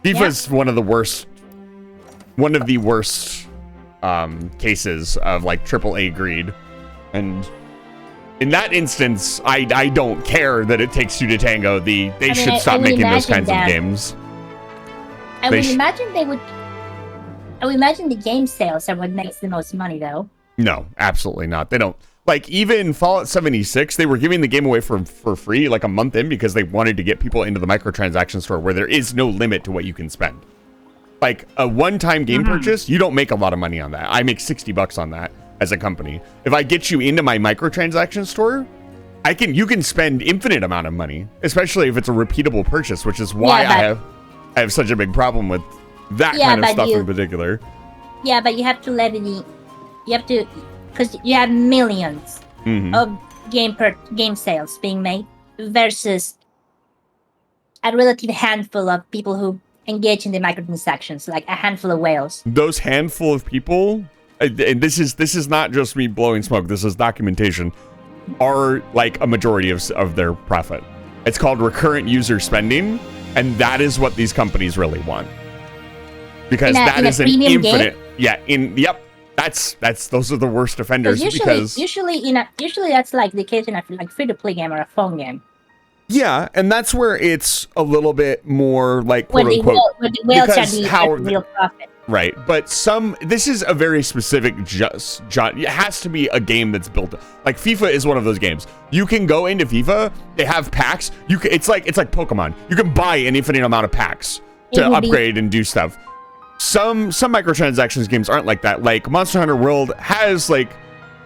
FIFA's one of the worst cases of like AAA greed. And in that instance, I don't care that it takes two to tango. They should stop making those kinds of games. I would imagine the game sales are what makes the most money, though. No, absolutely not. They don't. Like, even Fallout 76, they were giving the game away for free like a month in because they wanted to get people into the microtransaction store where there is no limit to what you can spend. Like, a one-time game purchase, you don't make a lot of money on that. I make $60 on that as a company. If I get you into my microtransaction store, you can spend infinite amount of money, especially if it's a repeatable purchase, which is why I have such a big problem with that kind of stuff in particular. Yeah, but you have to because you have millions of game sales being made versus a relative handful of people who engage in the microtransactions, like a handful of whales. Those handful of people, and this is not just me blowing smoke, this is documentation, are like a majority of their profit. It's called recurrent user spending, and that is what these companies really want. Because that is an infinite those are the worst offenders usually that's like the case in a like free-to-play game or a phone game. Yeah, and that's where it's a little bit more like quote unquote where the whales are the real profit. Right, but this is a very specific it has to be a game that's built like FIFA is one of those games. You can go into FIFA, they have packs. It's like Pokemon. You can buy an infinite amount of packs to upgrade and do stuff. Some microtransactions games aren't like that. Like Monster Hunter World has like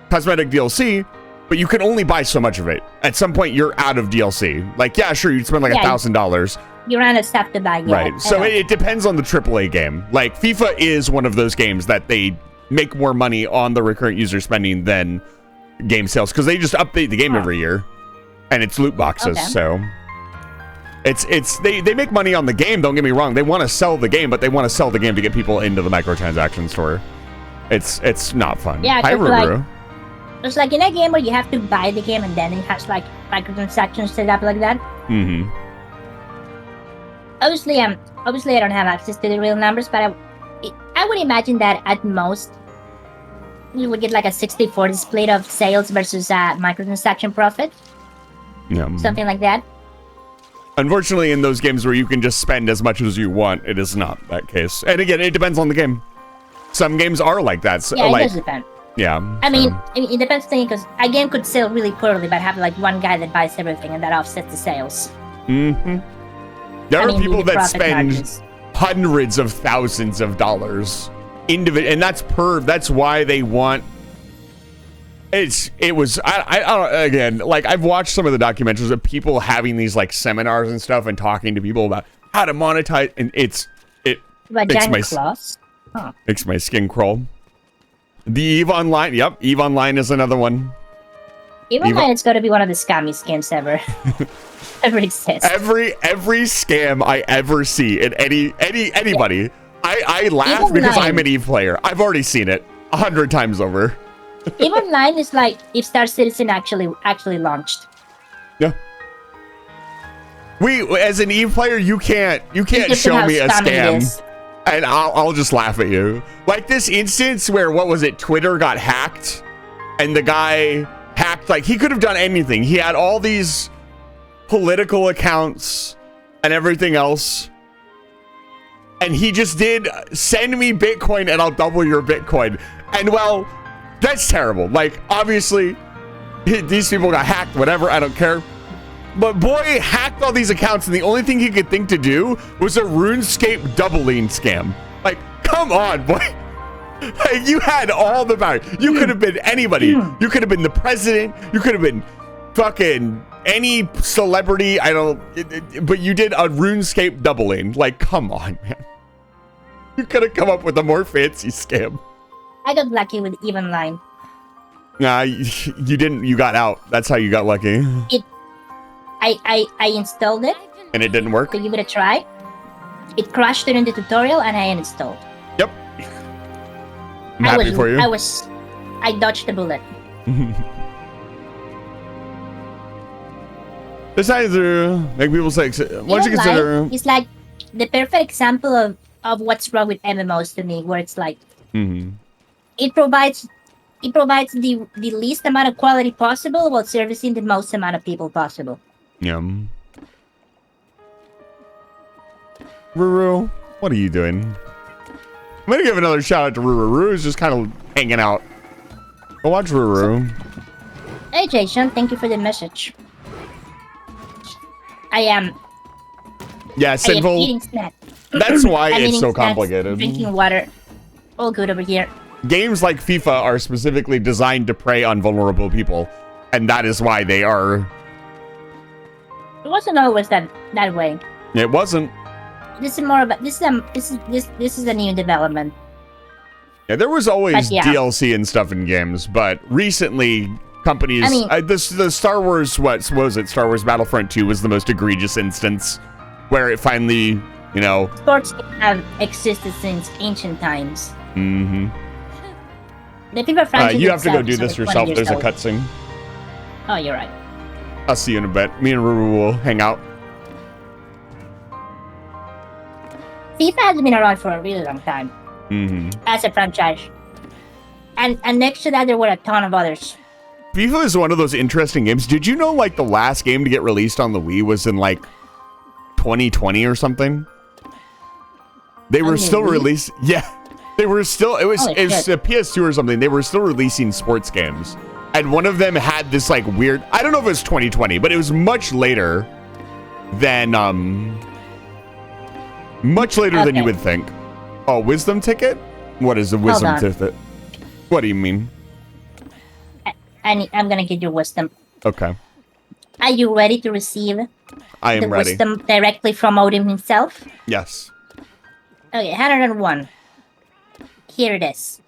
cosmetic DLC, but you can only buy so much of it. At some point, you're out of DLC. Like, yeah, sure, you'd spend like $1,000. You're out of stuff to buy. Right. So it depends on the AAA game. Like FIFA is one of those games that they make more money on the recurrent user spending than game sales because they just update the game every year, and it's loot boxes. Okay. So. They make money on the game, don't get me wrong. They want to sell the game, but they want to sell the game to get people into the microtransaction store. It's not fun. Yeah, it's like in a game where you have to buy the game and then it has like microtransactions set up like that. Mm-hmm. Obviously I don't have access to the real numbers, but I would imagine that at most you would get like a 60-40 split of sales versus microtransaction profit. Yeah. Something like that. Unfortunately, in those games where you can just spend as much as you want, it is not that case. And again, it depends on the game. Some games are like that. So, yeah, it does depend. Yeah. I mean, it depends because a game could sell really poorly, but have like one guy that buys everything, and that offsets the sales. Mm-hmm. There are people that spend hundreds of thousands of dollars individual, and that's why they want. I don't again, like I've watched some of the documentaries of people having these like seminars and stuff and talking to people about how to monetize, and it makes my skin crawl. The EVE Online, EVE Online is another one. Even though it's gonna be one of the scammiest games ever. Ever exist. Every scam I ever see in anybody, I laugh Even because 9. I'm an Eve player. I've already seen it 100 times over. Even 9 is like if Star Citizen actually launched. Yeah. As an Eve player, you can't Just show how me a scammy it scam, is. and I'll just laugh at you. Like this instance where what was it? Twitter got hacked, and the guy hacked, like he could have done anything. He had all these political accounts and everything else, and he just did send me Bitcoin and I'll double your Bitcoin. And well, that's terrible. Like obviously these people got hacked, whatever, I don't care. But boy hacked all these accounts, and the only thing he could think to do was a RuneScape doubling scam. Like, come on, boy. Like, you had all the power. You could have been anybody. You could have been the president. You could have been fucking any celebrity. But you did a RuneScape doubling. Like, come on, man. You could have come up with a more fancy scam. I got lucky with even line. Nah, you didn't. You got out. That's how you got lucky. I installed it And it didn't work? to give it a try. It crashed during the tutorial and I uninstalled. Yep. I'm happy for you. I dodged the bullet. Besides, make people say, why don't you consider... It's like the perfect example of what's wrong with MMOs to me, where it's like it provides the least amount of quality possible while servicing the most amount of people possible. Yeah. Ruru, what are you doing? I'm gonna give another shout out to Ruru. Ruru's just kind of hanging out. Go watch Ruru. Hey Jason, thank you for the message. I am Sinful. eating snack. That's why I'm it's eating so snacks, complicated. Drinking water. All good over here. Games like FIFA are specifically designed to prey on vulnerable people, and that is why they are. It wasn't always that way. It wasn't. This is more about this is a new development. Yeah, there was always yeah. DLC and stuff in games, but recently companies. I mean- The Star Wars, what was it? Star Wars Battlefront 2 was the most egregious instance where it finally, Sports have existed since ancient times. Mm-hmm. The FIFA franchise You have to go itself do is this over 20 yourself. years There's a old. cutscene. Oh, you're right. I'll see you in a bit. Me and Ruru will hang out. FIFA has been around for a really long time Mm-hmm. as a franchise, and next to that there were a ton of others. FIFA is one of those interesting games. Did you know, like, the last game to get released on the Wii was in, like, 2020 or something? They were the still Wii? released. Yeah. They were still, it was Holy a shit. PS2 or something. They were still releasing sports games. And one of them had this, like, weird, I don't know if it was 2020, but it was much later than than you Okay. would think. Oh, wisdom ticket? What is a wisdom on. ticket? What do you mean? I'm gonna give you wisdom. Okay. Are you ready to receive I am the ready. wisdom directly from Odin himself? Yes. Okay, 101. Here it is.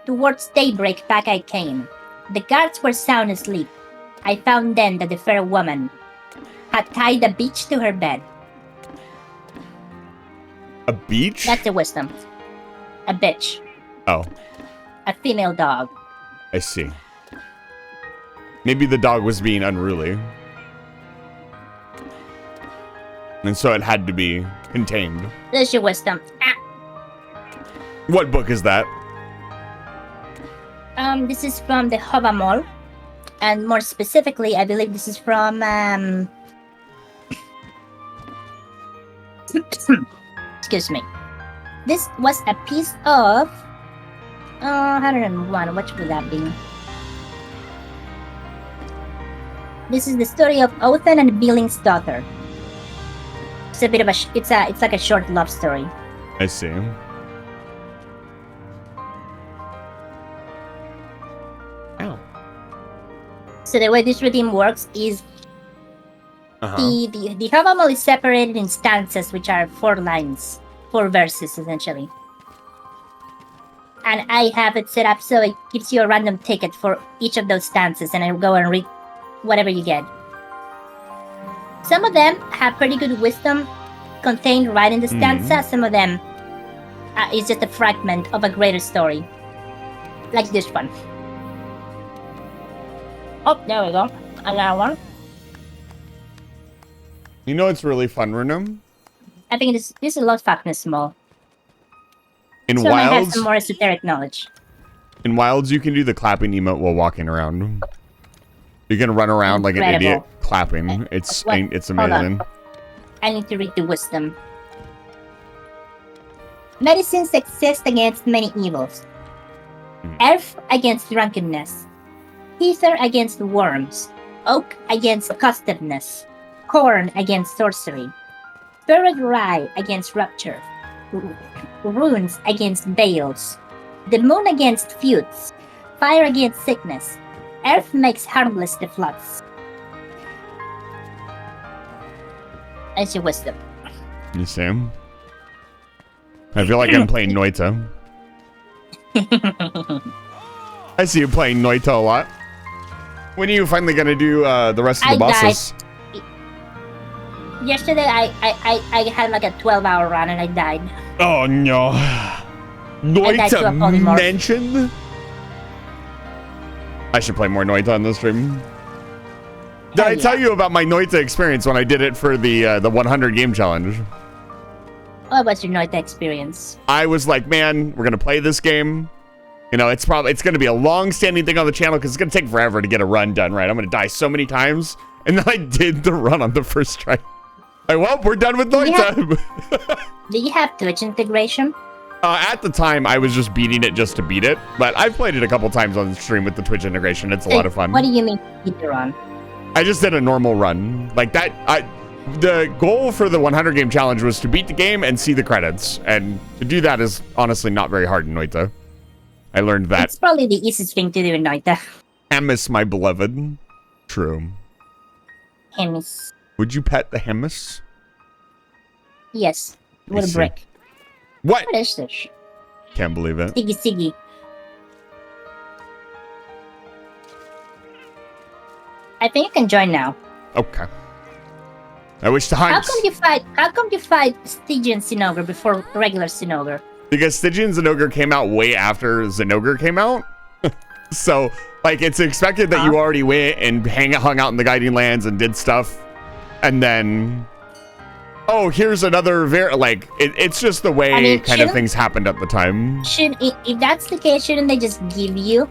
Towards daybreak back I came. The guards were sound asleep. I found then that the fair woman had tied a beach to her bed. A beach? That's the wisdom. A bitch. Oh, A female dog. I see. Maybe the dog was being unruly. And so it had to be contained. There's your wisdom. What book is that? This is from the Hovamol. And more specifically, I believe this is from, excuse me. This was a piece of, 101, what would that be? This is the story of Othan and Billing's daughter. It's a bit of it's like a short love story. I see. Ow. So the way this redeem works is the Hovamol is separated in stanzas, which are 4 lines, 4 verses essentially. and I have it set up so it gives you a random ticket for each of those stances, and I go and read whatever you get. Some of them have pretty good wisdom contained right in the stanza. Some of them is just a fragment of a greater story, like this one. Oh, there we go. Another one. You know it's really fun, Renum? I think this is a lot fucking small. In So I have Wilds, some more esoteric knowledge. in Wilds, you can do the clapping emote while walking around. You can run around like an Incredible. idiot clapping. It's What? it's Hold on. amazing. I need to read the wisdom. Medicines exist against many evils. Earth against drunkenness. Ether against worms. Oak against costiveness. Corn against sorcery. Spirit rye against rupture. Runes against veils. The moon against feuds. Fire against sickness. Earth makes harmless the floods. That's your wisdom. You see? I feel like I'm playing Noita. I see you playing Noita a lot. When are you finally gonna do the rest of the bosses? Yesterday, I had like a 12-hour run and I died. Oh no. died to a Noita polymorph. mentioned? I should play more Noita on this stream. Did I tell you about my Noita experience when I did it for the 100 game challenge? What was your Noita experience? I was like, man, we're gonna play this game. You know, it's gonna be a long-standing thing on the channel because it's gonna take forever to get a run done right. I'm gonna die so many times, and then I did the run on the first try. Like, well, we're done with Noita. Do you have Twitch integration? At the time, I was just beating it just to beat it, but I've played it a couple times on the stream with the Twitch integration. It's a lot of fun. What do you mean beat the run? I just did a normal run like that. The goal for the 100 game challenge was to beat the game and see the credits, and to do that is honestly not very hard in Noita. I learned that. It's probably the easiest thing to do in Noita. Hemis, my beloved. True. Hemis. Would you pet the Hemis? Yes. With a see. brick. What? What is this? Can't believe it. Siggy Siggy. I think you can join now. Okay. I wish to hunt. How come you fight Stygian Sinogre before regular Sinogre? Because Stygian Zenogre came out way after Zenogre came out. So, like, it's expected that you already went and hung out in the Guiding Lands and did stuff. And then, oh, here's another it's just the way kind of things happened at the time. If that's the case, shouldn't they just give you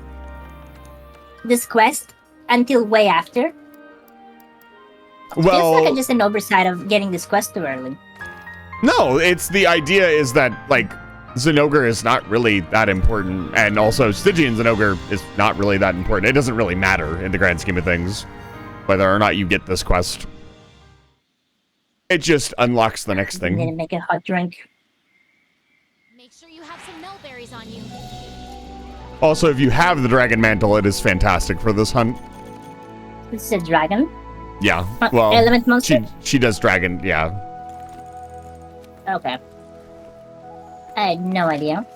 this quest until way after? Well, feels like just an oversight of getting this quest too early. No, it's the idea is that, like, Zenogre is not really that important, and also Stygian Zenogre is not really that important. It doesn't really matter in the grand scheme of things whether or not you get this quest. It just unlocks the next I'm gonna thing. make a hot drink. Make sure you have some nullberries on you. Also, if you have the Dragon Mantle, it is fantastic for this hunt. This is a dragon. Yeah, well, Element monster? she does dragon, yeah. Okay. I had no idea.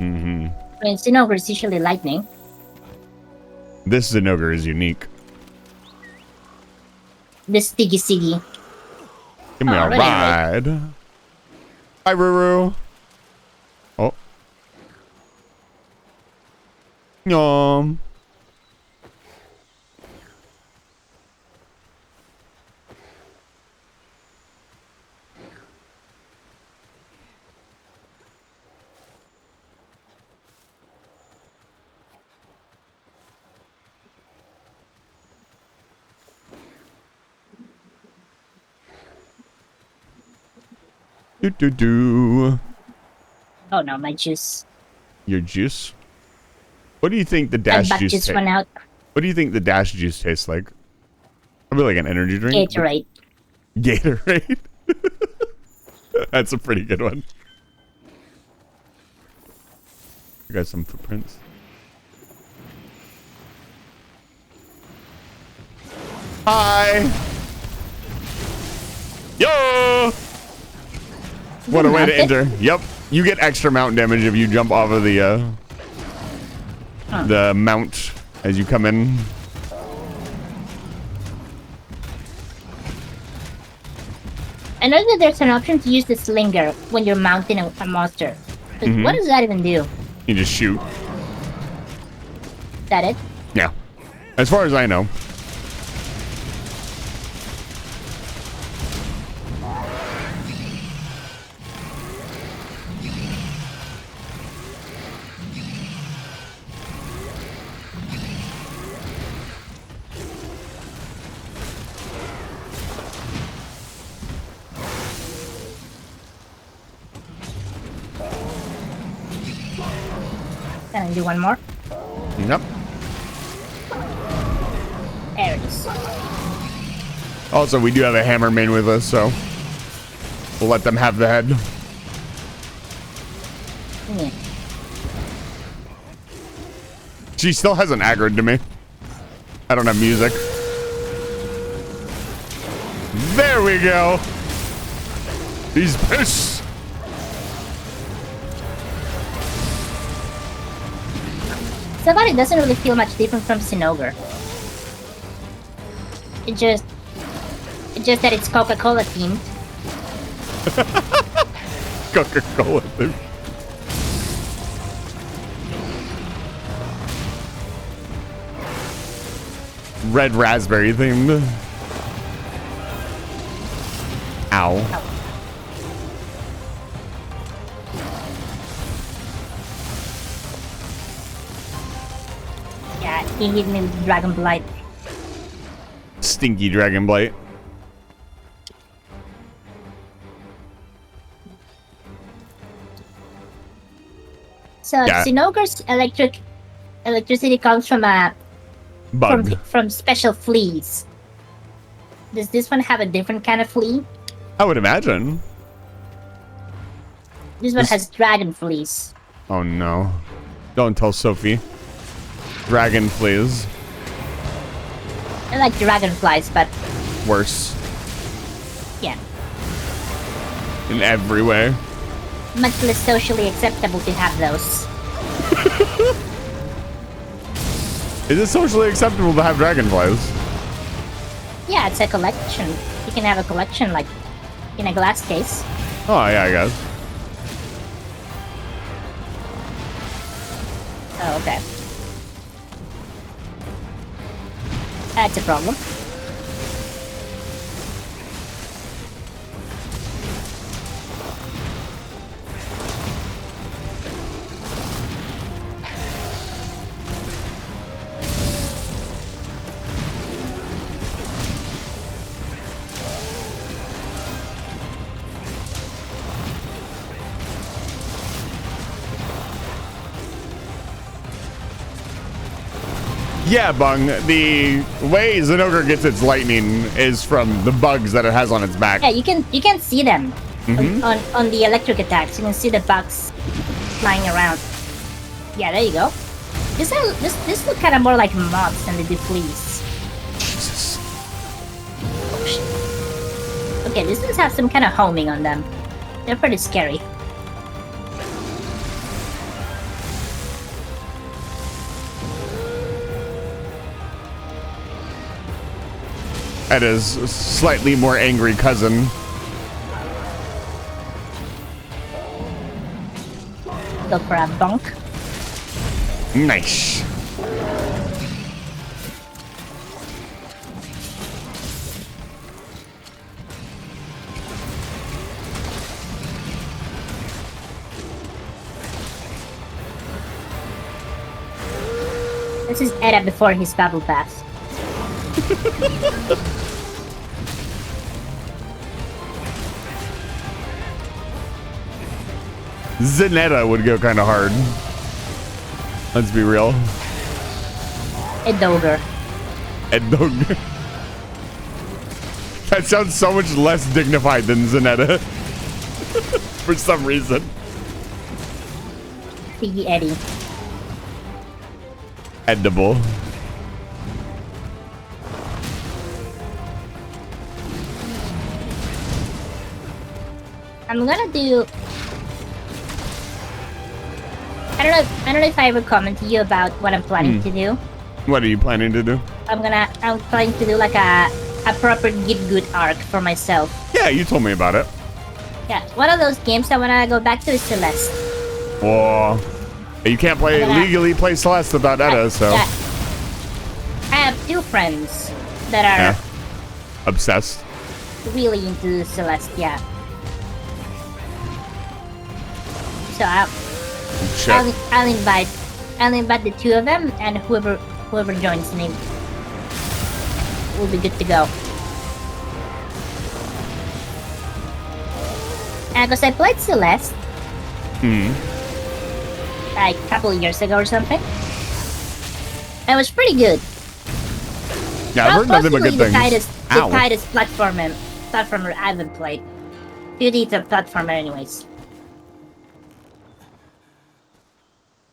Mm-hmm. I mean, Sinogre is usually lightning. This Zenogre is unique. This Siggy Siggy. Give me a really? ride. Hi, Ruru. Oh. Yum. Do. Oh no, my juice. Your juice? What do you think the My dash butt juice just tastes? went out. What do you think the dash juice tastes like? Probably like an energy drink. Gatorade. Gatorade. That's a pretty good one. I got some footprints. Hi. Yo. What a way to mounted? enter. Yep. You get extra mountain damage if you jump off of the the mount as you come in. I know that there's an option to use the slinger when you're mounting a monster. But what does that even do? You just shoot. Is that it? Yeah. As far as I know. Can I do one more? Yep. There it is. Also, we do have a hammer main with us, so we'll let them have the head. Yeah. She still hasn't aggroed to me. I don't have music. There we go. He's pissed. Somebody doesn't really feel much different from Sinogre. It just that it's Coca-Cola themed. Coca-Cola themed. Red raspberry themed. Ow. Yeah, he hit me with Dragon Blight. Stinky Dragon Blight. So Yeah. Sinogre's electricity comes from Bug. from special fleas. Does this one have a different kind of flea? I would imagine. This one has dragon fleas. Oh no. Don't tell Sophie. Dragon fleas. I like dragonflies, but Worse. yeah, In every way. much less socially acceptable to have those. Is it socially acceptable to have dragonflies? Yeah, it's a collection. You can have a collection like in a glass case. Oh yeah, I guess. Oh, okay. That's a problem. Yeah, Bung. The way Zinogre gets its lightning is from the bugs that it has on its back. Yeah, you can see them on the electric attacks. You can see the bugs flying around. Yeah, there you go. This look kind of more like mobs than they do fleas. Jesus. Oh, shit. Okay, these ones have some kind of homing on them. They're pretty scary. That is slightly more angry cousin. Go for a bonk. Nice. This is Edda before his bubble bath. Zenetta would go kind of hard. Let's be real. Edogre. Edogre. That sounds so much less dignified than Zenetta. For some reason. Piggy Eddie. Edible. I'm gonna do I don't know if I ever commented to you about what I'm planning to do. What are you planning to do? I'm planning to do like a proper get good arc for myself. Yeah, you told me about it. Yeah, one of those games I wanna go back to is Celeste. Whoa. You can't legally play Celeste without Edda, so. Yeah. I have 2 friends that are obsessed. really into Celeste, yeah. So I'll invite the 2 of them, and whoever joins me will be good to go. And because I played Celeste like a couple of years ago or something, it was pretty good. Yeah, I've heard nothing but good things. The tightest platformer I haven't played. 2D platformer, anyways.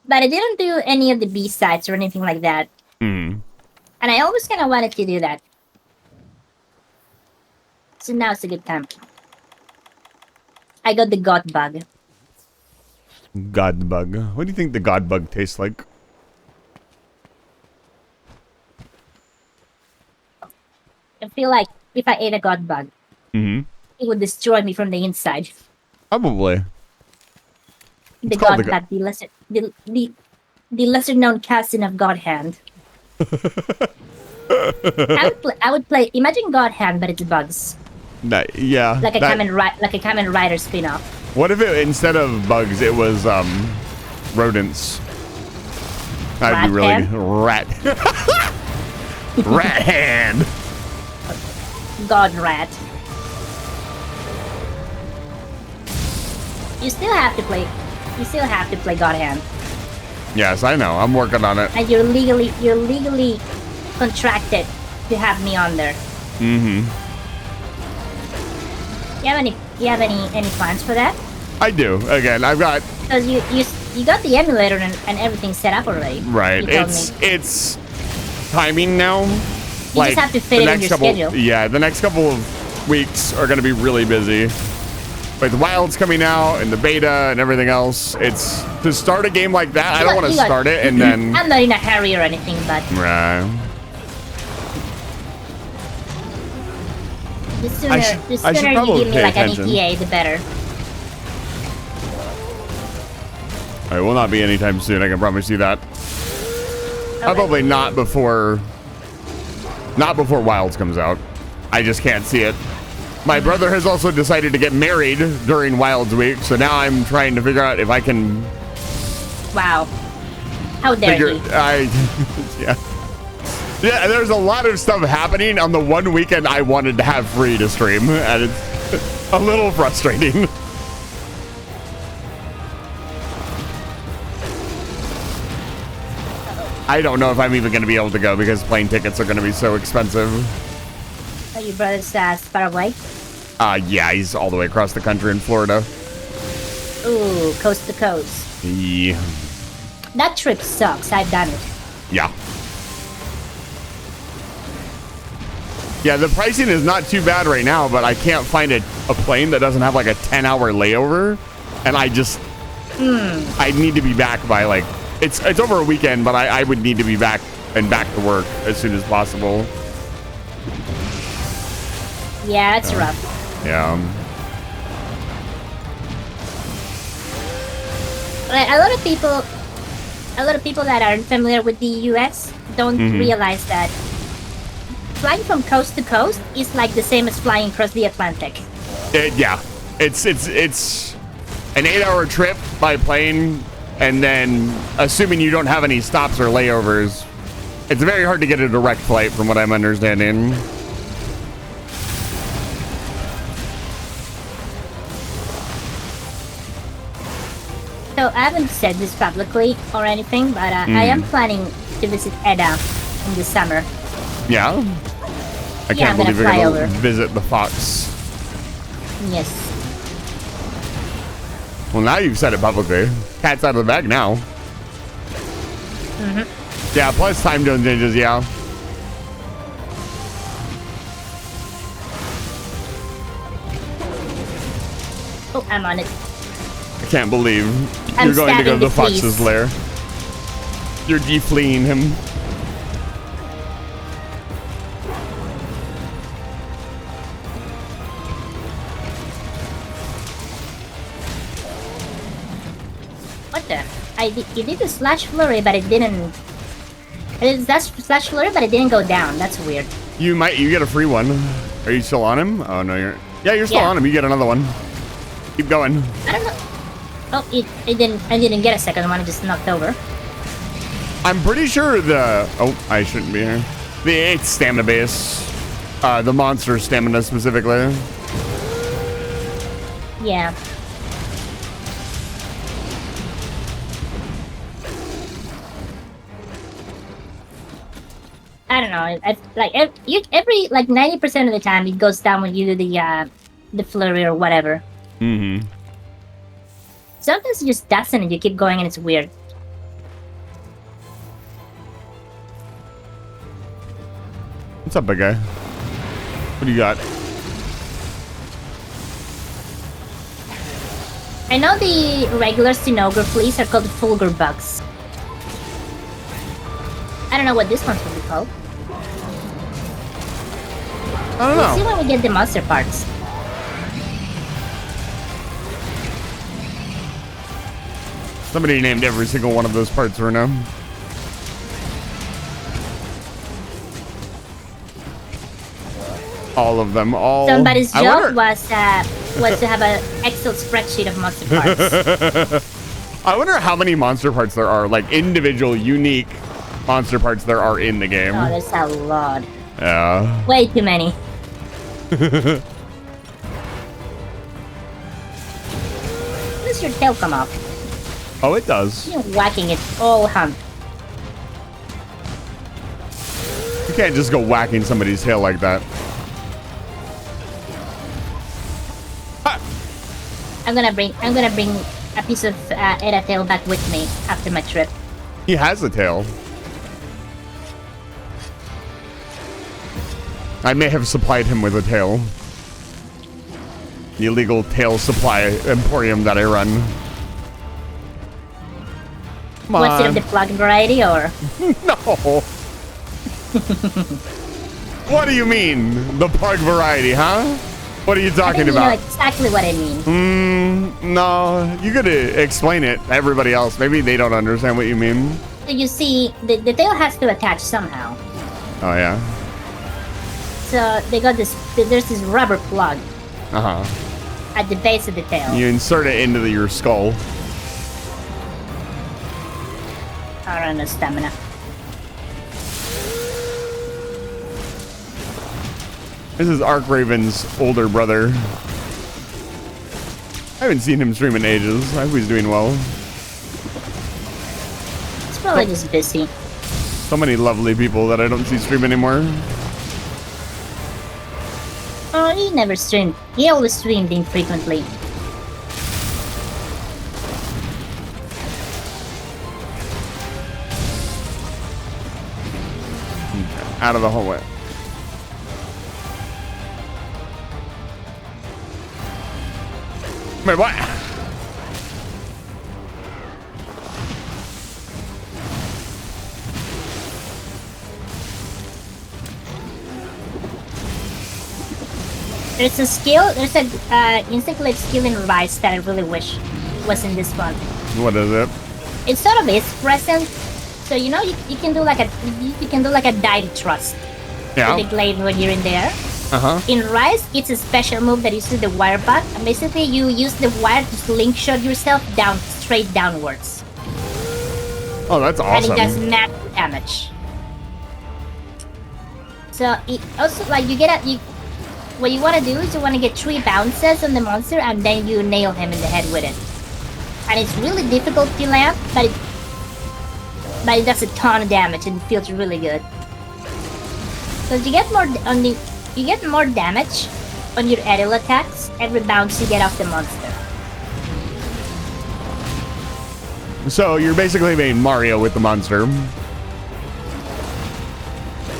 But I didn't do any of the B-sides or anything like that. And I always kind of wanted to do that. So now it's a good time. I got the God Bug. God Bug. What do you think the God Bug tastes like? I feel like if I ate a God Bug, it would destroy me from the inside. Probably. The God Bug, the lesser known cousin of God Hand. I would play. Imagine God Hand, but it's bugs. Yeah. Like a Kamen Rider spin-off. What if it, instead of bugs, it was rodents? That'd be really rat. Rat Hand. God Rat. You still have to play. You still have to play God Hand. Yes, I know. I'm working on it. And you're legally contracted to have me on there. You have any plans for that? I do. Again, I've got. Because you got the emulator and everything set up already. Right. It's timing now. You just have to fit it in your schedule. Yeah, the next couple of weeks are going to be really busy. With Wilds coming out and the beta and everything else, it's to start a game like that. I don't want to start it and then. I'm not in a hurry or anything, but. Right. The sooner you give me like an ETA, the better. It will not be anytime soon. I can promise you that. Okay. Probably not before Wilds comes out. I just can't see it. My brother has also decided to get married during Wilds week, so now I'm trying to figure out if I can. Wow! How dare you? Yeah. Yeah, there's a lot of stuff happening on the one weekend I wanted to have free to stream, and it's a little frustrating. I don't know if I'm even going to be able to go because plane tickets are going to be so expensive. Are your brother's far away? Yeah, he's all the way across the country in Florida. Ooh, coast to coast. Yeah. That trip sucks. I've done it. Yeah. Yeah, the pricing is not too bad right now, but I can't find a plane that doesn't have like a 10-hour layover, and I just I need to be back by like it's over a weekend, but I would need to be back to work as soon as possible. Yeah, it's rough. Yeah. A lot of people that aren't familiar with the US don't realize that flying from coast to coast is like the same as flying across the Atlantic. Yeah, it's an 8-hour trip by plane, and then assuming you don't have any stops or layovers, it's very hard to get a direct flight from what I'm understanding. So I haven't said this publicly or anything, but I am planning to visit Edda in the summer. Yeah? I can't believe you're going to visit the fox. Yes. Well, now you've said it publicly. Cat's out of the bag now. Yeah, plus time zone changes, yeah. Oh, I'm on it. Can't believe I'm you're going to go to stabbing the the fox's fleas. lair. You're defleeing him. What the? It did a slash flurry, but it didn't. It is that slash flurry, but it didn't go down. That's weird. You get a free one. Are you still on him? Oh no, you're. Yeah, you're still Yeah. on him. You get another one. Keep going. I don't know. Oh, it didn't. I didn't get a second one. It just knocked over. I'm pretty sure the. Oh, I shouldn't be here. The 8th stamina base. The monster stamina specifically. Yeah. I don't know. Every like 90% of the time it goes down when you do the flurry or whatever. Mm-hmm. Sometimes it just doesn't, and you keep going, and it's weird. What's up, big guy? What do you got? I know the regular Sinogre fleas are called Fulgur bugs. I don't know what this one's will be called. I don't We'll see know. when we get the monster parts. Somebody named every single one of those parts right now. All of them. All. Somebody's I job wonder- was to have an Excel spreadsheet of monster parts. I wonder how many monster parts there are, like individual, unique monster parts there are in the game. Oh, there's a lot. Yeah. Way too many. Does your tail come off? Oh, it does. You're whacking it all hump. You can't just go whacking somebody's tail like that. I'm gonna bring a piece of Edda tail back with me after my trip. He has a tail. I may have supplied him with a tail. The illegal tail supply emporium that I run. Come What's it on. of the plug variety or? No. What do you mean? The plug variety, huh? What are you I talking think you know about? exactly what I mean. No. You gotta explain it to everybody else. Maybe they don't understand what you mean. So you see, the tail has to attach somehow. Oh, yeah. So they got this. There's this rubber plug Uh-huh. at the base of the tail. You insert it into your skull. I don't know, stamina. This is Arc Raven's older brother. I haven't seen him stream in ages. I hope he's doing well. It's probably just busy. So many lovely people that I don't see stream anymore. Oh, he never streamed. He always streamed infrequently. Out of the hallway. Wait, what? There's a skill. There's a instant glaive skill in Rise that I really wish was in this one. What is it? It sort of is present. So you know you can do like a dive thrust Yeah. with the glaive when you're in there. Uh-huh. In Rise, it's a special move that uses the wire butt, and basically you use the wire to slingshot yourself down straight downwards, Oh, that's and it does awesome. massive damage. So it also like what you want to do is you want to get 3 bounces on the monster, and then you nail him in the head with it. And it's really difficult to land, but it does a ton of damage and it feels really good. So you get more damage on your aerial attacks every bounce you get off the monster. So you're basically being Mario with the monster.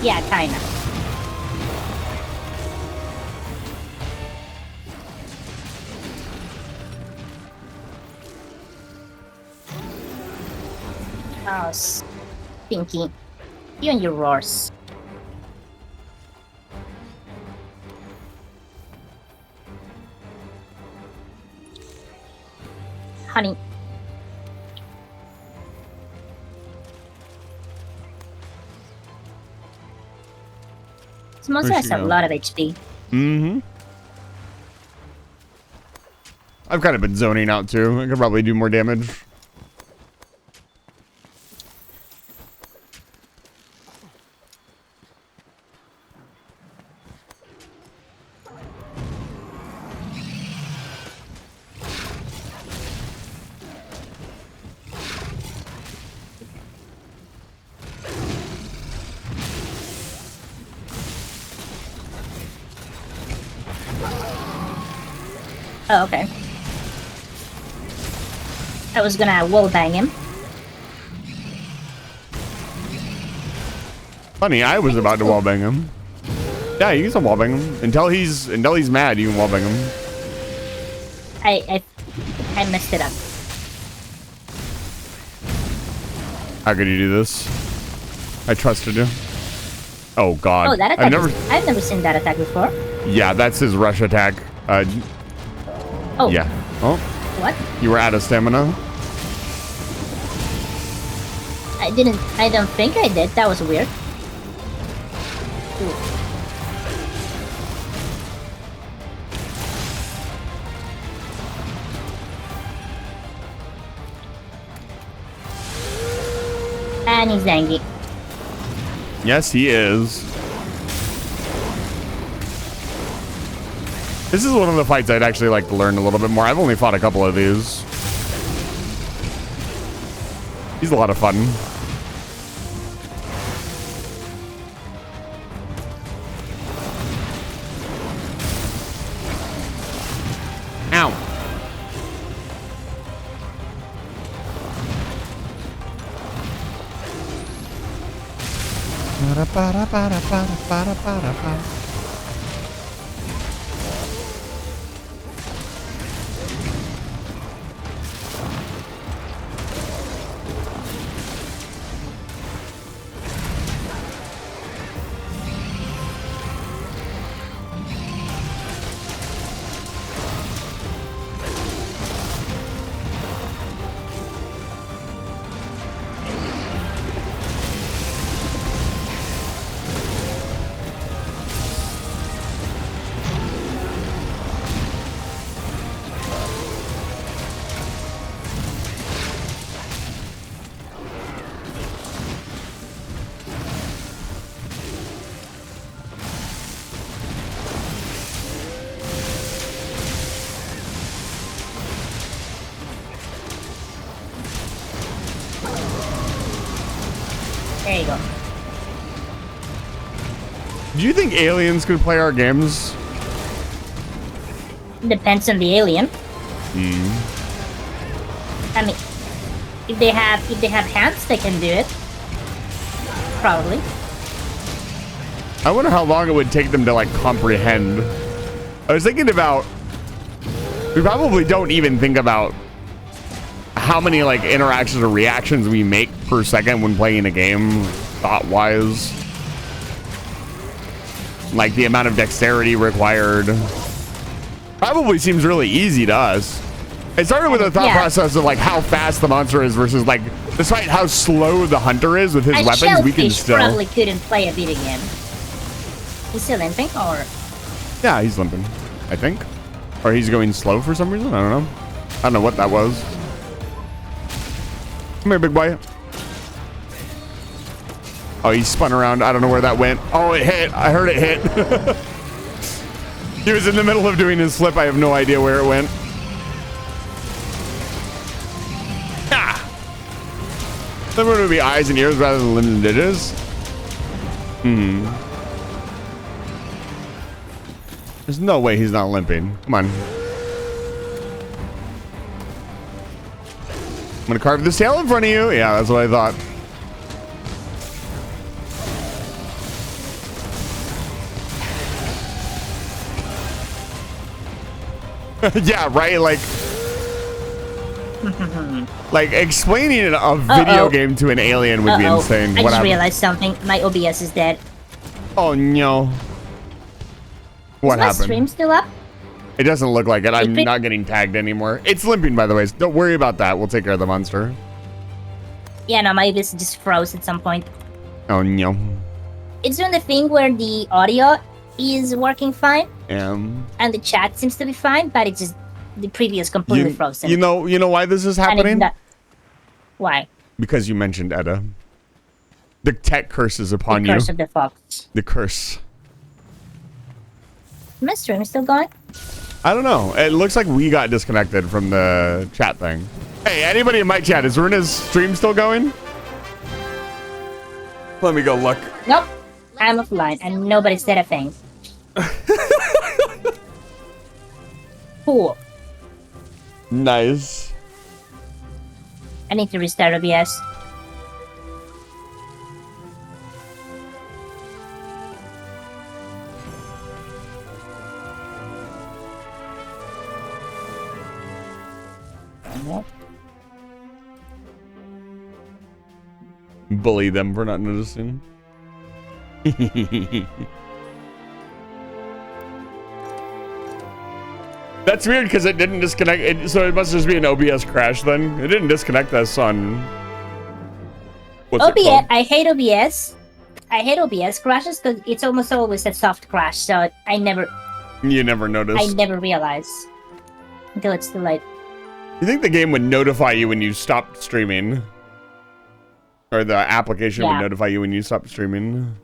Yeah, kinda. Oh, Pinky. You and your roars. Honey. This monster Where'd has she a go? lot of HP. Mm-hmm. I've kind of been zoning out too. I could probably do more damage. Oh, okay. I was gonna wall bang him. Funny, I was about to wallbang him. Yeah, you can wallbang him until he's mad. You can wallbang him. I messed it up. How could you do this? I trusted you. Oh God! Oh, that attack! I've never seen that attack before. Yeah, that's his rush attack. Oh. Yeah. Oh. What? You were out of stamina. I don't think I did. That was weird. Ooh. And he's angry. Yes, he is. This is one of the fights I'd actually like to learn a little bit more. I've only fought a couple of these. He's a lot of fun. Ow. There you go. Do you think aliens could play our games? Depends on the alien. I mean, if they have hands, they can do it. Probably. I wonder how long it would take them to like comprehend. I was thinking about, we probably don't even think about how many like interactions or reactions we make per second when playing a game, thought-wise. Like the amount of dexterity required. Probably seems really easy to us. It started with a thought process of like how fast the monster is versus like, despite how slow the hunter is with his weapons, we can still. Probably couldn't play a video game. He's still limping, or? Yeah, he's limping, I think. Or he's going slow for some reason. I don't know. I don't know what that was. Come here, big boy. Oh, he spun around. I don't know where that went. Oh, it hit. I heard it hit. He was in the middle of doing his flip. I have no idea where it went. Ah! Someone would be eyes and ears rather than limbs and digits. There's no way he's not limping. Come on. I'm gonna carve this tail in front of you. Yeah, that's what I thought. Yeah, right? Like, Like, explaining a video game to an alien would be insane. I What just happened? realized something. My OBS is dead. Oh, no. What Is my happened? stream still up? It doesn't look like it. I'm It- not getting tagged anymore. It's limping, by the way. Don't worry about that. We'll take care of the monster. Yeah, no, my OBS just froze at some point. Oh, no. It's doing the thing where the audio is working fine Um, and the chat seems to be fine, but it's just the previous completely frozen. you know why this is And happening? Why? Because you mentioned Edda. The tech curse is upon The you. curse of the fox. The curse. Is my stream still going? I don't know. It looks like we got disconnected from the chat thing. Hey, anybody in my chat, is Runa's stream still going? Let me go look. Nope. I'm offline and nobody said a thing. Cool. Nice. I need to restart OBS. Bully them for not noticing. That's weird because it didn't disconnect. So it must just be an OBS crash then. It didn't disconnect us on. What's it OBS. called? I hate OBS. I hate OBS crashes because it's almost always a soft crash. So I never You never noticed. realize until it's too late. You think the game would notify you when you stopped streaming? Or the application would Yeah. notify you when you stopped streaming?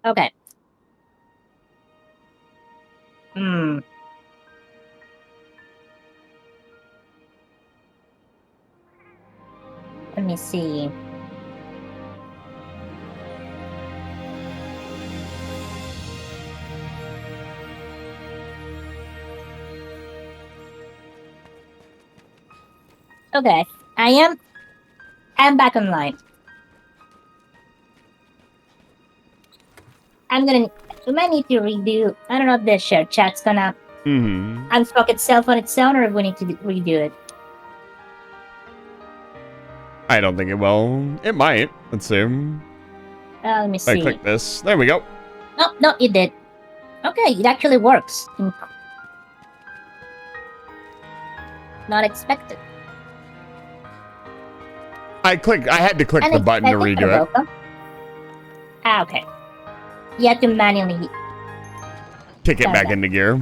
Okay. Hmm. Let me see. Okay, I'm back online. We might need to redo. I don't know if the shared chat's gonna unfuck itself on its own or if we need to redo it. I don't think it will. It might. Let's see. Let me I see. click this. There we go. No, it did. Okay, it actually works. Not expected. I had to click the button to redo it. Welcome. Ah, okay. You have to manually. Kick it Done back that. into gear.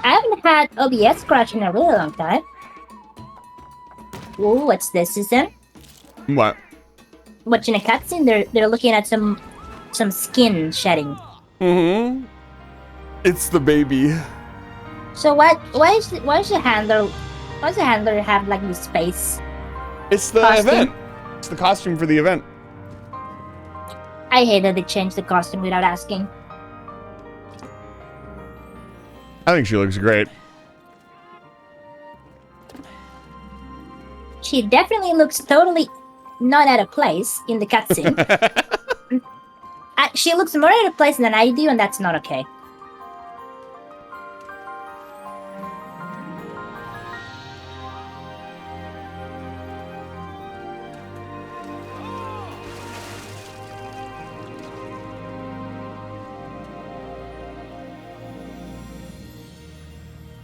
I haven't had OBS crash in a really long time. Ooh, what's this, Susan? What? Watching a cutscene, they're looking at some skin shedding. Mm-hmm. It's the baby. So why does the handler have like this space? It's the Costume? event. It's the costume for the event. I hate that they changed the costume without asking. I think she looks great. She definitely looks totally not out of place in the cutscene. She looks more out of place than I do, and that's not okay.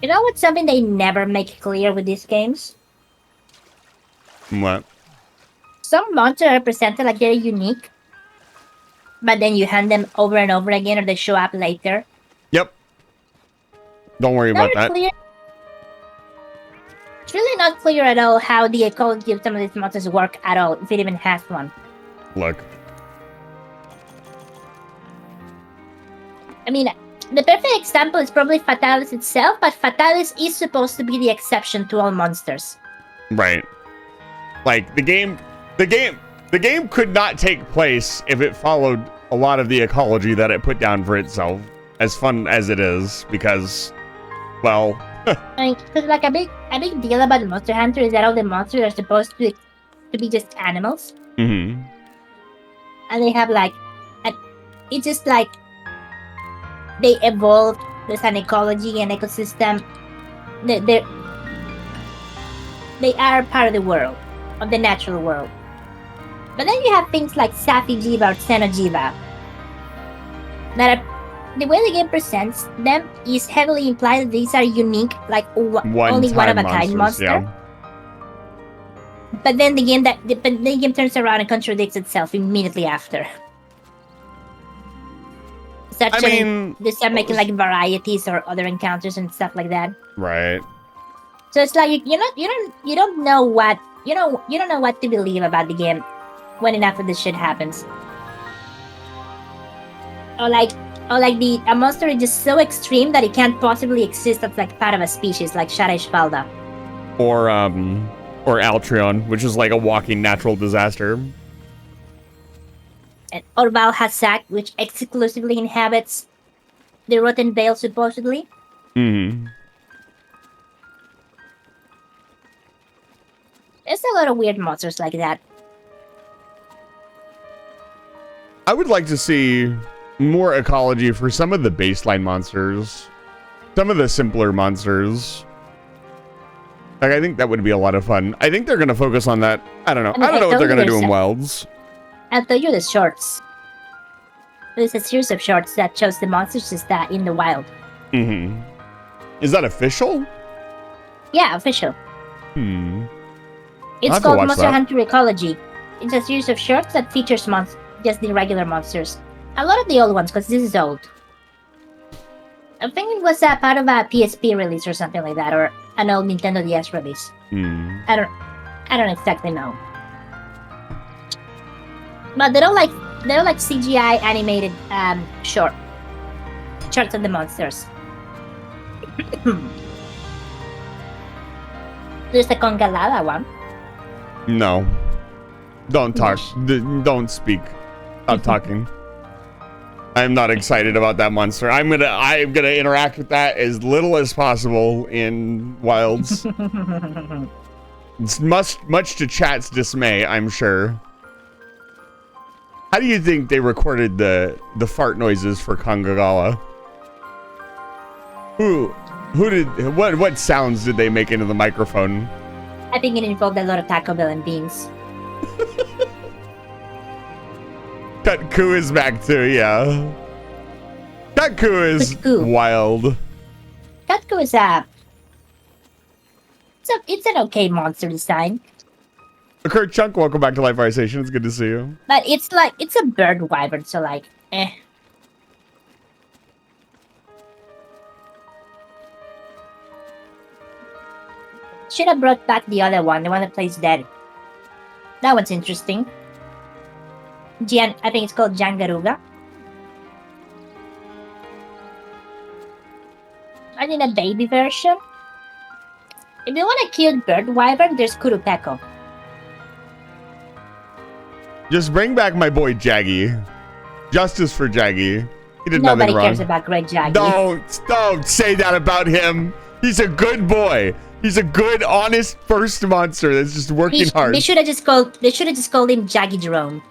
You know what's something they never make clear with these games? What? Some monsters are presented like they're unique, but then you hand them over and over again or they show up later. Yep. Don't worry about Never that. clear. It's really not clear at all how the ecology of some of these monsters work at all, if it even has one. Look. I mean, the perfect example is probably Fatalis itself, but Fatalis is supposed to be the exception to all monsters. Right. Like the game could not take place if it followed a lot of the ecology that it put down for itself. as fun as it is because, well, I mean, cause like a big deal about Monster Hunter is that all the monsters are supposed to be just animals, mm-hmm. and they have like, and it's just like they evolved. There's an ecology and ecosystem. They are part of the world, of the natural world. But then you have things like Safijiva or Xenojiva that are, the way the game presents them is heavily implied that these are unique, like only one of a kind monster. Yeah. But then the game turns around and contradicts itself immediately after. They start making like varieties or other encounters and stuff like that. Right. So it's like you don't know what you don't know what to believe about the game when enough of this shit happens. Or like a monster is just so extreme that it can't possibly exist as like part of a species, like Shara Or Altreon, which is like a walking natural disaster. Or Valhazak, which exclusively inhabits the Rotten Vale, supposedly. Mm-hmm. There's a lot of weird monsters like that. I would like to see more ecology for some of the baseline monsters. Some of the simpler monsters. Like, I think that would be a lot of fun. I think they're going to focus on that. I don't know. I don't know what they're going to do in Wilds. I'll tell you the shorts. There's a series of shorts that shows the monsters just in the wild. Mm-hmm. Is that official? Yeah, official. It's have to called watch Monster that. Hunter Ecology. It's a series of shorts that features just the regular monsters. A lot of the old ones, because this is old. I think it was part of a PSP release or something like that, or an old Nintendo DS release. I don't exactly know. But they're all like CGI animated shorts of the monsters. There's the Congalada one. No. Don't talk. Don't speak. Stop talking. I'm not excited about that monster. I'm gonna interact with that as little as possible in Wilds. It's much to chat's dismay, I'm sure. How do you think they recorded the fart noises for Kangagala? What sounds did they make into the microphone? I think it involved a lot of Taco Bell and beans. Kutku is back too, yeah. Kutku is wild. Kutku is it's an okay monster design. Kurt Chunk, welcome back to Life Fire Station. It's good to see you. But it's a bird wyvern, so like, eh. Should have brought back the other one, the one that plays dead. That one's interesting. I think it's called Jangaruga. I need a baby version. If you want a cute bird wyvern, there's Kurupeko. Just bring back my boy Jaggy. Justice for Jaggy. He did Nobody nothing wrong. cares about Great Jaggy. Don't say that about him. He's a good boy. He's a good, honest first monster that's just working hard. They should have just called him Jaggy Jerome.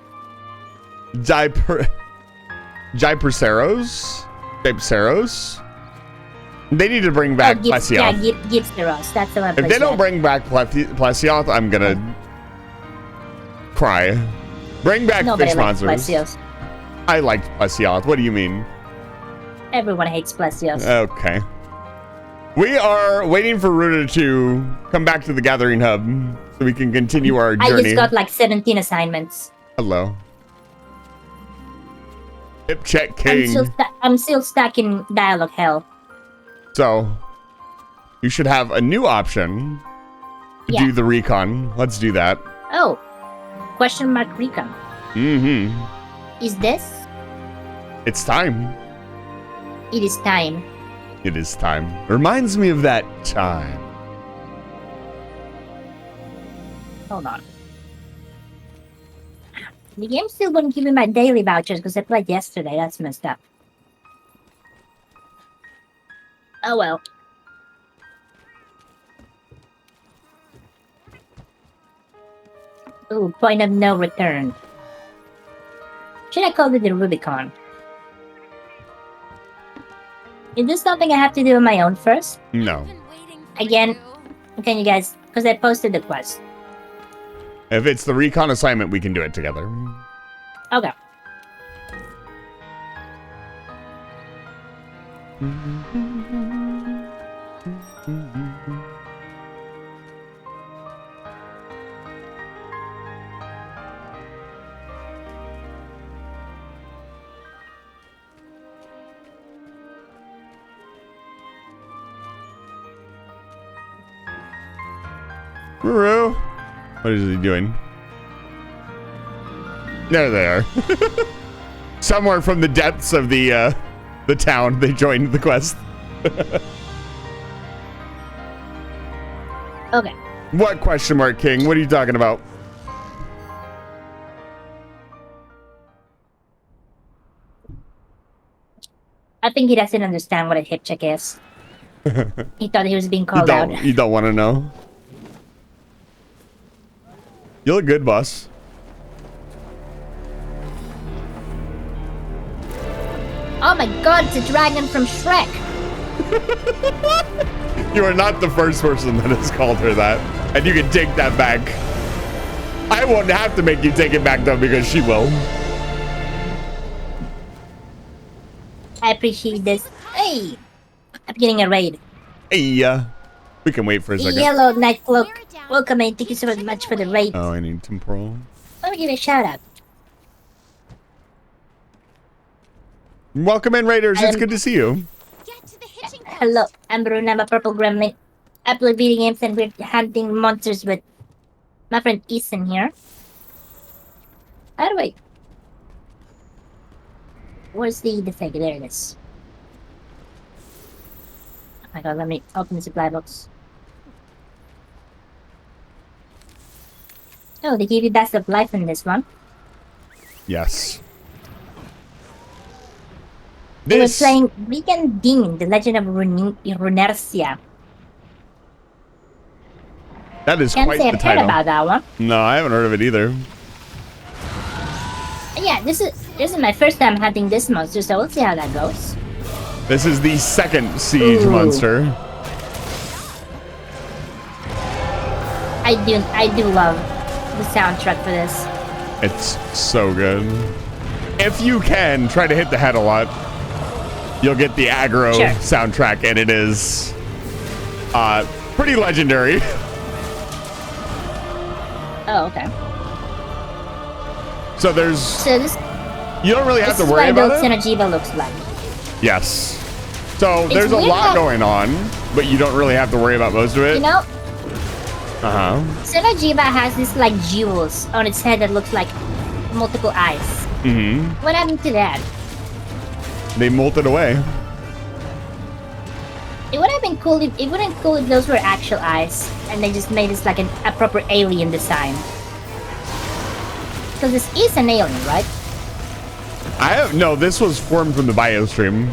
Jaiperceros? They need to bring back Plesioth. Yeah, Gipsteros. That's the one. If they don't bring back Plesioth, I'm gonna cry. Bring back Nobody fish likes monsters. Plesioth. I liked Plesioth. What do you mean? Everyone hates Plesioth. Okay. We are waiting for Ruta to come back to the Gathering Hub so we can continue our journey. I just got like 17 assignments. Hello. Hip check king. I'm still stuck in dialogue hell. So, you should have a new option to do the recon. Let's do that. Oh. Question mark recon. Mm-hmm. Is this? It's time. It is time. It is time. Reminds me of that time. Hold on. The game still wouldn't give me my daily vouchers because I played yesterday. That's messed up. Oh well. Ooh, point of no return. Should I call it the Rubicon? Is this something I have to do on my own first? No. Been waiting for Again? you. Okay, you guys, because I posted the quest. If it's the recon assignment, we can do it together. Okay. Ruru. What is he doing? There they are. Somewhere from the depths of the town, they joined the quest. Okay. What question mark, King? What are you talking about? I think he doesn't understand what a hip check is. He thought he was being called out. You don't want to know. You look good, boss. Oh my god, it's a dragon from Shrek! You are not the first person that has called her that. And you can take that back. I won't have to make you take it back, though, because she will. I appreciate this. Hey! I'm getting a raid. Hey, we can wait for a second. Yellow Night Cloak. Welcome in. Thank you so much for the raid. Oh, I need temporal. Let me give you a shout out. Welcome in, Raiders. It's good to see you. Get to the hitching post. Hello, I'm Bruna. I'm a purple gremlin. I play video games and we're hunting monsters with my friend Ethan here. How do I... Where's the thing? There it is. Oh my god, let me open the supply box. Oh, they gave you Dust of Life in this one. Yes. We're playing Weekend Demon, The Legend of Runercia. That is Can't quite say the I've heard title. about that one. No, I haven't heard of it either. Yeah, this is my first time hunting this monster, so we'll see how that goes. This is the second siege Ooh. monster. I do love the soundtrack for this. It's so good. If you can, try to hit the head a lot. You'll get the aggro Sure. soundtrack, and it is pretty legendary. Oh, okay. So there's... So this You don't really have to worry is what about Build it. Synergiva looks like. Yes. So It's there's a weird lot how- going on, but you don't really have to worry about most of it. You know, Uh-huh. Synergiva has this like jewels on its head that looks like multiple eyes. Mm-hmm. What happened to that? They molted away. It would have been cool if it wouldn't cool if those were actual eyes and they just made this like a proper alien design. Because this is an alien, right? No, this was formed from the biostream.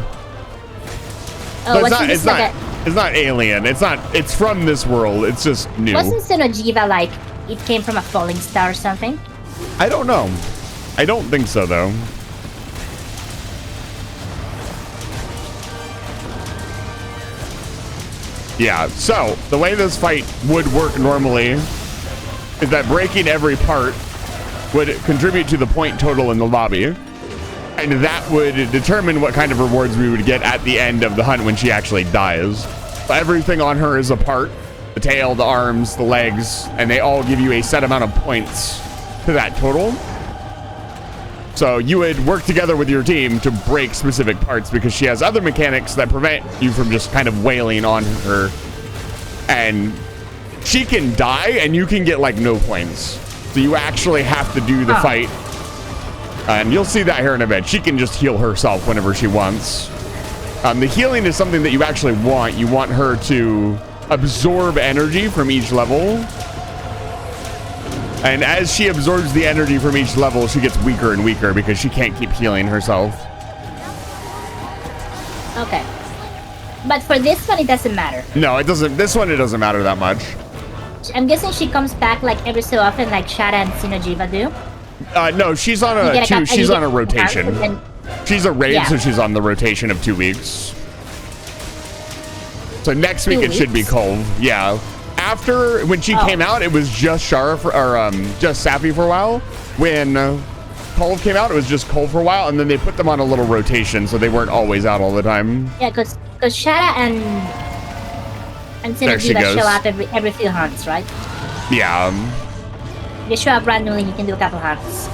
Oh, So wasn't this like it's not alien. It's from this world. It's just new. wasn't Synergiva like it came from a falling star or something? I don't know. I don't think so though. Yeah, so the way this fight would work normally is that breaking every part would contribute to the point total in the lobby. And that would determine what kind of rewards we would get at the end of the hunt when she actually dies. So everything on her is a part. The tail, the arms, the legs, and they all give you a set amount of points to that total. So you would work together with your team to break specific parts because she has other mechanics that prevent you from just kind of wailing on her. And she can die and you can get like no points. So you actually have to do the fight. And you'll see that here in a bit. She can just heal herself whenever she wants. The healing is something that you actually want. You want her to absorb energy from each level. And as she absorbs the energy from each level, she gets weaker and weaker because she can't keep healing herself. Okay. But for this one, it doesn't matter. No, it doesn't. This one, it doesn't matter that much. I'm guessing she comes back like every so often, like Shada and Sinojiva do. No, she's on she's on a rotation. She's a raid, so she's on the rotation of 2 weeks. So next week it should be Cove. Yeah. After when she came out, it was just Shara just Sappy for a while. When Cove came out, it was just Cove for a while, and then they put them on a little rotation, so they weren't always out all the time. Yeah, because Shada and Sinojiva show up every few hunts, right? Yeah. If you show up randomly, you can do a couple hunts.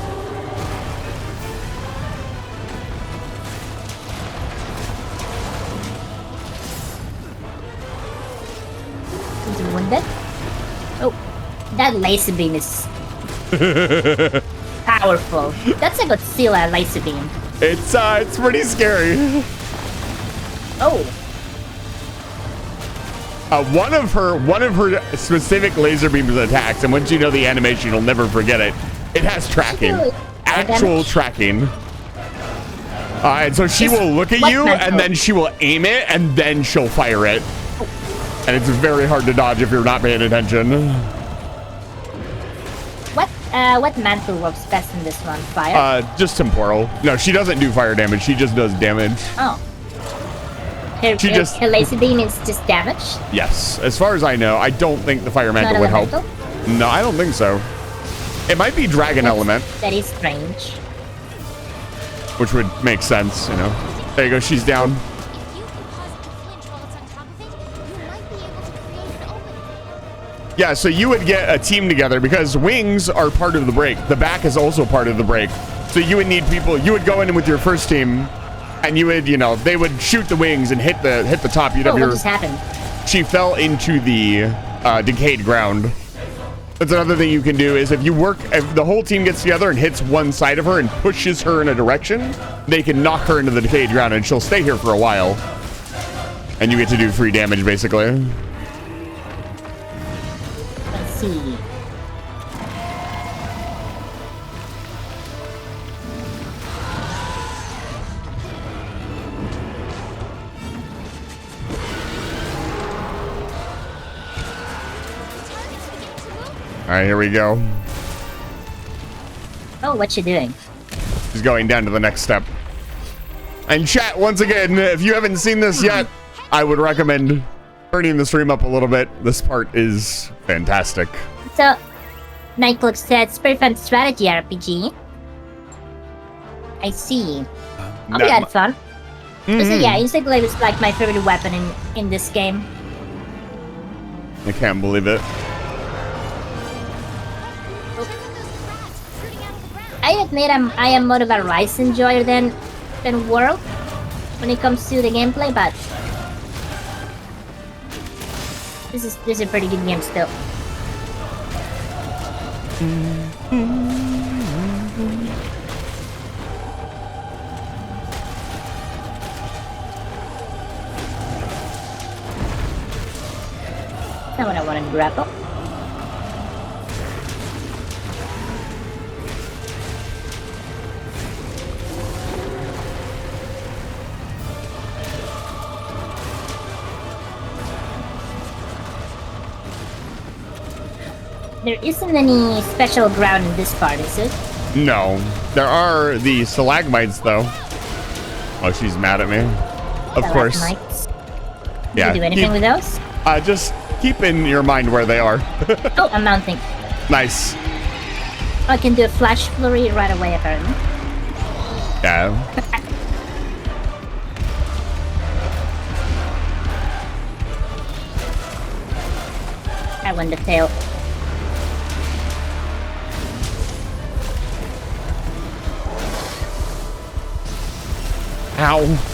He's wounded. Oh, that laser beam is powerful. That's a Godzilla laser beam. It's pretty scary. Oh. One of her specific laser beams attacks, and once you know the animation, you'll never forget it. It has tracking, actual tracking. And so she will look at you, and then she will aim it, and then she'll fire it. And it's very hard to dodge if you're not paying attention. What mantle works best in this one? Fire? Just temporal. No, she doesn't do fire damage. She just does damage. Oh. Her laser beam is just damage? Yes. As far as I know, I don't think the fire mantle would help. No, I don't think so. It might be dragon element. That is strange. Which would make sense, you know. There you go. She's down. Yeah, so you would get a team together because wings are part of the break. The back is also part of the break. So you would need people. You would go in with your first team, and you would, they would shoot the wings and hit the top. You'd have what just happened? She fell into the decayed ground. That's another thing you can do is if the whole team gets together and hits one side of her and pushes her in a direction, they can knock her into the decayed ground and she'll stay here for a while. And you get to do free damage basically. Let's see. All right, here we go. Oh, what you doing? She's going down to the next step. And chat, once again, if you haven't seen this yet, I would recommend turning the stream up a little bit. This part is fantastic. So, Nightcloak said, it's very fun strategy RPG. I see. I'll be had fun. So yeah, Insect Glaive is like my favorite weapon in this game. I can't believe it. I admit I am more of a Rise enjoyer than World when it comes to the gameplay, but this is a pretty good game still. That's what I want to grapple. There isn't any special ground in this part, is it? No. There are the stalagmites, though. Oh, she's mad at me. Of course. Yeah. Did you do anything with those? Just keep in your mind where they are. Oh, I'm mounting. Nice. I can do a flash flurry right away, apparently. Yeah. I won the tail. Ow.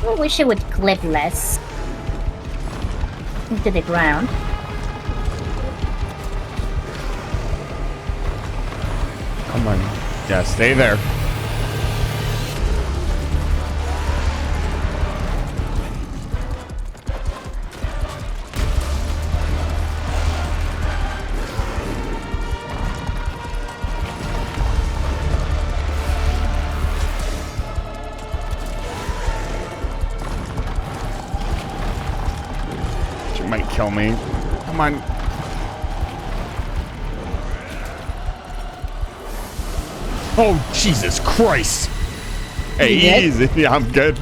I wish it would clip less. into the ground. Come on. Yeah, stay there. She might kill me. Come on. Oh, Jesus Christ. Hey, easy. Yeah, I'm good.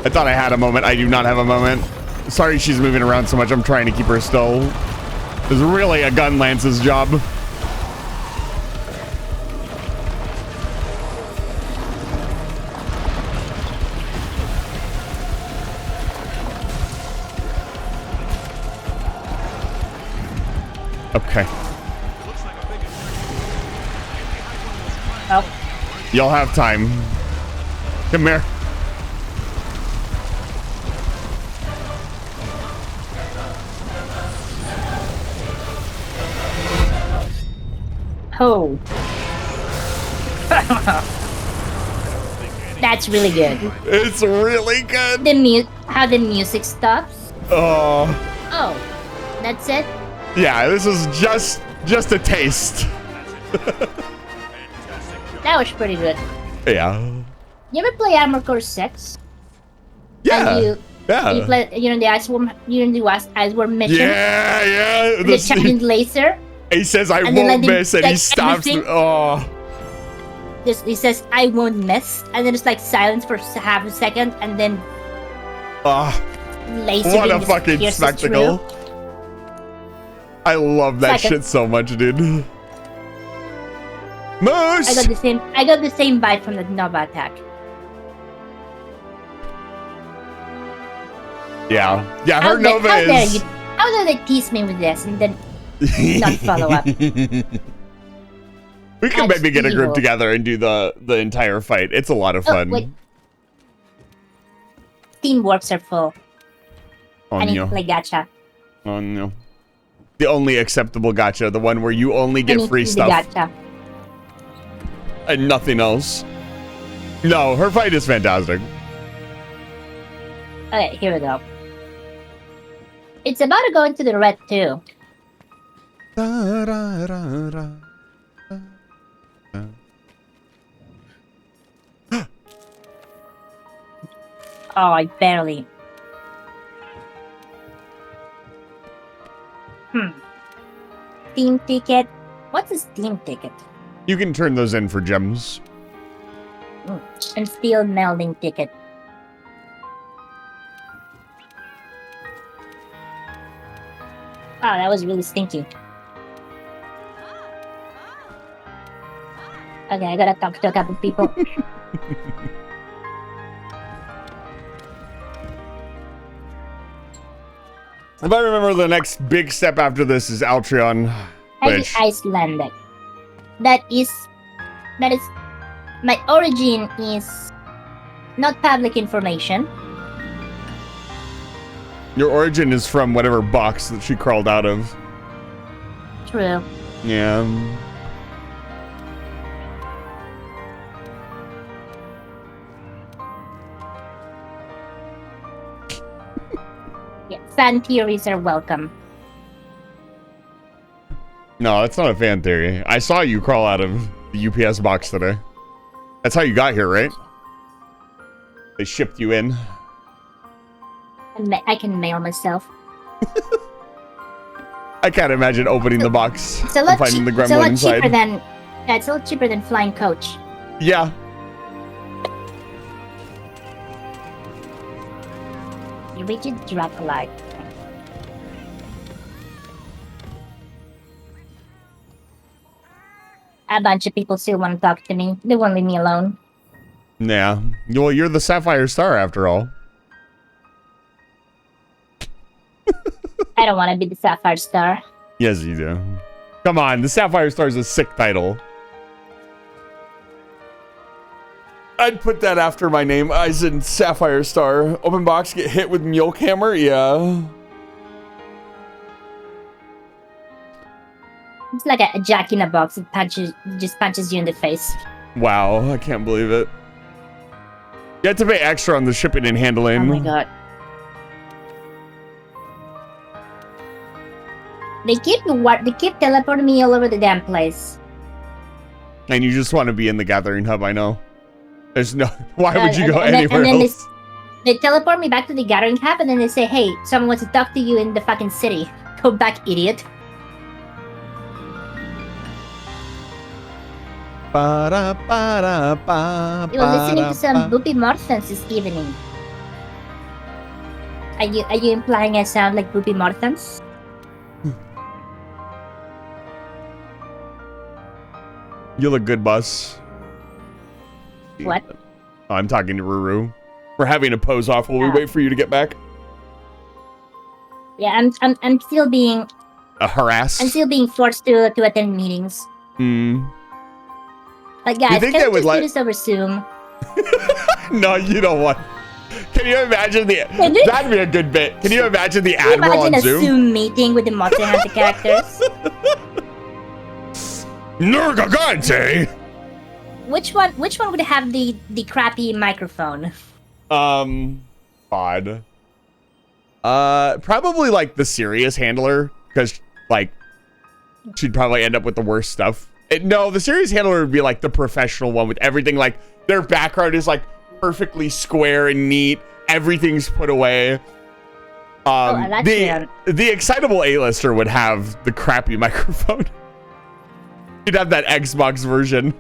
I thought I had a moment. I do not have a moment. Sorry she's moving around so much. I'm trying to keep her still. It's really a gun lance's job. Okay. Oh, You'll have time. Come here. oh. That's really good. It's really good. How the music stops. Oh. Oh, that's it. Yeah, this is just a taste. That was pretty good. Yeah. You ever play Armored Core 6? Yeah. And Yeah. you play, the ice worm, ice worm mission. Yeah. The giant laser. He says, I And then, won't like, miss, and he like, stops. everything- Oh. He says, I won't miss. And then it's like silence for half a second. And then Oh. laser What beam a just fucking pierces spectacle. through. I love that It's like shit so much, dude. Moose! I got the same vibe from the Nova attack. Yeah. Yeah, her Nova is... How dare they tease me with this and then not follow up? We can That's maybe get a group evil. together and do the entire fight. It's a lot of Oh, fun. wait. Teamworks are full. Oh, I need no. to play gacha. Oh, no. The only acceptable gacha, the one where you only I get need free to do the stuff gacha. and nothing else. No, her fight is fantastic. Okay, here we go. It's about to go into the red too. Oh, I barely. Steam ticket. What's a Steam ticket? You can turn those in for gems. And steel melding ticket. Oh, that was really stinky. Okay, I gotta talk to a couple people. If I remember, the next big step after this is Altreon. Which, Icelandic. That is my origin is not public information. your origin is from whatever box that she crawled out of. True. Yeah. Yeah, fan theories are welcome. No, that's not a fan theory. I saw you crawl out of the UPS box today. That's how you got here, right? They shipped you in. I can mail myself. I can't imagine opening the box It's a and lot, finding the it's a gremlin lot inside. cheaper than it's a lot cheaper than flying coach. Yeah. You reach it, drop a light. A bunch of people still want to talk to me. They won't leave me alone. Yeah. Well, you're the Sapphire Star after all. I don't want to be the Sapphire Star. Yes, you do. Come on, the Sapphire Star is a sick title. I'd put that after my name. Eisen Sapphire Star. Open box, get hit with Mjolk Hammer? Yeah. It's like a jack in a box. It just punches you in the face. Wow, I can't believe it. You have to pay extra on the shipping and handling. Oh my god. They keep teleporting me all over the damn place. And you just want to be in the gathering hub, I know. There's no... Why would you go and anywhere then else? They teleport me back to the gathering hub, and then they say, hey, someone wants to talk to you in the fucking city. Go back, idiot. You were listening to some Boopy Morthans this evening. Are you implying I sound like Boopy Morthans? You look good, boss. What? Oh, I'm talking to Ruru. We're having a pose off while we wait for you to get back. Yeah, I'm still being harassed. I'm still being forced to attend meetings. Hmm. Like, guys, you think can they we would just do this over Zoom? No, you don't want. Can you imagine that'd be a good bit. Can you imagine the Can you Admiral imagine on a Zoom? Zoom meeting with the Monster Hunter characters? Nergagante! Which one would have the crappy microphone? Odd. Probably like the serious handler, because like she'd probably end up with the worst stuff. No, the serious handler would be like the professional one with everything, like their background is like perfectly square and neat. Everything's put away. The excitable A-lister would have the crappy microphone. He'd have that Xbox version.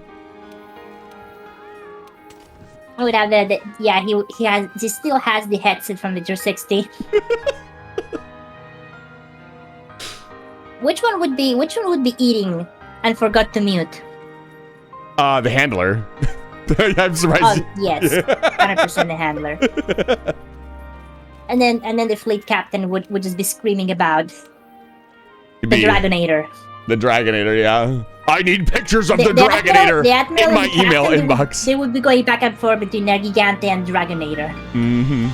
I would have he still has the headset from the 360. Which one would be eating and forgot to mute? The handler. I'm surprised. Oh, yes. 100% the handler. And then the fleet captain would just be screaming about the Dragonator. The Dragonator, yeah. I need pictures of the Dragonator in my email inbox. They would be going back and forth between Nergigante and Dragonator. Mm-hmm.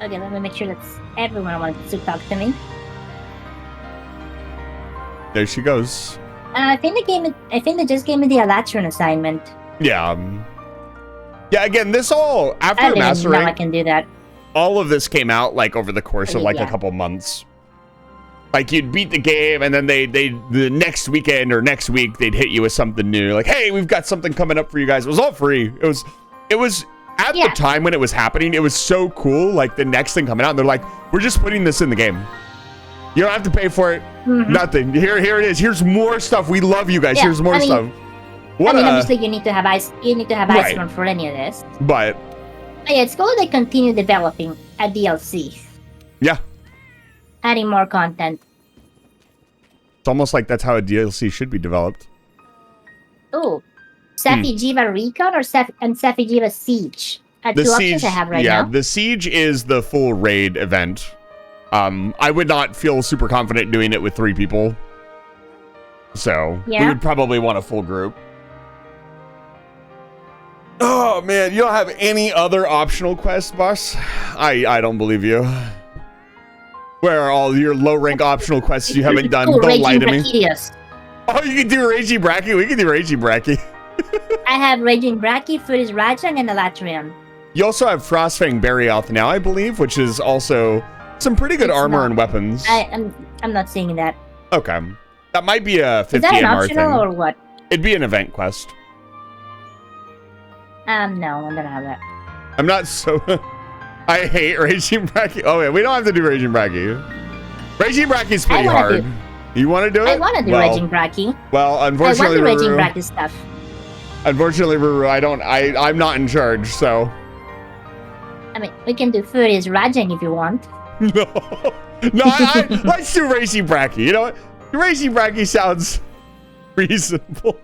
Okay, let me make sure that's everyone wants to talk to me. There she goes. I think they just gave me the Alatron assignment. Yeah. Yeah, again, this all, after I mastering... didn't know I can do that. All of this came out, like, over the course of, like, a couple months. Like, you'd beat the game, and then the next weekend or next week, they'd hit you with something new. Like, hey, we've got something coming up for you guys. It was all free. It was at the time when it was happening, it was so cool. Like, the next thing coming out, and they're like, we're just putting this in the game. You don't have to pay for it. Mm-hmm. Nothing. Here it is. Here's more stuff. We love you guys. Yeah, Here's more stuff. Obviously, you need to have ice. You need to have Iceborne for any of this. But yeah, it's cool that they continue developing a DLC. Yeah. Adding more content. It's almost like that's how a DLC should be developed. Oh, Safijiva Recon or Safijiva Siege? Two options I have right now. Yeah, the Siege is the full raid event. I would not feel super confident doing it with 3 people. So, we would probably want a full group. Oh, man, you don't have any other optional quests, boss? I don't believe you. Where are all your low-rank optional quests you haven't done? Don't lie to me. Oh, you can do Raging Bracky? We can do Raging Bracky. I have Raging Bracky, Furis Rajang, and Elatrian. You also have Frostfang Barioth now, I believe, which is also... some pretty good armor and weapons. I'm not seeing that. Okay. That might be a 50 Is that an MR optional thing. or what? It'd be an event quest. No, I'm gonna have that. I'm not so... I hate Raging Bracky. Oh, yeah, we don't have to do Raging Bracky. Raging Bracky's pretty hard. You want to do it? I want to do Raging Bracky. Well, unfortunately, I want the Raging Bracky stuff. Unfortunately, Ruru, I'm not in charge, so... I mean, we can do Furis Rajang if you want. No, let's do Raging Bracky. You know what? Raging Bracky sounds reasonable.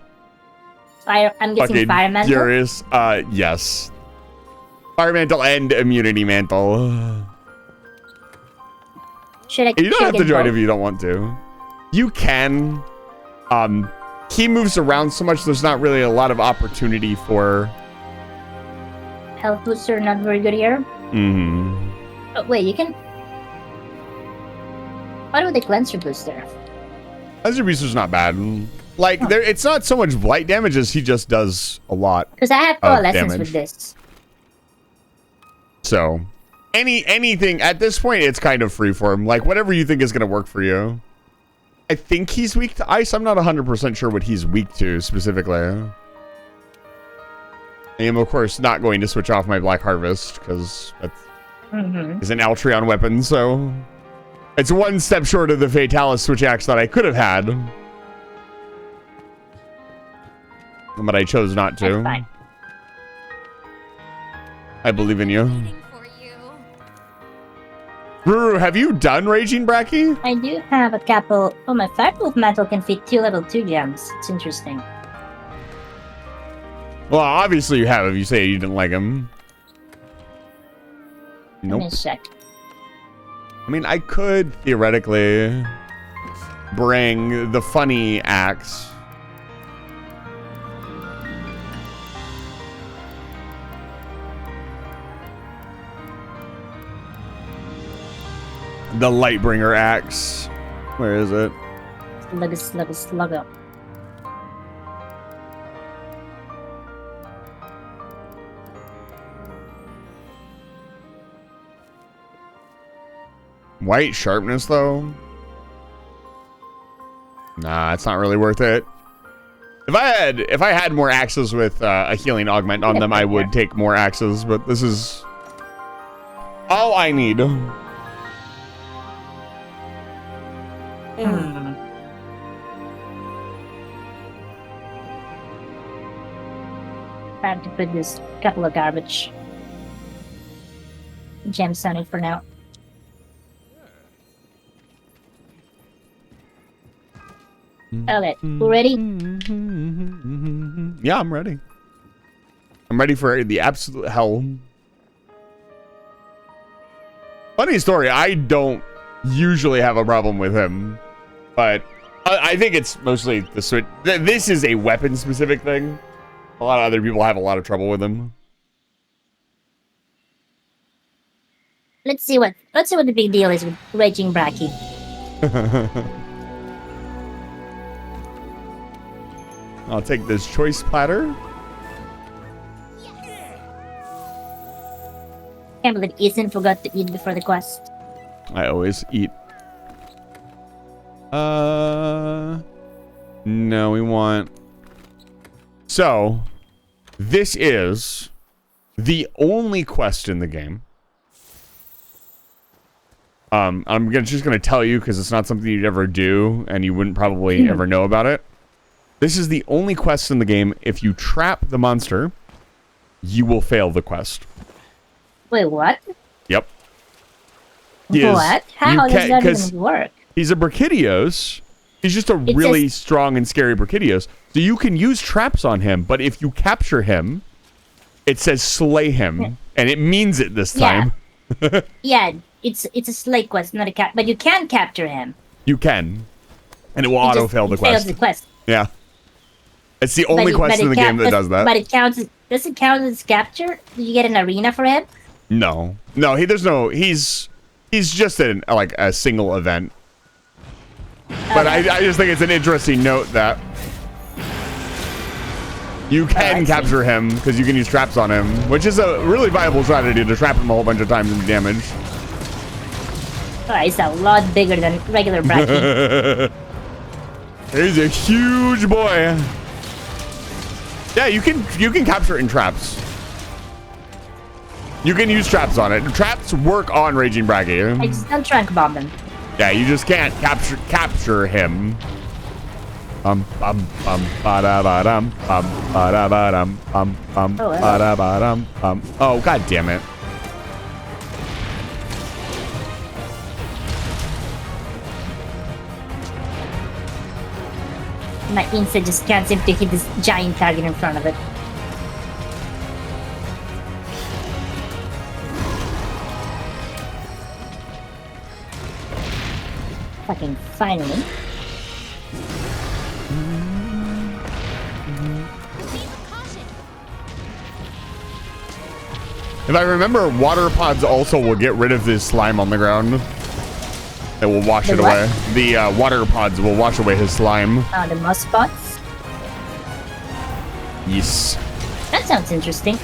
I'm guessing Fire Mantle? Furious. Yes. Fire Mantle and Immunity Mantle. You don't have to join if you don't want to. You can. he moves around so much, there's not really a lot of opportunity for... Health booster not very good here. Mm-hmm. Oh, wait, you can... What about the cleanser booster? Cleanser booster's not bad. Like, it's not so much blight damage as he just does a lot. Because I have coalescence damage with this. So, anything at this point, it's kind of free for him. Like, whatever you think is going to work for you. I think he's weak to ice. I'm not 100% sure what he's weak to specifically. I am, of course, not going to switch off my Black Harvest because that's is an Altreon weapon. So, it's one step short of the Fatalis switch axe that I could have had. But I chose not to. That's fine. I believe in you. Waiting for you. Ruru, have you done Raging Bracky? I do have a couple... Oh, my Firewolf Mantle can fit 2 level 2 gems. It's interesting. Well, obviously you have if you say you didn't like him. Let me Nope. check. I mean, I could theoretically bring the funny axe. The Lightbringer axe. Where is it? Sluggo. White sharpness, though? Nah, it's not really worth it. If I had more axes with a healing augment on them, I would take more axes, but this is all I need. Time to put this couple of garbage gems on it for now. Okay, you ready? Yeah, I'm ready. I'm ready for the absolute hell. Funny story, I don't usually have a problem with him, but I think it's mostly the switch. This is a weapon specific thing. A lot of other people have a lot of trouble with him. Let's see what the big deal is with Raging Bracky. I'll take this choice platter. Can't believe Ethan forgot to eat before the quest. I always eat. No, we want... So, this is the only quest in the game. I'm just gonna tell you because it's not something you'd ever do, and you wouldn't probably ever know about it. This is the only quest in the game. If you trap the monster, you will fail the quest. Wait, what? Yep. What? How does that even work? He's a Brachydios. He's just a really strong and scary Brachydios. So you can use traps on him, but if you capture him, it says slay him, and it means it this time. Yeah, it's a slay quest, not a cap. But you can capture him. You can, and it will auto fail the quest. Fails the quest. Yeah, it's the only quest in the game that does that. But it counts. Does it count as capture? Do you get an arena for him? No. There's no. He's just like a single event. But I just think it's an interesting note that you can capture him because you can use traps on him, which is a really viable strategy to trap him a whole bunch of times and do damage. Oh, he's a lot bigger than regular Bracky. He's a huge boy. Yeah, you can capture it in traps. You can use traps on it. Traps work on Raging Bracky. I just don't trunk bomb him. Yeah, you just can't capture him. Oh, god damn it. My Insta just can't seem to hit this giant target in front of it. Fucking finally. If I remember, water pods also will get rid of this slime on the ground. It will wash it away. The water pods will wash away his slime. The moss spots. Yes. That sounds interesting.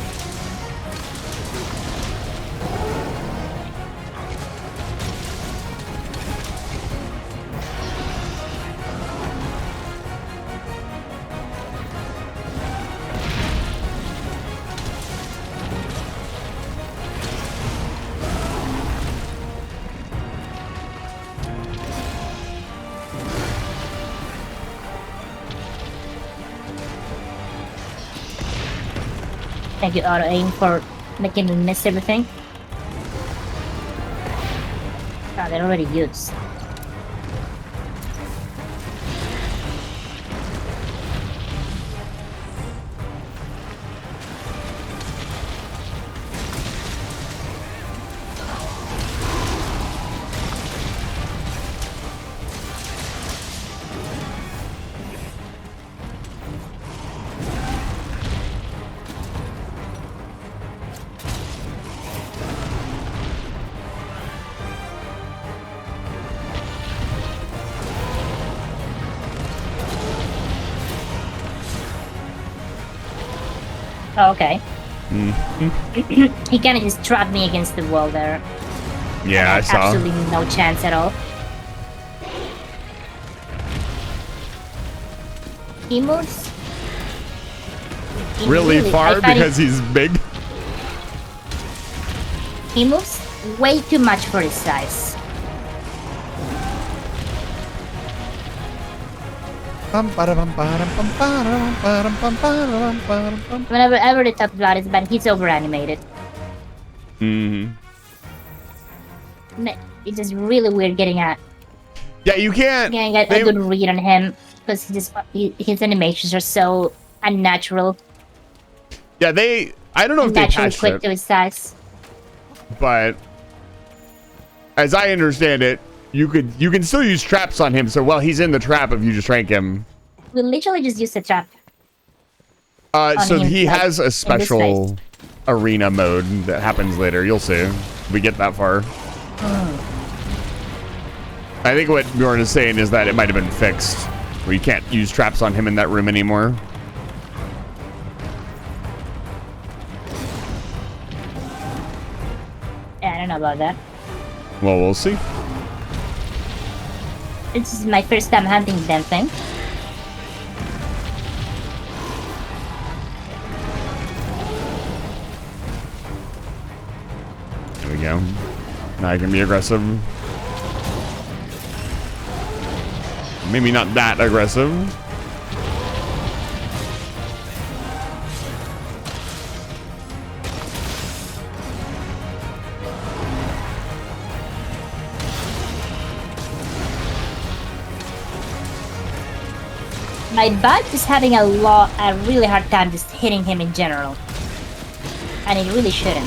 Thank you, auto aim, for making me miss everything. Oh, they're already used. Oh, okay. He kind of just trapped me against the wall there. Yeah, I saw. Absolutely no chance at all. He moves Really far because he's big. He moves way too much for his size. Whenever ever they talk about it, but he's over animated. It's just really weird getting a you can't a good read on him because his animations are so unnatural. Yeah, I don't know if they patched quick it, to his size. but as I understand it, you can still use traps on him. So while he's in the trap, if you just rank him, We literally just use the trap. so he has a special arena mode that happens later. You'll see. We get that far. I think what Bjorn is saying is that it might have been fixed, where you can't use traps on him in that room anymore. Yeah, I don't know about that. Well, we'll see. This is my first time hunting the damn thing. There we go. Now I can be aggressive. Maybe not that aggressive. My bot is having a really hard time just hitting him in general. And it really shouldn't.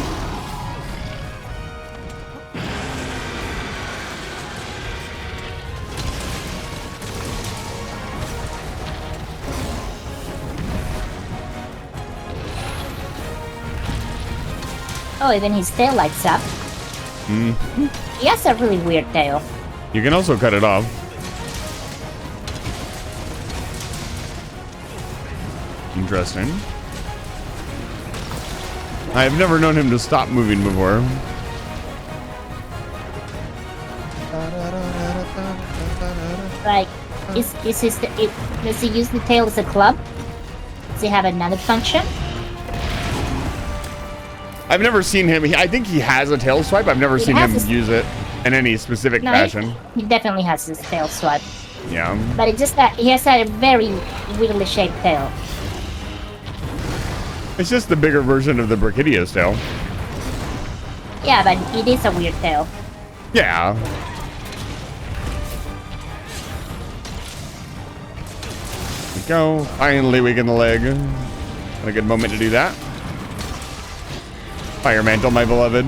Oh, even his tail lights up. He has a really weird tail. You can also cut it off. Interesting. I've never known him to stop moving before. Like, does he use the tail as a club? Does he have another function? I've never seen him. I think he has a tail swipe. I've never seen him use it in any specific fashion. He definitely has his tail swipe. Yeah. But it's just that he has a very weirdly shaped tail. It's just the bigger version of the Brachydio's tail. Yeah, but it is a weird tail. Yeah. There we go. Finally weaken the leg. What a good moment to do that. Fire mantle, my beloved.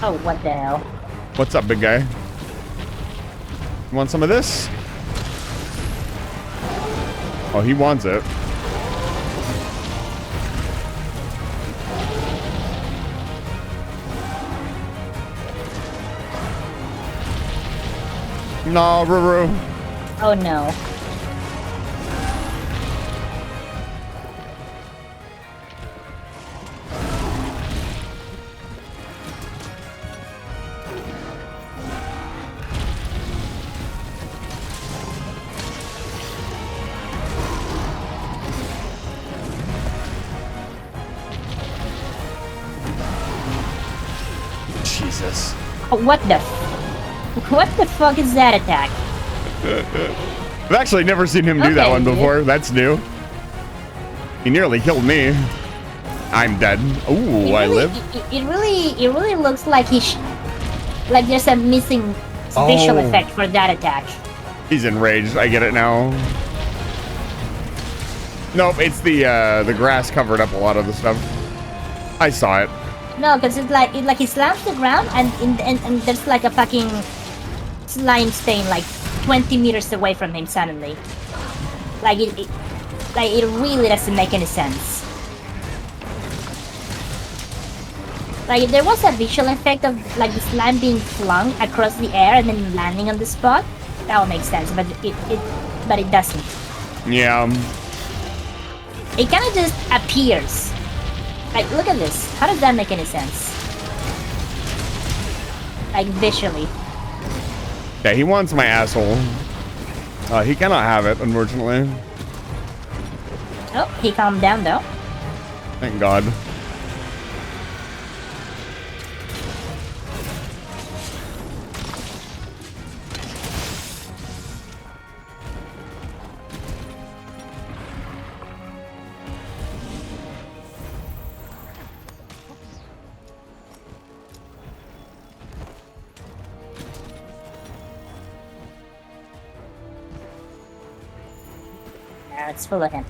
Oh, what the hell? What's up, big guy? You want some of this? Oh, he wants it. No, Ruru. Oh no. Jesus. What the fuck is that attack? I've actually never seen him do that Okay, one dude. before. That's new. He nearly killed me. I'm dead. Ooh, I live. It really looks like like there's a missing visual Oh. effect for that attack. He's enraged. I get it now. Nope, it's the grass covered up a lot of the stuff. I saw it. No, because it's like he slams the ground and there's like a fucking slime stain like 20 meters away from him suddenly. Like it really doesn't make any sense. Like there was a visual effect of like the slime being flung across the air and then landing on the spot. That would make sense, but it doesn't. Yeah. It kind of just appears. Like look at this. How does that make any sense? Like visually. Yeah, he wants my asshole. He cannot have it, unfortunately. Oh, he calmed down though. Thank God. It's full of him.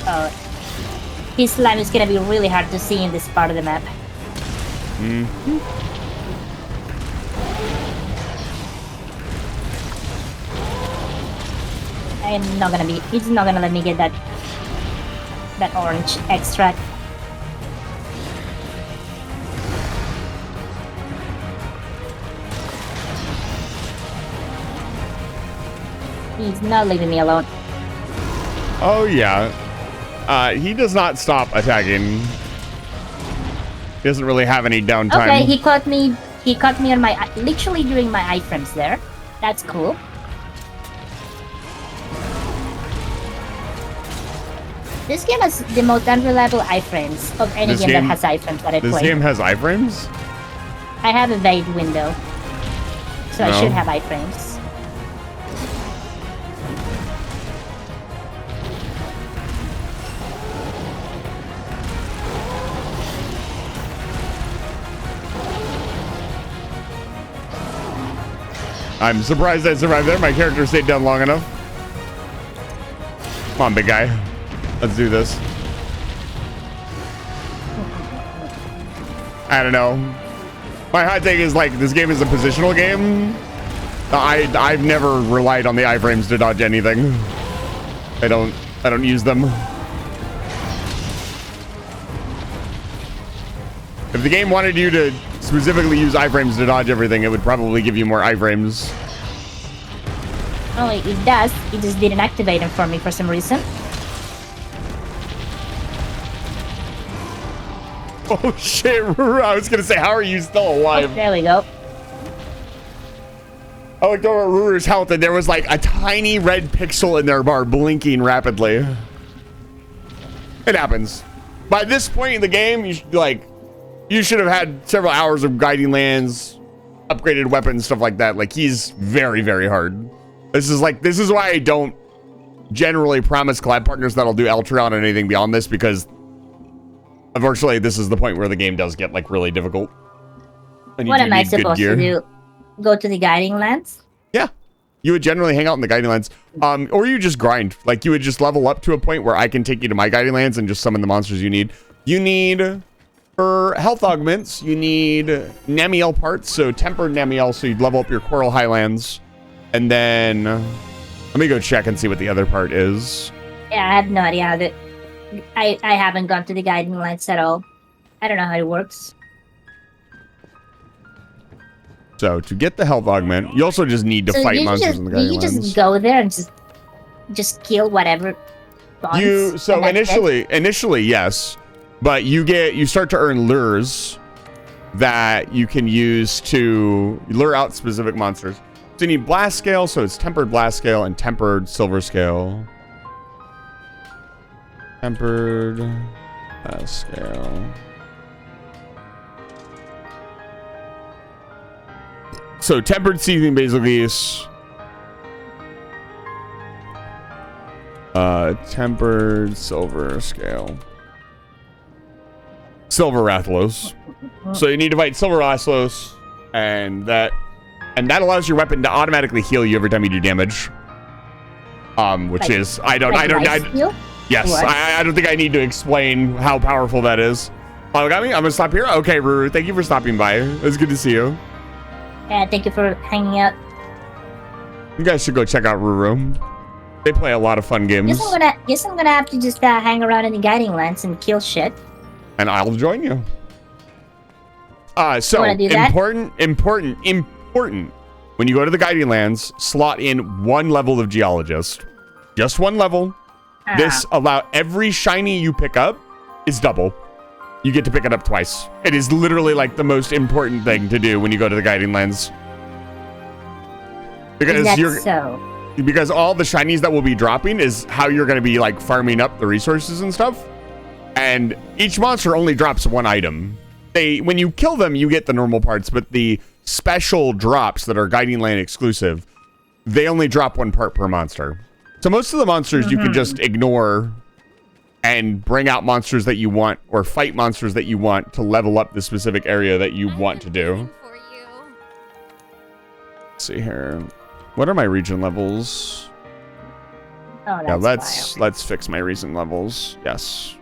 Oh, his slime is gonna be really hard to see in this part of the map. He's not gonna let me get that orange extract. He's not leaving me alone. Oh, yeah. He does not stop attacking. He doesn't really have any downtime. Okay, he caught me on my literally during my iframes there. That's cool. This game has the most unreliable iframes of any game that has iframes that I This played. game has iframes? I have a vague window, so I No. should have iframes. I'm surprised I survived there. My character stayed down long enough. Come on, big guy. Let's do this. I don't know. My hot take is like this game is a positional game. I've never relied on the iframes to dodge anything. I don't use them. If the game wanted you to specifically use iframes to dodge everything, it would probably give you more iframes. Oh, it does. It just didn't activate them for me for some reason. Oh shit, I was gonna say, how are you still Oh, alive? there we go. I looked over at Ruru's health and there was like a tiny red pixel in their bar blinking rapidly. It happens. By this point in the game, you should have had several hours of guiding lands, upgraded weapons, stuff like that. Like, he's very, very hard. This is why I don't generally promise collab partners that I'll do Eltron and anything beyond this, because unfortunately this is the point where the game does get like really difficult. And What do am I need good supposed gear. to do? Go to the guiding lands? Yeah. You would generally hang out in the guiding lands. Or you just grind. Like you would just level up to a point where I can take you to my guiding lands and just summon the monsters you need. You need, for health augments, you need Namiel parts, so tempered Namiel, so you'd level up your Coral Highlands. And then let me go check and see what the other part is. Yeah, I have no idea how that. I haven't gone to the guiding lands at all. I don't know how it works. So to get the health augment, you also just need to fight monsters in the guiding you lands. just go there and just kill whatever spawns, So and that's it? initially yes, but you start to earn lures that you can use to lure out specific monsters. So you need blast scale, so it's tempered blast scale and tempered silver scale. Tempered blast scale. So tempered seething basically is tempered silver scale. Silver Rathlos. So you need to fight Silver Rathlos, and that allows your weapon to automatically heal you every time you do damage. Which is yes, What? I don't think I need to explain how powerful that is. Oh, got me? I'm gonna stop here. Okay, Ruru, thank you for stopping by. It's good to see you. Yeah, thank you for hanging out. You guys should go check out Ruru. They play a lot of fun games. Guess I'm gonna have to just hang around in the guiding lands and kill shit. And I'll join you. So wanna do that? important. When you go to the guiding lands, slot in 1 level of geologist. Just 1 level. This allow every shiny you pick up is double. You get to pick it up twice. It is literally like the most important thing to do when you go to the guiding lands. Because because all the shinies that will be dropping is how you're going to be like farming up the resources and stuff. And each monster only drops 1 item. When you kill them, you get the normal parts, but the special drops that are guiding land exclusive, they only drop 1 part per monster. So most of the monsters you can just ignore and bring out monsters that you want, or fight monsters that you want to level up the specific area that you want to do. For you. Let's see here. What are my region levels? Oh, Yeah, that's let's fix my region levels. Yes.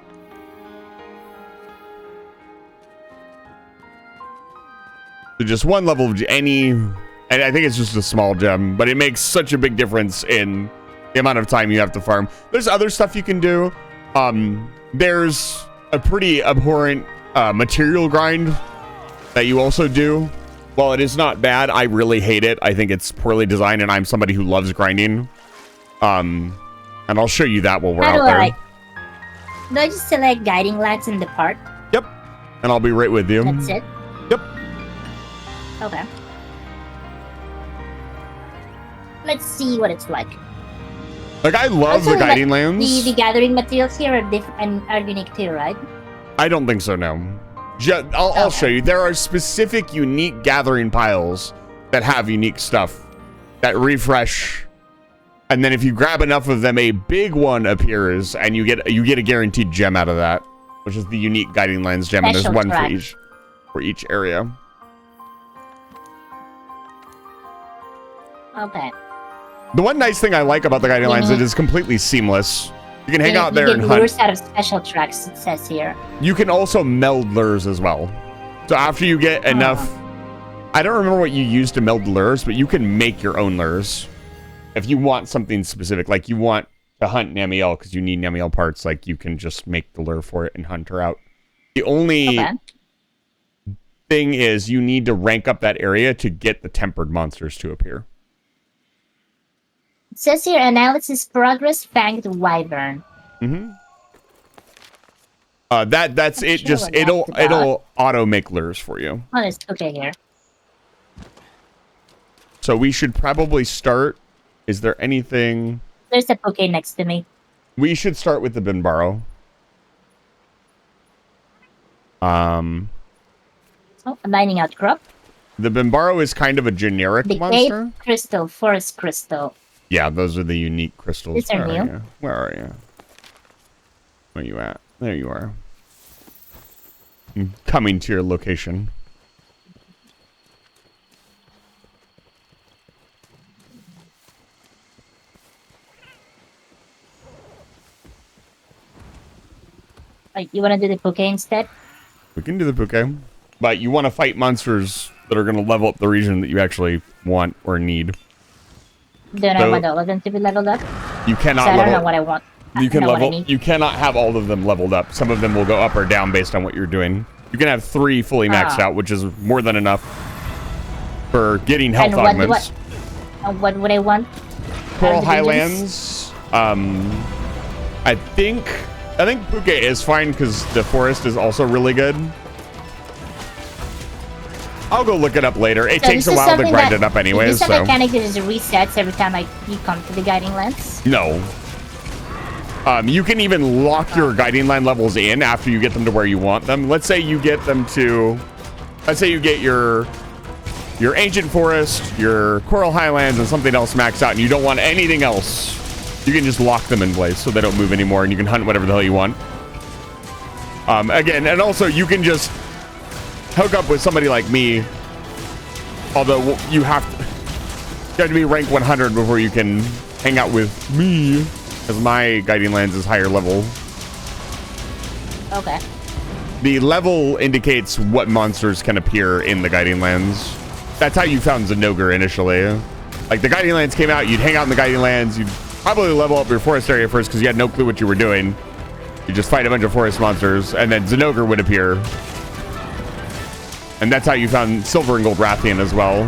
So just 1 level of any, and I think it's just a small gem, but it makes such a big difference in the amount of time you have to farm. There's other stuff you can do. There's a pretty abhorrent material grind that you also do. While it is not bad, I really hate it. I think it's poorly designed, and I'm somebody who loves grinding. And I'll show you that while we're out there. Do I just select guiding lands in the park? Yep. And I'll be right with you. That's it? Yep. Okay. Let's see what it's like. Like, I love the guiding lands. The gathering materials here are different and are unique too, right? I don't think so, no. I'll show you. There are specific unique gathering piles that have unique stuff that refresh. And then if you grab enough of them, a big one appears, and you get a guaranteed gem out of that, which is the unique guiding lands gem. Special and there's one track. for each area. Okay. The one nice thing I like about the guiding lands is it is completely seamless. You can hang out there and hunt. Lures out of special tracks, it says here. You can also meld lures as well. So after you get enough, I don't remember what you use to meld lures, but you can make your own lures. If you want something specific, like you want to hunt Namiel because you need Namiel parts, like you can just make the lure for it and hunt her out. The only thing is you need to rank up that area to get the tempered monsters to appear. It says here, analysis progress, fanged wyvern. Mm-hmm. That's it. Sure Just it'll auto make lures for you. Oh, there's okay here. So we should probably start. Is there anything? There's a poke next to me. We should start with the Binbaro. Oh, a mining outcrop. The Binbaro is kind of a generic The monster. cave crystal, forest crystal. Yeah, those are the unique crystals. These are new. Where are you? Where you at? There you are. I'm coming to your location. You want to do the Poke instead? We can do the Poke. But you want to fight monsters that are going to level up the region that you actually want or need. Don't I want all of them to be leveled up? You cannot I level. don't know what I want. You can level. You cannot have all of them leveled up. Some of them will go up or down based on what you're doing. You can have 3 fully maxed out, which is more than enough for getting health augments. What would I want? Coral Highlands. I think Puke is fine because the forest is also really good. I'll go look it up later. It takes a while to grind it up anyways. Is this a mechanic that just resets every time you come to the guiding lands? No. You can even lock your guiding line levels in after you get them to where you want them. Let's say you get them to... Let's say you get your ancient forest, your coral highlands, and something else maxed out, and you don't want anything else. You can just lock them in place so they don't move anymore, and you can hunt whatever the hell you want. Again, and also you can just hook up with somebody like me, although you have to be rank 100 before you can hang out with me, because my guiding lands is higher level. Okay. The level indicates what monsters can appear in the guiding lands. That's how you found Zinogre initially. Like, the guiding lands came out, you'd hang out in the guiding lands, you'd probably level up your forest area first because you had no clue what you were doing. You just fight a bunch of forest monsters, and then Zinogre would appear. And that's how you found Silver and Gold Rathian as well.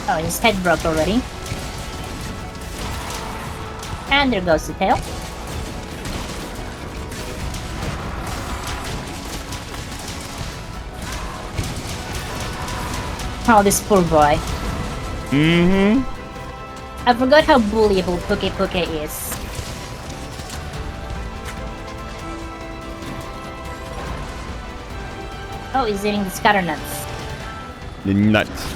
Oh, his head broke already. And there goes the tail. Oh, this poor boy. I forgot how bullyable Poke is. Oh, he's eating the scatter nuts. The nuts.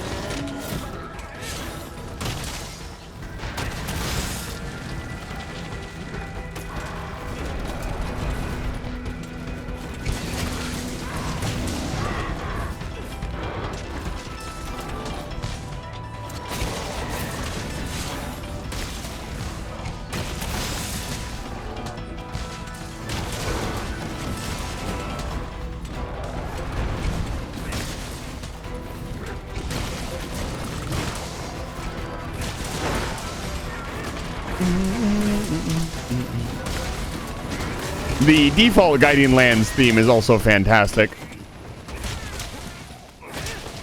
The default Guiding Lands theme is also fantastic.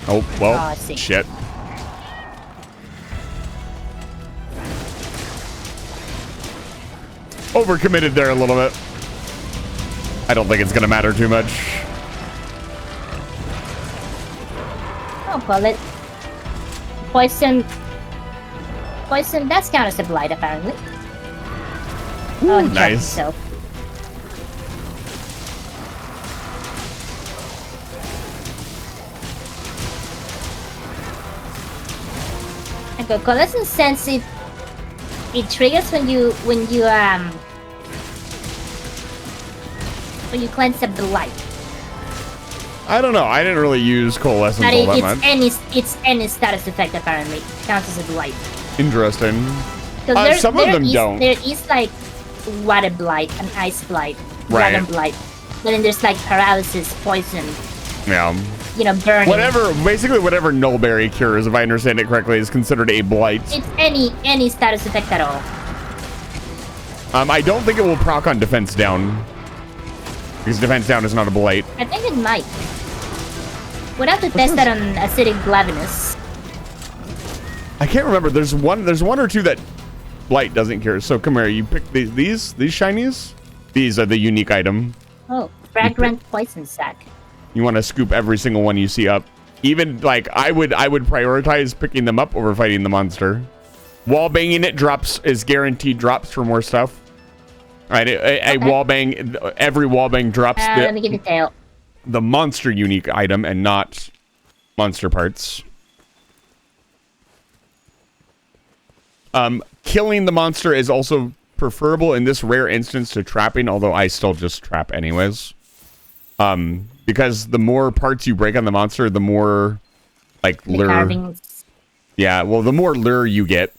Oh, well, shit. Overcommitted there a little bit. I don't think it's going to matter too much. I'll call it. Poison. Poison, that's counted as a blight, apparently. Ooh, oh, he nice. Himself. Okay, Coalescence Sense, it triggers when you cleanse up the light. I don't know. I didn't really use Coalescence all that much. It's any status effect apparently. Counts as a blight. Interesting. Some of them don't. There is like water blight, an ice blight, dragon blight. But then there's like paralysis, poison. Yeah. You know, burning. Basically whatever Nullberry cures, if I understand it correctly, is considered a blight. It's any status effect at all. I don't think it will proc on defense down. Because defense down is not a blight. I think it might. We'd have to test that on acidic glavinus. I can't remember. There's one or two that blight doesn't cure. So come here. You pick these shinies. These are the unique item. Oh, fragrant poison sac. You want to scoop every single one you see up. Even like I would prioritize picking them up over fighting the monster. Wall banging it is guaranteed drops for more stuff. All right, a wall bang. Every wall bang drops Let me get the tail. the monster unique item and not monster parts. Killing the monster is also preferable in this rare instance to trapping, although I still just trap anyways. Because the more parts you break on the monster, the more like lure. Carvings. Yeah, well, the more lure you get.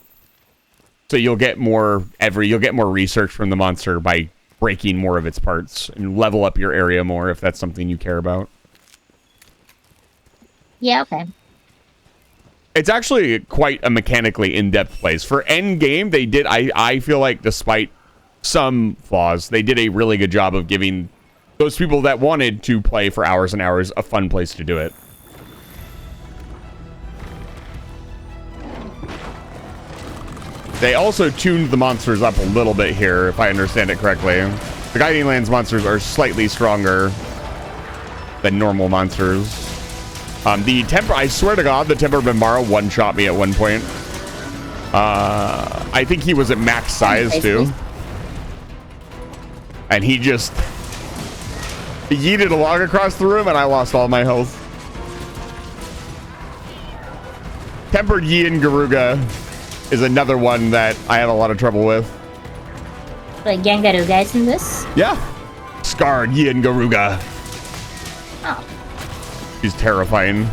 So you'll get more research from the monster by breaking more of its parts and level up your area more if that's something you care about. Yeah, okay. It's actually quite a mechanically in-depth place. For endgame, they did, I feel like, despite some flaws, they did a really good job of giving those people that wanted to play for hours and hours a fun place to do it. They also tuned the monsters up a little bit here, if I understand it correctly. The Guiding Lands monsters are slightly stronger than normal monsters. The Temper, I swear to God, the Temper Bambara one-shot me at one point. I think he was at max size, too. And he just yeeted a log across the room, and I lost all my health. Tempered Yin Garuga is another one that I have a lot of trouble with. Like Gangaru guys in this? Yeah. Scarred Yin Garuga. Oh. He's terrifying.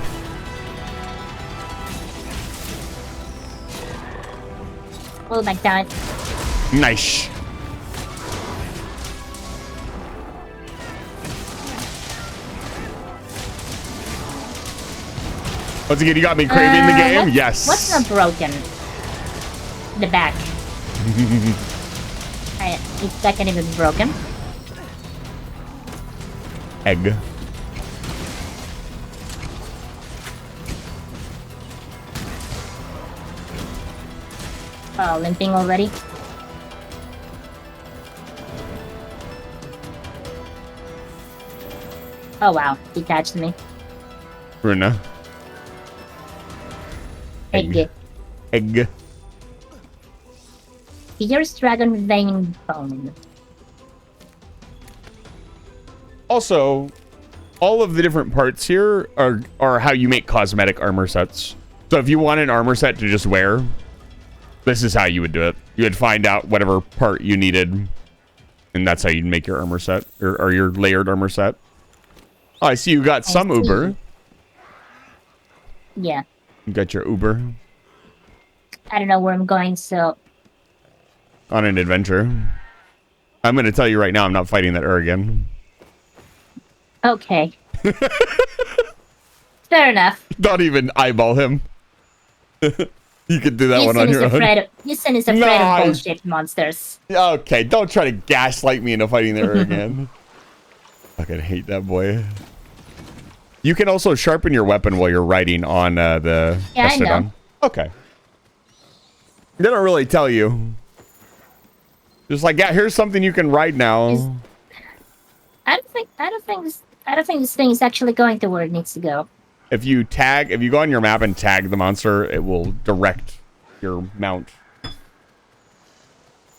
Oh my god. Nice. Once again, you got me craving the game? Yes. What's not broken? The back. It's that can even be broken. Egg. Oh, limping already? Oh wow, detached me. Runa. Egg. Egg. Here's Dragon Vein Bone. Also, all of the different parts here are how you make cosmetic armor sets. So if you want an armor set to just wear, this is how you would do it. You would find out whatever part you needed, and that's how you'd make your armor set, or your layered armor set. Oh, I see you got some Uber. Yeah. You got your Uber. I don't know where I'm going, so... On an adventure. I'm going to tell you right now, I'm not fighting that again. Okay. Fair enough. Don't even eyeball him. You could do that Houston one on your own. Houston is afraid of bullshit monsters. Okay, don't try to gaslight me into fighting there again. Fucking hate that boy. You can also sharpen your weapon while you're riding on the... Yeah, I know. Okay. They don't really tell you. Just like, yeah, here's something you can ride now. I don't think this thing is actually going to where it needs to go. If you go on your map and tag the monster, it will direct your mount.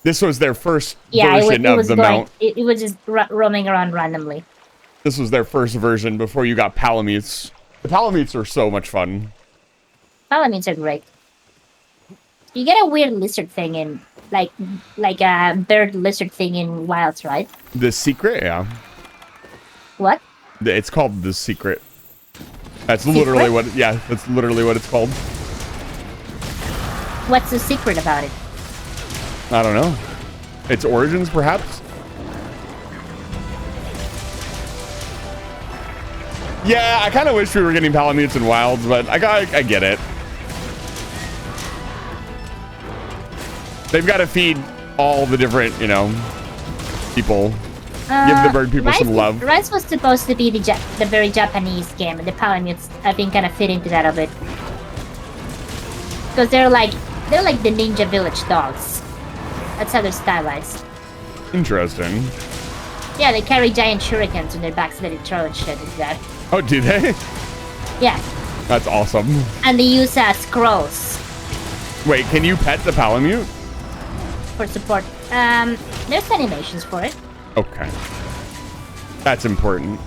This was their first version of the mount. It was just roaming around randomly. This was their first version before you got Palamutes. The Palamutes are so much fun. Palamutes are great. You get a weird lizard thing in, like a bird lizard thing in Wilds, right? The Secret, yeah. What? It's called The Secret. That's literally what, yeah, that's literally what it's called. What's the secret about it? I don't know. Its origins, perhaps? Yeah, I kind of wish we were getting Palamutes in Wilds, but I get it. They've got to feed all the different, you know, people. Give the bird people some love. Rise was supposed to be the very Japanese game, and the Palamutes have been kind of fit into that a bit. Because they're like the Ninja Village dogs. That's how they're stylized. Interesting. Yeah, they carry giant shurikens on their backs that they throw and shit like that. Oh, do they? Yeah. That's awesome. And they use scrolls. Wait, can you pet the Palamute? For support. There's animations for it. Okay. That's important.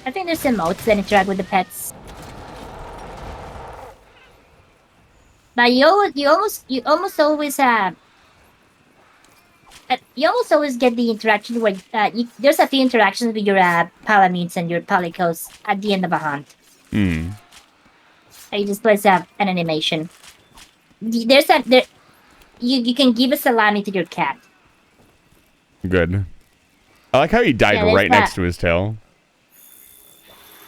I think there's emotes that interact with the pets. But you almost always get the interaction where there's a few interactions with your palamutes and your palicos at the end of a hunt. Hmm. You just place an animation. You can give a salami to your cat. Good. I like how he died Yeah, there's right next to his tail.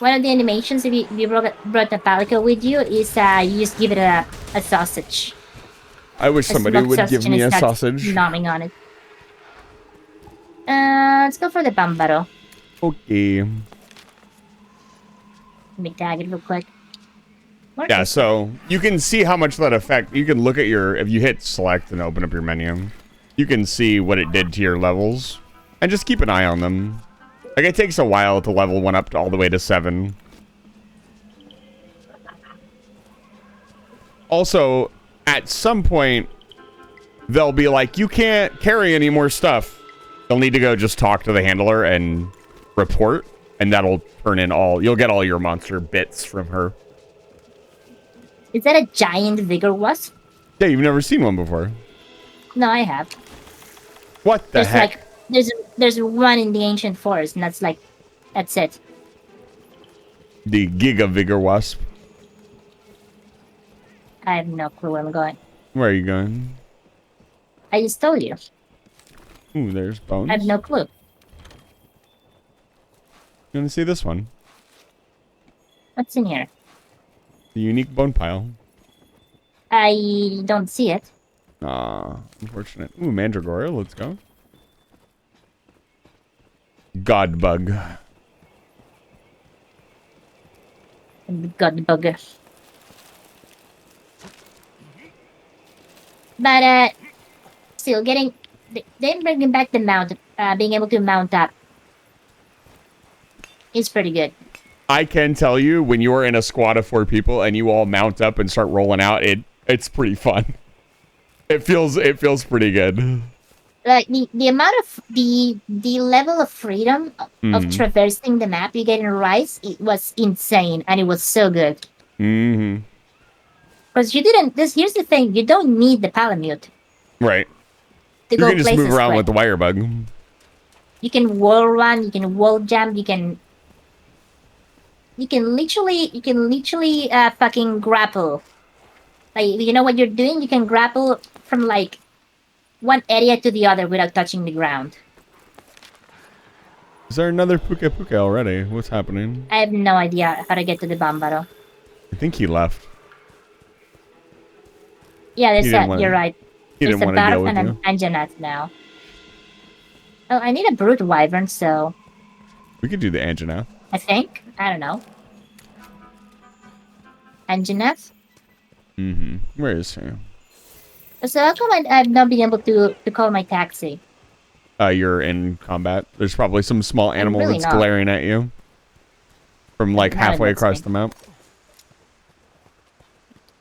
One of the animations, if you brought the palico with you, is you just give it a sausage. I wish somebody smoked would sausage give and me it a starts sausage. Nomming on it. Let's go for the bambaro. Okay. Let me tag it real quick. Where Yeah, is so you can see how much that affect. You can look at your, if you hit select and open up your menu, you can see what it did to your levels, and just keep an eye on them. Like, it takes a while to level one up to all the way to 7. Also, at some point, they'll be like, you can't carry any more stuff. They'll need to go just talk to the handler and report, and that'll turn in you'll get all your monster bits from her. Is that a giant vigor wasp? Yeah, you've never seen one before. No, I have. What the heck? There's one in the ancient forest, and that's it. The Giga Vigor Wasp. I have no clue where I'm going. Where are you going? I just told you. Ooh, there's bones. I have no clue. You want to see this one? What's in here? The unique bone pile. I don't see it. Ah, unfortunate. Ooh, Mandragora, let's go. God bug. God bugger. But still getting them bringing back the mount, being able to mount up is pretty good. I can tell you, when you are in a squad of 4 people and you all mount up and start rolling out, it's pretty fun. It feels pretty good. Like the amount of the level of freedom of traversing the map you get in Rise, it was insane, and it was so good. Mm-hmm. Because you didn't. Here's the thing: you don't need the palamute. Right. To You go can just places move around quick. with the wire bug. You can wall run. You can wall jump. You can literally fucking grapple. Like, you know what you're doing? You can grapple from like one area to the other without touching the ground. Is there another Puka Puka already? What's happening? I have no idea how to get to the Bambaro. I think he left. Yeah, there's didn't you're right. He There's didn't a want to deal Barf with and you. an Anjanath now. Oh, I need a Brute Wyvern, so We could do the Anjanath. I think. I don't know. Anjanath? Mm-hmm. Where is he? So how come I've not been able to call my taxi? You're in combat. There's probably some small animal really that's not. glaring at you from like Not halfway against across me. the map.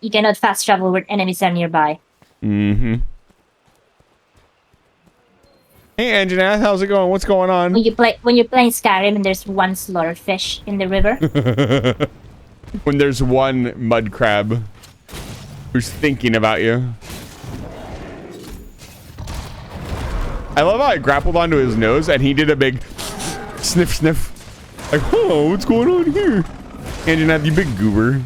You cannot fast travel where enemies are nearby. Mm-hmm. Hey, Anjanath, how's it going? What's going on? When you're playing Skyrim and there's one slaughtered fish in the river. When there's one mud crab who's thinking about you. I love how I grappled onto his nose and he did a big sniff sniff. Like, oh, what's going on here? Anjanath, you big goober.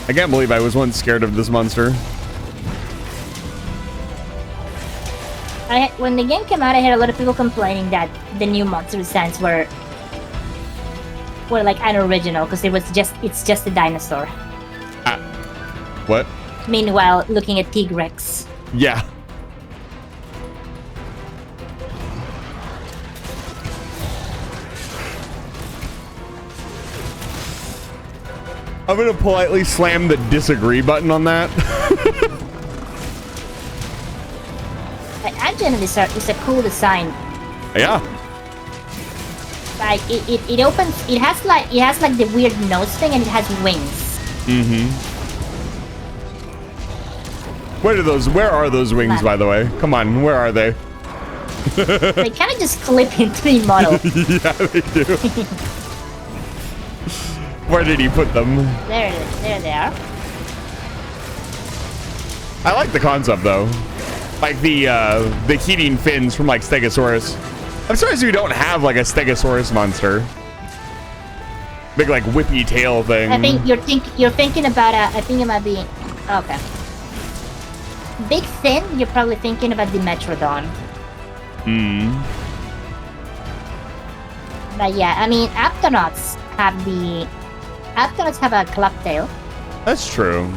I can't believe I was once scared of this monster. When the game came out, I heard a lot of people complaining that the new monster designs were like unoriginal because it's just a dinosaur. What? Meanwhile, looking at Tigrex. Yeah. I'm gonna politely slam the disagree button on that. Anjanath is a cool design. Yeah. Like it opens. It has like the weird nose thing, and it has wings. Mm-hmm. Where are those wings, by the way? Come on, where are they? They kind of just clip into the model. Yeah, they do. Where did he put them? There they are. I like the concept though. Like the heating fins from like Stegosaurus. I'm surprised you don't have like a Stegosaurus monster. Big like whippy tail thing. I think you're thinking about I think it might be okay. Big fin, you're probably thinking about the Metrodon. Hmm. But yeah, I mean Aptonauts have a club tail. That's true.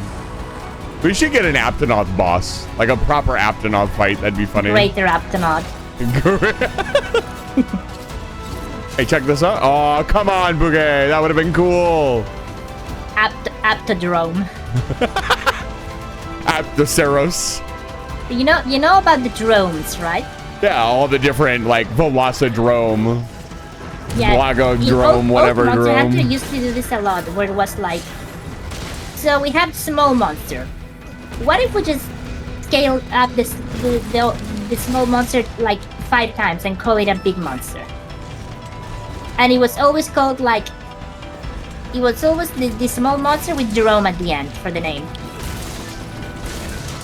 We should get an Aptonaut boss. Like a proper Aptonaut fight. That'd be funny. Greater Aptonaut. Hey, check this out. Oh, come on, Bouguet. That would have been cool. Aptodrome. Aptoceros. You know about the drones, right? Yeah, all the different, like, Velocidrome. Yeah. Blagodrome, whatever Monster drome. Hunter used to do this a lot, where it was like, so we have small monster. What if we just scale up the small monster like 5 times and call it a big monster? And it was always called like, it was always the small monster with Jerome at the end for the name.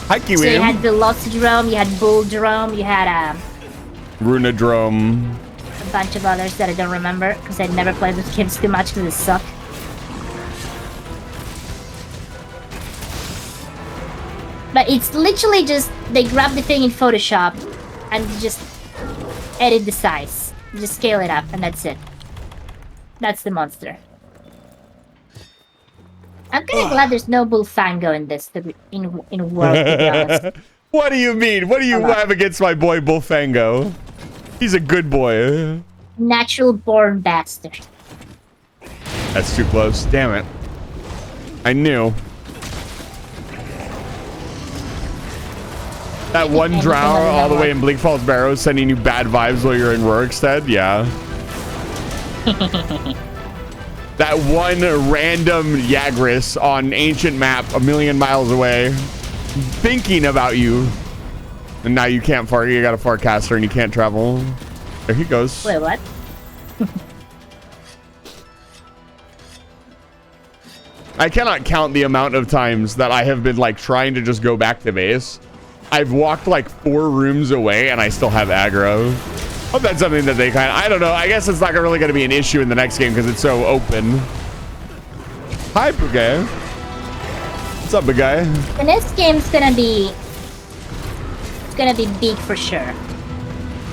Hi, Kiwi. So you had Velocidrome, you had Bulldrome, you had Runadrome. a bunch of others that I don't remember because I never played those games too much because they suck. But it's literally just, they grab the thing in Photoshop and just edit the size. Just scale it up and that's it. That's the monster. I'm kind of glad there's no Bullfango in this, in World, to be honest. What do you mean? What do you have against my boy Bullfango? He's a good boy. Natural born bastard. That's too close. Damn it. I knew. That one drow all the way in Bleak Falls Barrows sending you bad vibes while you're in Rorikstead? Yeah. That one random Yagris on ancient map a million miles away thinking about you. And now you can't fart. You got a Farcaster and you can't travel. There he goes. Wait, what? I cannot count the amount of times that I have been like trying to just go back to base. I've walked like 4 rooms away and I still have aggro. Hope that's something that they I don't know. I guess it's not really going to be an issue in the next game because it's so open. Hi, Bouguet. What's up, Bouguet? The next game's gonna be... It's gonna be big for sure.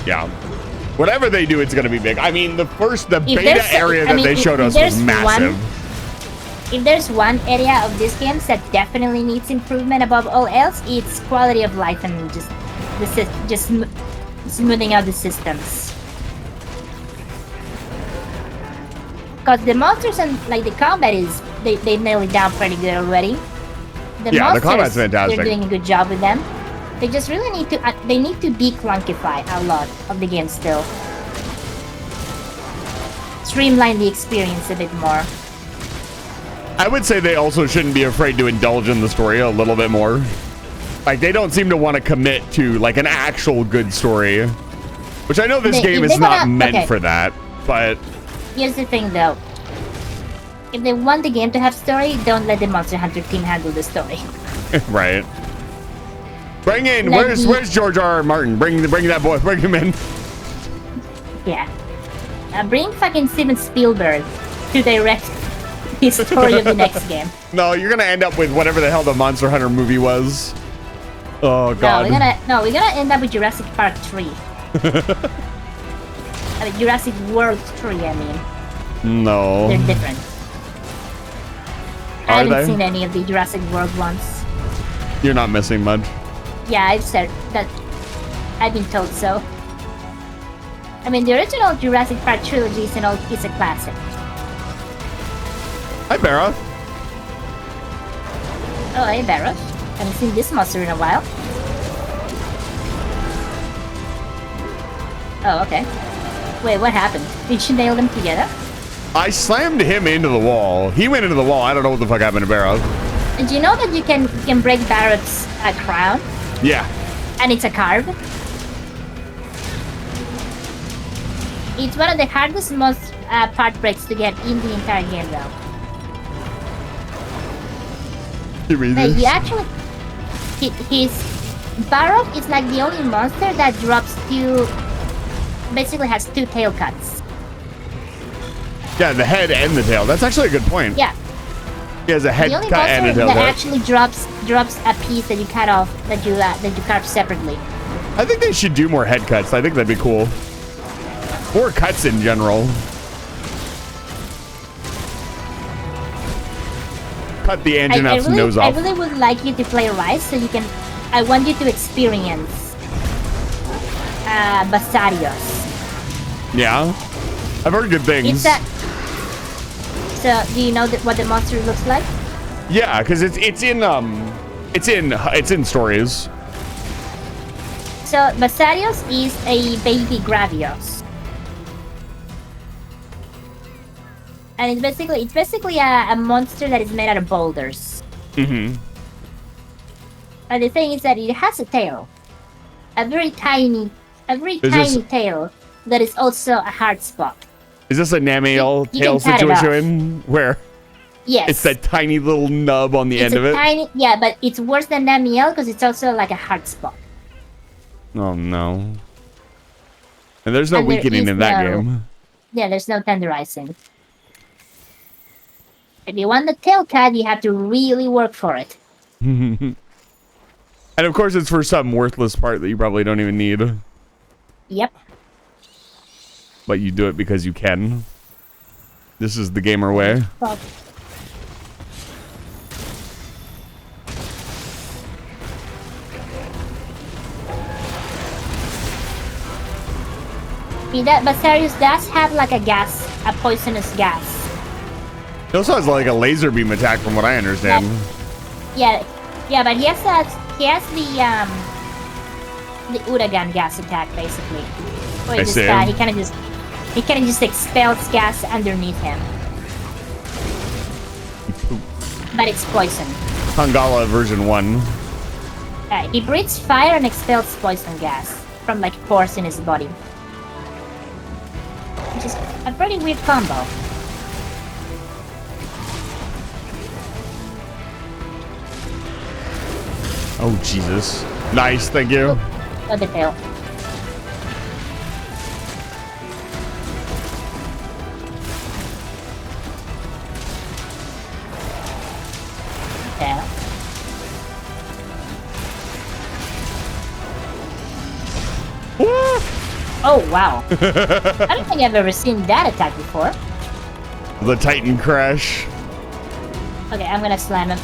Yeah. Whatever they do, it's going to be big. I mean, the beta there's- area that they showed us was massive. If there's one area of these games that definitely needs improvement above all else, it's quality of life and just smoothing out the systems. Because the monsters and like the combat is they nailed it down pretty good already. The combat's fantastic. They're doing a good job with them. They just really need to they need to de-clunkify a lot of the game still. Streamline the experience a bit more. I would say they also shouldn't be afraid to indulge in the story a little bit more. Like, they don't seem to want to commit to, like, an actual good story. Which I know this game is not meant for that, but... Here's the thing, though. If they want the game to have story, don't let the Monster Hunter team handle the story. Right. Bring in... Where's George R.R. Martin? Bring that boy. Bring him in. Yeah. Bring fucking Steven Spielberg to direct the story of the next game. No, you're gonna end up with whatever the hell the Monster Hunter movie was. Oh god. No, we're gonna end up with Jurassic Park 3. I mean, Jurassic World 3, I mean. No. They're different. I haven't seen any of the Jurassic World ones. You're not missing much. Yeah, I've said that. I've been told so. I mean, the original Jurassic Park trilogy is a classic. Hi, Barra. Oh, hey, Barra. Haven't seen this monster in a while. Oh, okay. Wait, what happened? Did she nail them together? I slammed him into the wall. He went into the wall. I don't know what the fuck happened to Barrow. And do you know that you can break Barrett's crown? Yeah. And it's a carve. It's one of the hardest, most part breaks to get in the entire game, though. Give me He this. actually, his Barrow is like the only monster that drops two, basically has two tail cuts. Yeah, the head and the tail. That's actually a good point. Yeah. He has a head The only cut and a monster tail that cut. actually drops a piece that you cut off, that you carve separately. I think they should do more head cuts. I think that'd be cool. More cuts in general. Cut the Anjanath's nose off. I really would like you to play Rise so you can. I want you to experience Basarios. Yeah, I've heard good things. It's a. So do you know what the monster looks like? Yeah, because it's in stories. So Basarios is a baby Gravios. And it's basically a monster that is made out of boulders. Mm-hmm. And the thing is that it has a tail, a very tiny tail that is also a hard spot. Is this a Namiel You tail can cut it off. situation where Yes, it's that tiny little nub on the end of it? Yeah, but it's worse than Namiel because it's also like a hard spot. Oh no! And there's no And there weakening is in that no- game. Yeah, there's no tenderizing. If you want the tail cut, you have to really work for it. And of course, it's for some worthless part that you probably don't even need, Yep. but you do it because you can. This is the gamer way. Well, Basarius does have like a poisonous gas. He also has like a laser beam attack, from what I understand. Yeah, but he has the Uragan gas attack basically. Where I just, see. he kind of just expels gas underneath him. But it's poison. Tangala version 1. He breathes fire and expels poison gas from like pores in his body. Which is a pretty weird combo. Oh Jesus! Nice, thank you. Oh, the tail. Tail. Oh wow! I don't think I've ever seen that attack before. The Titan crash. Okay, I'm gonna slam him.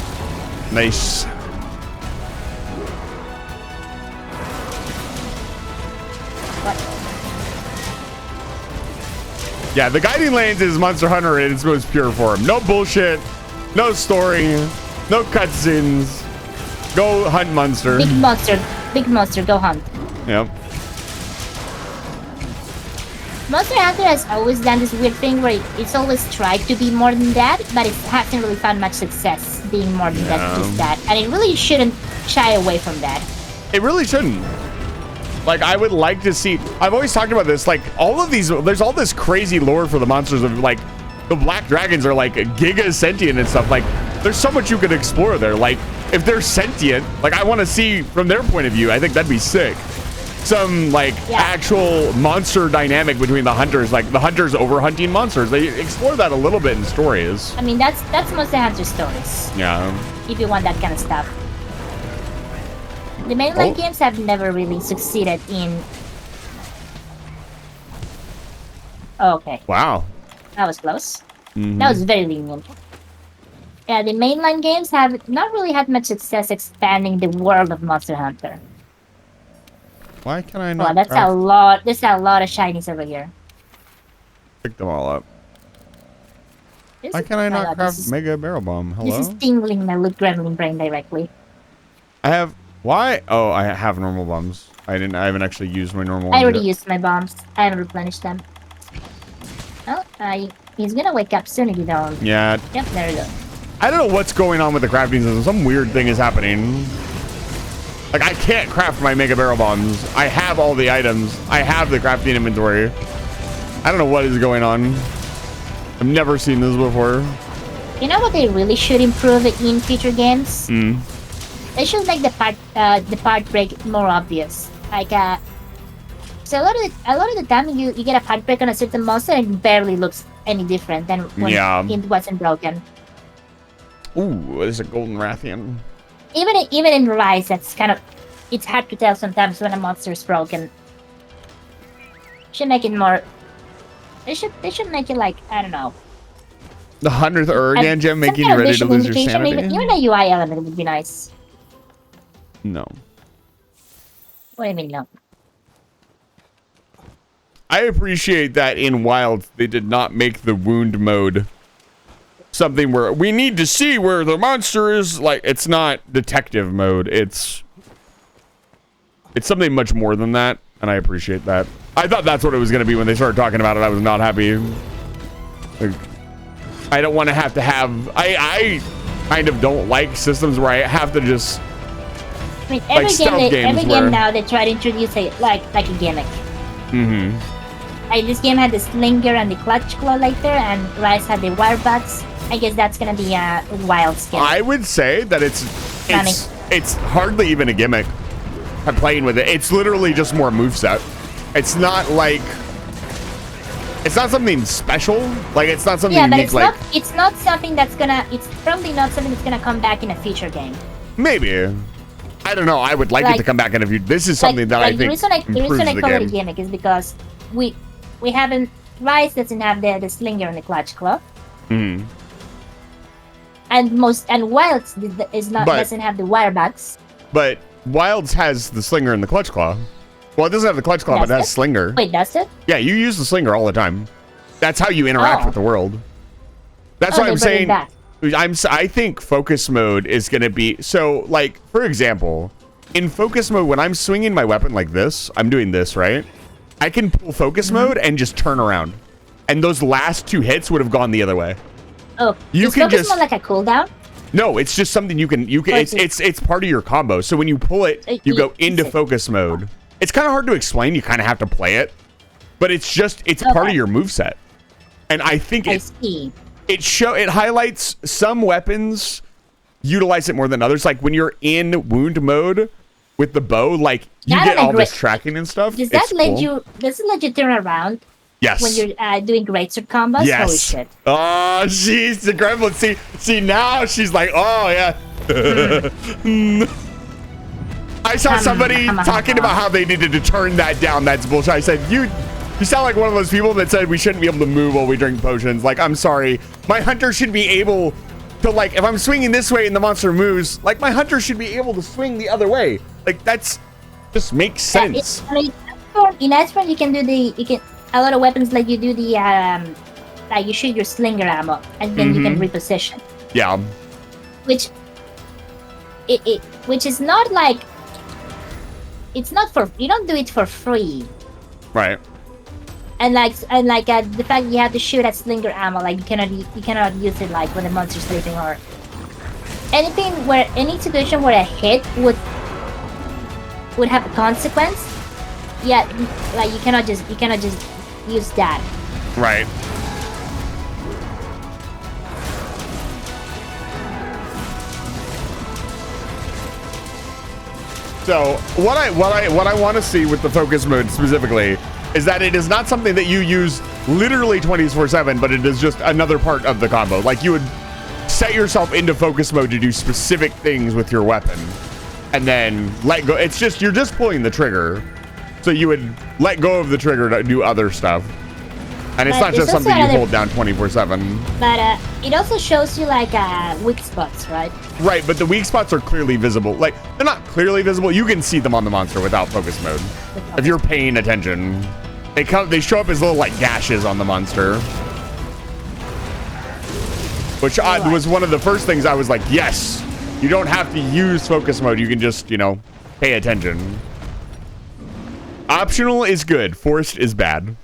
Nice. What? Yeah, the guiding lanes is Monster Hunter in its most pure form. No bullshit, no story, no cutscenes. Go hunt monster. Big monster, go hunt. Yep. Monster Hunter has always done this weird thing where it's always tried to be more than that, but it hasn't really found much success being more than that, just that. And it really shouldn't shy away from that. It really shouldn't. Like, I would like to see. I've always talked about this. Like, all of these. There's all this crazy lore for the monsters of like, the black dragons are like giga sentient and stuff. Like, there's so much you could explore there. Like, if they're sentient, like I want to see from their point of view. I think that'd be sick. Some like actual monster dynamic between the hunters, like the hunters overhunting monsters. They explore that a little bit in stories. I mean, that's Monster Hunter stories. Yeah. If you want that kind of stuff. The mainline games have never really succeeded in. Oh, okay. Wow. That was close. That was very lenient. Yeah, the mainline games have not really had much success expanding the world of Monster Hunter. Why can I not? Wow, that's a lot. There's a lot of shinies over here. Pick them all up. This Why is- can I oh my not God, craft this is- Mega Barrel Bomb? Hello? This is tingling my Luke Gremlin brain directly. I have. Why? Oh, I have normal bombs. I haven't actually used my normal ones I already yet. used my bombs. I haven't replenished them. Oh, He's gonna wake up soon if you don't. Yeah. Yep, there we go. I don't know what's going on with the crafting system. Some weird thing is happening. Like, I can't craft my mega barrel bombs. I have all the items. I have the crafting inventory. I don't know what is going on. I've never seen this before. You know what they really should improve in future games? Mm. They should make the part break more obvious. Like so a lot of the time you get a part break on a certain monster and it barely looks any different than when it wasn't broken. Ooh, there's a golden Rathian. Even in Rise, it's hard to tell sometimes when a monster is broken. Should make it more. They should make it like, I don't know. The 100th Uragan gem making you ready to lose your sanity? Even a UI element would be nice. No. What do you mean no? I appreciate that in Wild they did not make the wound mode something where we need to see where the monster is. Like, it's not detective mode. It's something much more than that, and I appreciate that. I thought that's what it was going to be when they started talking about it. I was not happy. Like, I don't want to have I kind of don't like systems where I have to just. I mean, every game now they try to introduce like a gimmick. Mm-hmm. Like, this game had the slinger and the clutch claw later, and Rise had the wire bugs. I guess that's gonna be a wild skin. I would say that it's hardly even a gimmick. I'm playing with it. It's literally just more moveset. It's not like it's not something special. Like, it's not something unique. Like, it's not something that's gonna. It's probably not something that's gonna come back in a future game. Maybe. I don't know. I would like it to come back in a few. This is something that I think the reason I call it a gimmick is because we haven't. Rise doesn't have the slinger and the clutch claw. Mm-hmm. And Wilds doesn't have the wire bugs. But Wilds has the slinger and the clutch claw. Well, it doesn't have the clutch claw, but it has slinger. Wait, does it? Yeah, you use the slinger all the time. That's how you interact with the world. That's why I'm saying. I think focus mode is going to be so. Like, for example, in focus mode, when I'm swinging my weapon like this, I'm doing this, right? I can pull focus mode and just turn around, and those last two hits would have gone the other way. Oh, you can focus mode like a cooldown? No, it's just something you can. It's part of your combo. So when you pull it, you go into focus mode. It's kind of hard to explain. You kind of have to play it, but it's part of your moveset. And I think it highlights some weapons utilize it more than others. Like when you're in wound mode with the bow, like you get all this tracking and stuff. Does it let you turn around? Yes. When you're doing greatsword combos? Yes. Holy shit. Oh, she's incredible. See now she's like, oh yeah. I saw somebody talking about how they needed to turn that down. That's bullshit. I said, you sound like one of those people that said we shouldn't be able to move while we drink potions. Like, I'm sorry. My hunter should be able to, like, if I'm swinging this way and the monster moves, like, my hunter should be able to swing the other way. Like, that's just makes sense. In Iceborne, you can do a lot of weapons, like you do the, like you shoot your slinger ammo and then you can reposition. Yeah. Which is not like, it's not for, you don't do it for free. Right. And the fact you have to shoot at slinger ammo, like you cannot use it like when the monster's sleeping or any situation where a hit would have a consequence. Yeah, like you cannot just use that. Right. So what I want to see with the focus mode specifically is that it is not something that you use literally 24/7, but it is just another part of the combo. Like you would set yourself into focus mode to do specific things with your weapon, and then let go. It's just you're just pulling the trigger, so you would let go of the trigger to do other stuff. And it's not just something you hold down 24/7. But it also shows you like weak spots, right? Right, but the weak spots are clearly visible. Like, they're not clearly visible. You can see them on the monster without focus mode. If you're paying attention. They show up as little like gashes on the monster. Which was one of the first things I was like, yes, you don't have to use focus mode. You can just, pay attention. Optional is good. Forced is bad.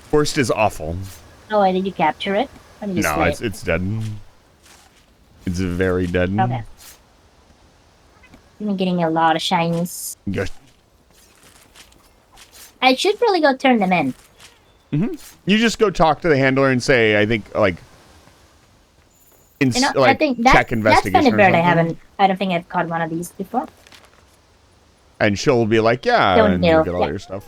Forced is awful. Oh, wait, did you capture it? Or did you No, slay it? it's dead. It's very dead. Okay. I'm getting a lot of shinies. Good. I should really go turn them in. You just go talk to the handler and say, I think, like, You know, like I think check that's investigation. kind of or bird. something. I don't think I've caught one of these before. And she'll be like, yeah, Don't and you know, get all yeah. your stuff.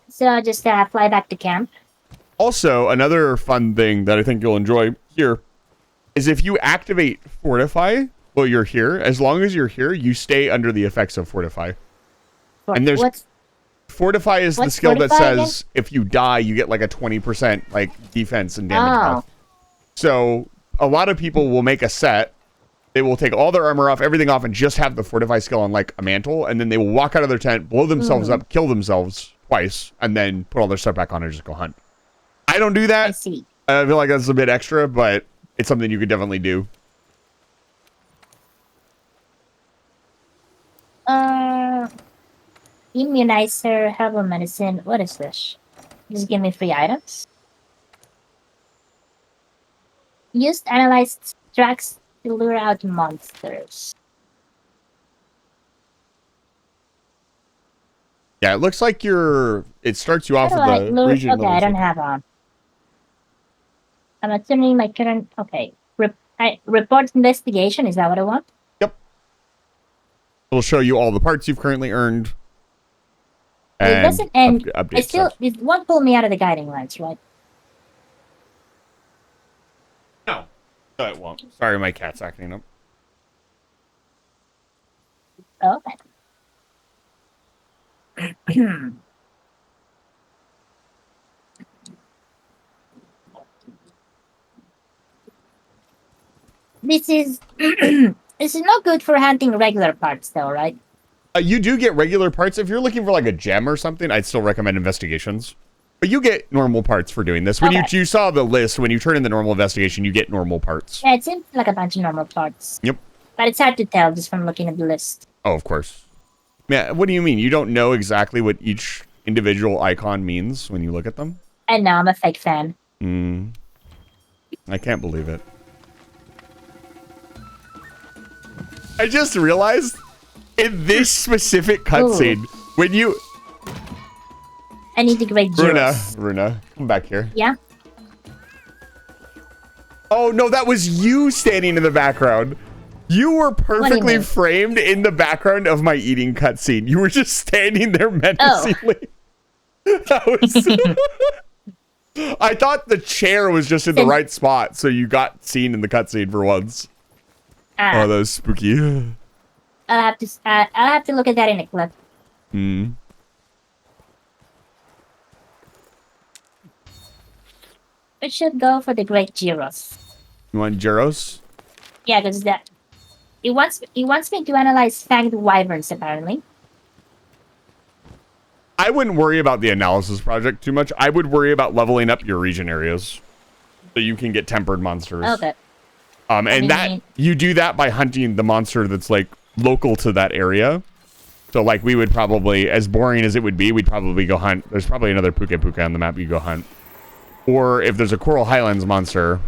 So I'll just fly back to camp. Also, another fun thing that I think you'll enjoy here is if you activate Fortify while you're here, as long as you're here, you stay under the effects of Fortify. And there's Fortify is the what's skill that Fortify says if you die, you get like a 20% like defense and damage buff. So a lot of people will make a set. They will take all their armor off, everything off, and just have the Fortify skill on like a mantle, and then they will walk out of their tent, blow themselves up, kill themselves twice, and then put all their stuff back on and just go hunt. I don't do that. I see. I feel like that's a bit extra, but it's something you could definitely do. Immunizer, herbal medicine. What is this? Just give me 3 items. Used analyzed tracks to lure out monsters. Yeah, it looks like it starts you off with How do I the lure? region. Okay, I don't have on. I'm assuming my current. Okay, report investigation. Is that what I want? Yep. It'll show you all the parts you've currently earned. It doesn't end. Update I still. stuff. It won't pull me out of the guiding lines, right? No, it won't. Sorry, my cat's acting up. Okay. This is this is not good for hunting regular parts, though, right? You do get regular parts. If you're looking for like a gem or something, I'd still recommend investigations. But you get normal parts for doing this. When you saw the list, when you turn in the normal investigation, you get normal parts. Yeah, it seems like a bunch of normal parts. Yep. But it's hard to tell just from looking at the list. Oh, of course. Yeah, what do you mean? You don't know exactly what each individual icon means when you look at them? And now I'm a fake fan. I can't believe it. I just realized in this specific cutscene, when you... I need to grade Jules. Runa, come back here. Yeah? Oh, no, that was you standing in the background. You were perfectly framed in the background of my eating cutscene. You were just standing there menacingly. That was... I thought the chair was just in the right spot, so you got seen in the cutscene for once. Oh, that was spooky. I'll have to look at that in a clip. We should go for the Great Gyros. You want gyros? Yeah, because that it wants me to analyze fanged wyverns apparently. I wouldn't worry about the analysis project too much. I would worry about leveling up your region areas so you can get tempered monsters. Okay. And you do that by hunting the monster that's like local to that area. So like we would probably, as boring as it would be, we'd probably go hunt. There's probably another Puka Puka on the map you go hunt. Or if there's a Coral Highlands monster.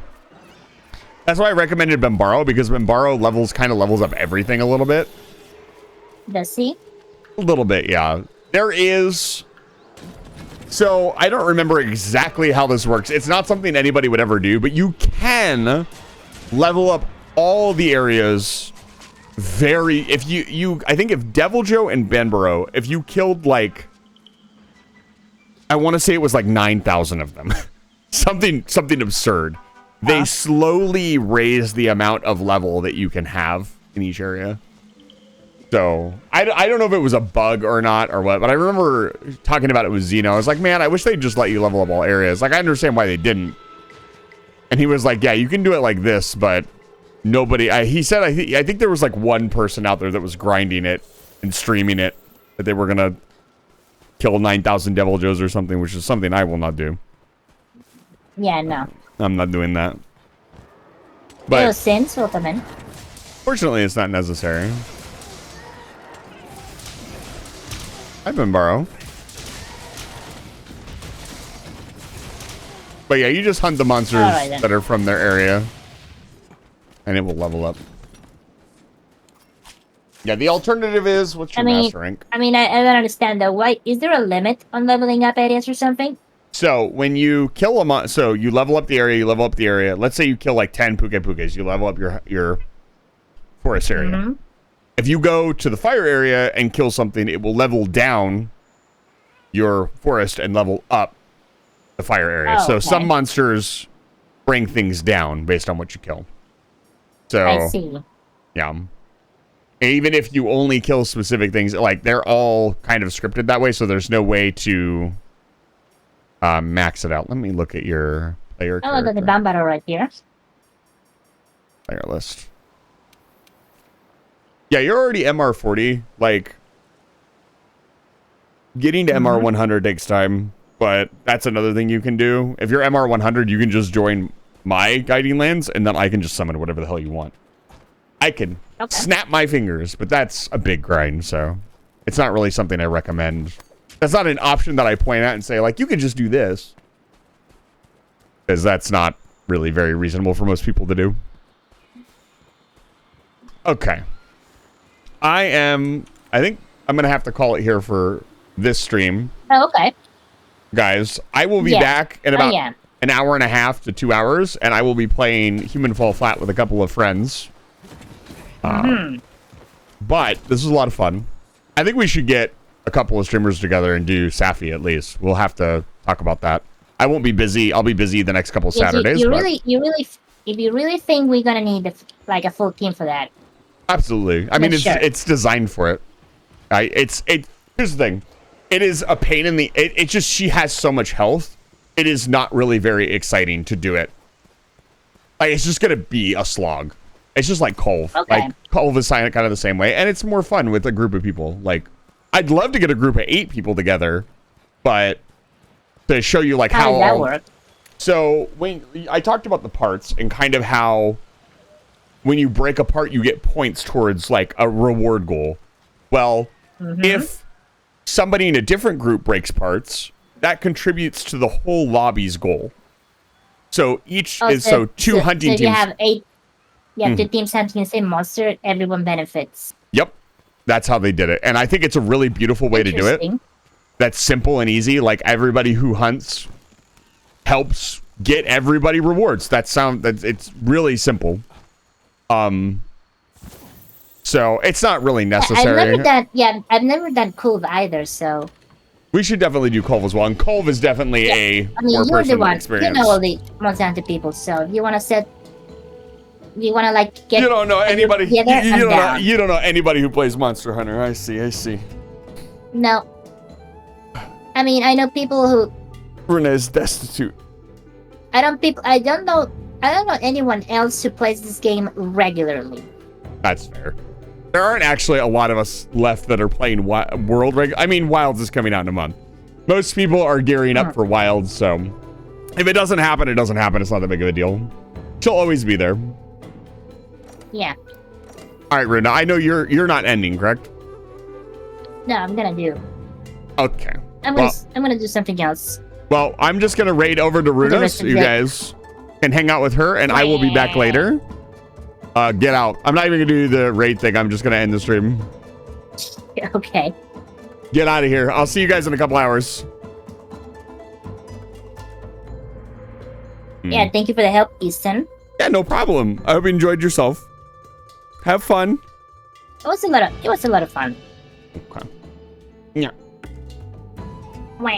That's why I recommended Bambaro, because Bambaro kind of levels up everything a little bit. Does he? A little bit, yeah. There is... So, I don't remember exactly how this works. It's not something anybody would ever do, but you can level up all the areas if you I think if Deviljho and Bambaro, if you killed like, I want to say it was like 9,000 of them. something absurd. They slowly raise the amount of level that you can have in each area. So, I don't know if it was a bug or not or what, but I remember talking about it with Zeno. I was like, man, I wish they'd just let you level up all areas. Like, I understand why they didn't. And he was like, yeah, you can do it like this, but nobody... he said, I think there was like one person out there that was grinding it and streaming it, that they were going to kill 9,000 Deviljhos or something, which is something I will not do. Yeah, no. I'm not doing that. But Fortunately, fortunately, it's not necessary. I've been borrow. But yeah, you just hunt the monsters that are from their area. And it will level up. Yeah, the alternative is, what's your master rank? I don't understand though. Why is there a limit on leveling up areas or something? So when you kill a so you level up the area, you level up the area. Let's say you kill like 10 Puke-Pukes, you level up your forest area. Mm-hmm. If you go to the fire area and kill something, it will level down your forest and level up the fire area. Oh, so some monsters bring things down based on what you kill. So I see. Yeah. Even if you only kill specific things, like they're all kind of scripted that way, so there's no way to max it out. Let me look at your player character. Oh, look at the Bambaro right here. Player list. Yeah, you're already MR40. Like, getting to MR100 takes time, but that's another thing you can do. If you're MR100, you can just join my guiding lands, and then I can just summon whatever the hell you want. I can snap my fingers, but that's a big grind, so it's not really something I recommend. That's not an option that I point out and say, like, you can just do this. Because that's not really very reasonable for most people to do. Okay. I think I'm going to have to call it here for this stream. Oh, okay. Guys, I will be back in about an hour and a half to 2 hours, and I will be playing Human Fall Flat with a couple of friends. But this is a lot of fun. I think we should get a couple of streamers together and do Safi at least. We'll have to talk about that. I won't be busy. I'll be busy the next couple of Saturdays. If you really think we're gonna need a full team for that. Absolutely. I mean, it's designed for it. Here's the thing. It is a pain in the. It's just she has so much health. It is not really very exciting to do it. Like, it's just gonna be a slog. It's just like Colv. Okay. Like, Colv is kind of the same way, and it's more fun with a group of people. Like, I'd love to get a group of 8 people together, but to show you like how does that work? So when I talked about the parts and kind of how when you break a part, you get points towards like a reward goal. Well, if somebody in a different group breaks parts, that contributes to the whole lobby's goal. So two hunting teams. So you have 8. Yeah, 2 teams hunting the same monster. Everyone benefits. Yep, that's how they did it, and I think it's a really beautiful way to do it. That's simple and easy. Like, everybody who hunts helps get everybody rewards. It's really simple. So it's not really necessary. I've never done Colv either, so we should definitely do Colv as well. And Colv is definitely more personal experience. You know all the Monster Hunter people, so if you want to get. You don't know anybody. You don't know anybody who plays Monster Hunter. I see. No. I mean, I know people who. Renee's destitute. I don't know anyone else who plays this game regularly. That's fair. There aren't actually a lot of us left that are playing Wilds is coming out in a month. Most people are gearing up for Wilds, so if it doesn't happen, it doesn't happen. It's not that big of a deal. She'll always be there. Yeah. All right, Runa, I know you're not ending, correct? No, I'm gonna do. Okay. I'm gonna do something else. Well, I'm just gonna raid over to Runa so you guys can hang out with her, and I will be back later. Get out. I'm not even gonna do the raid thing. I'm just gonna end the stream. Okay. Get out of here. I'll see you guys in a couple hours. Yeah, thank you for the help, Easton. Yeah, no problem. I hope you enjoyed yourself. Have fun. It was a lot of fun. Okay.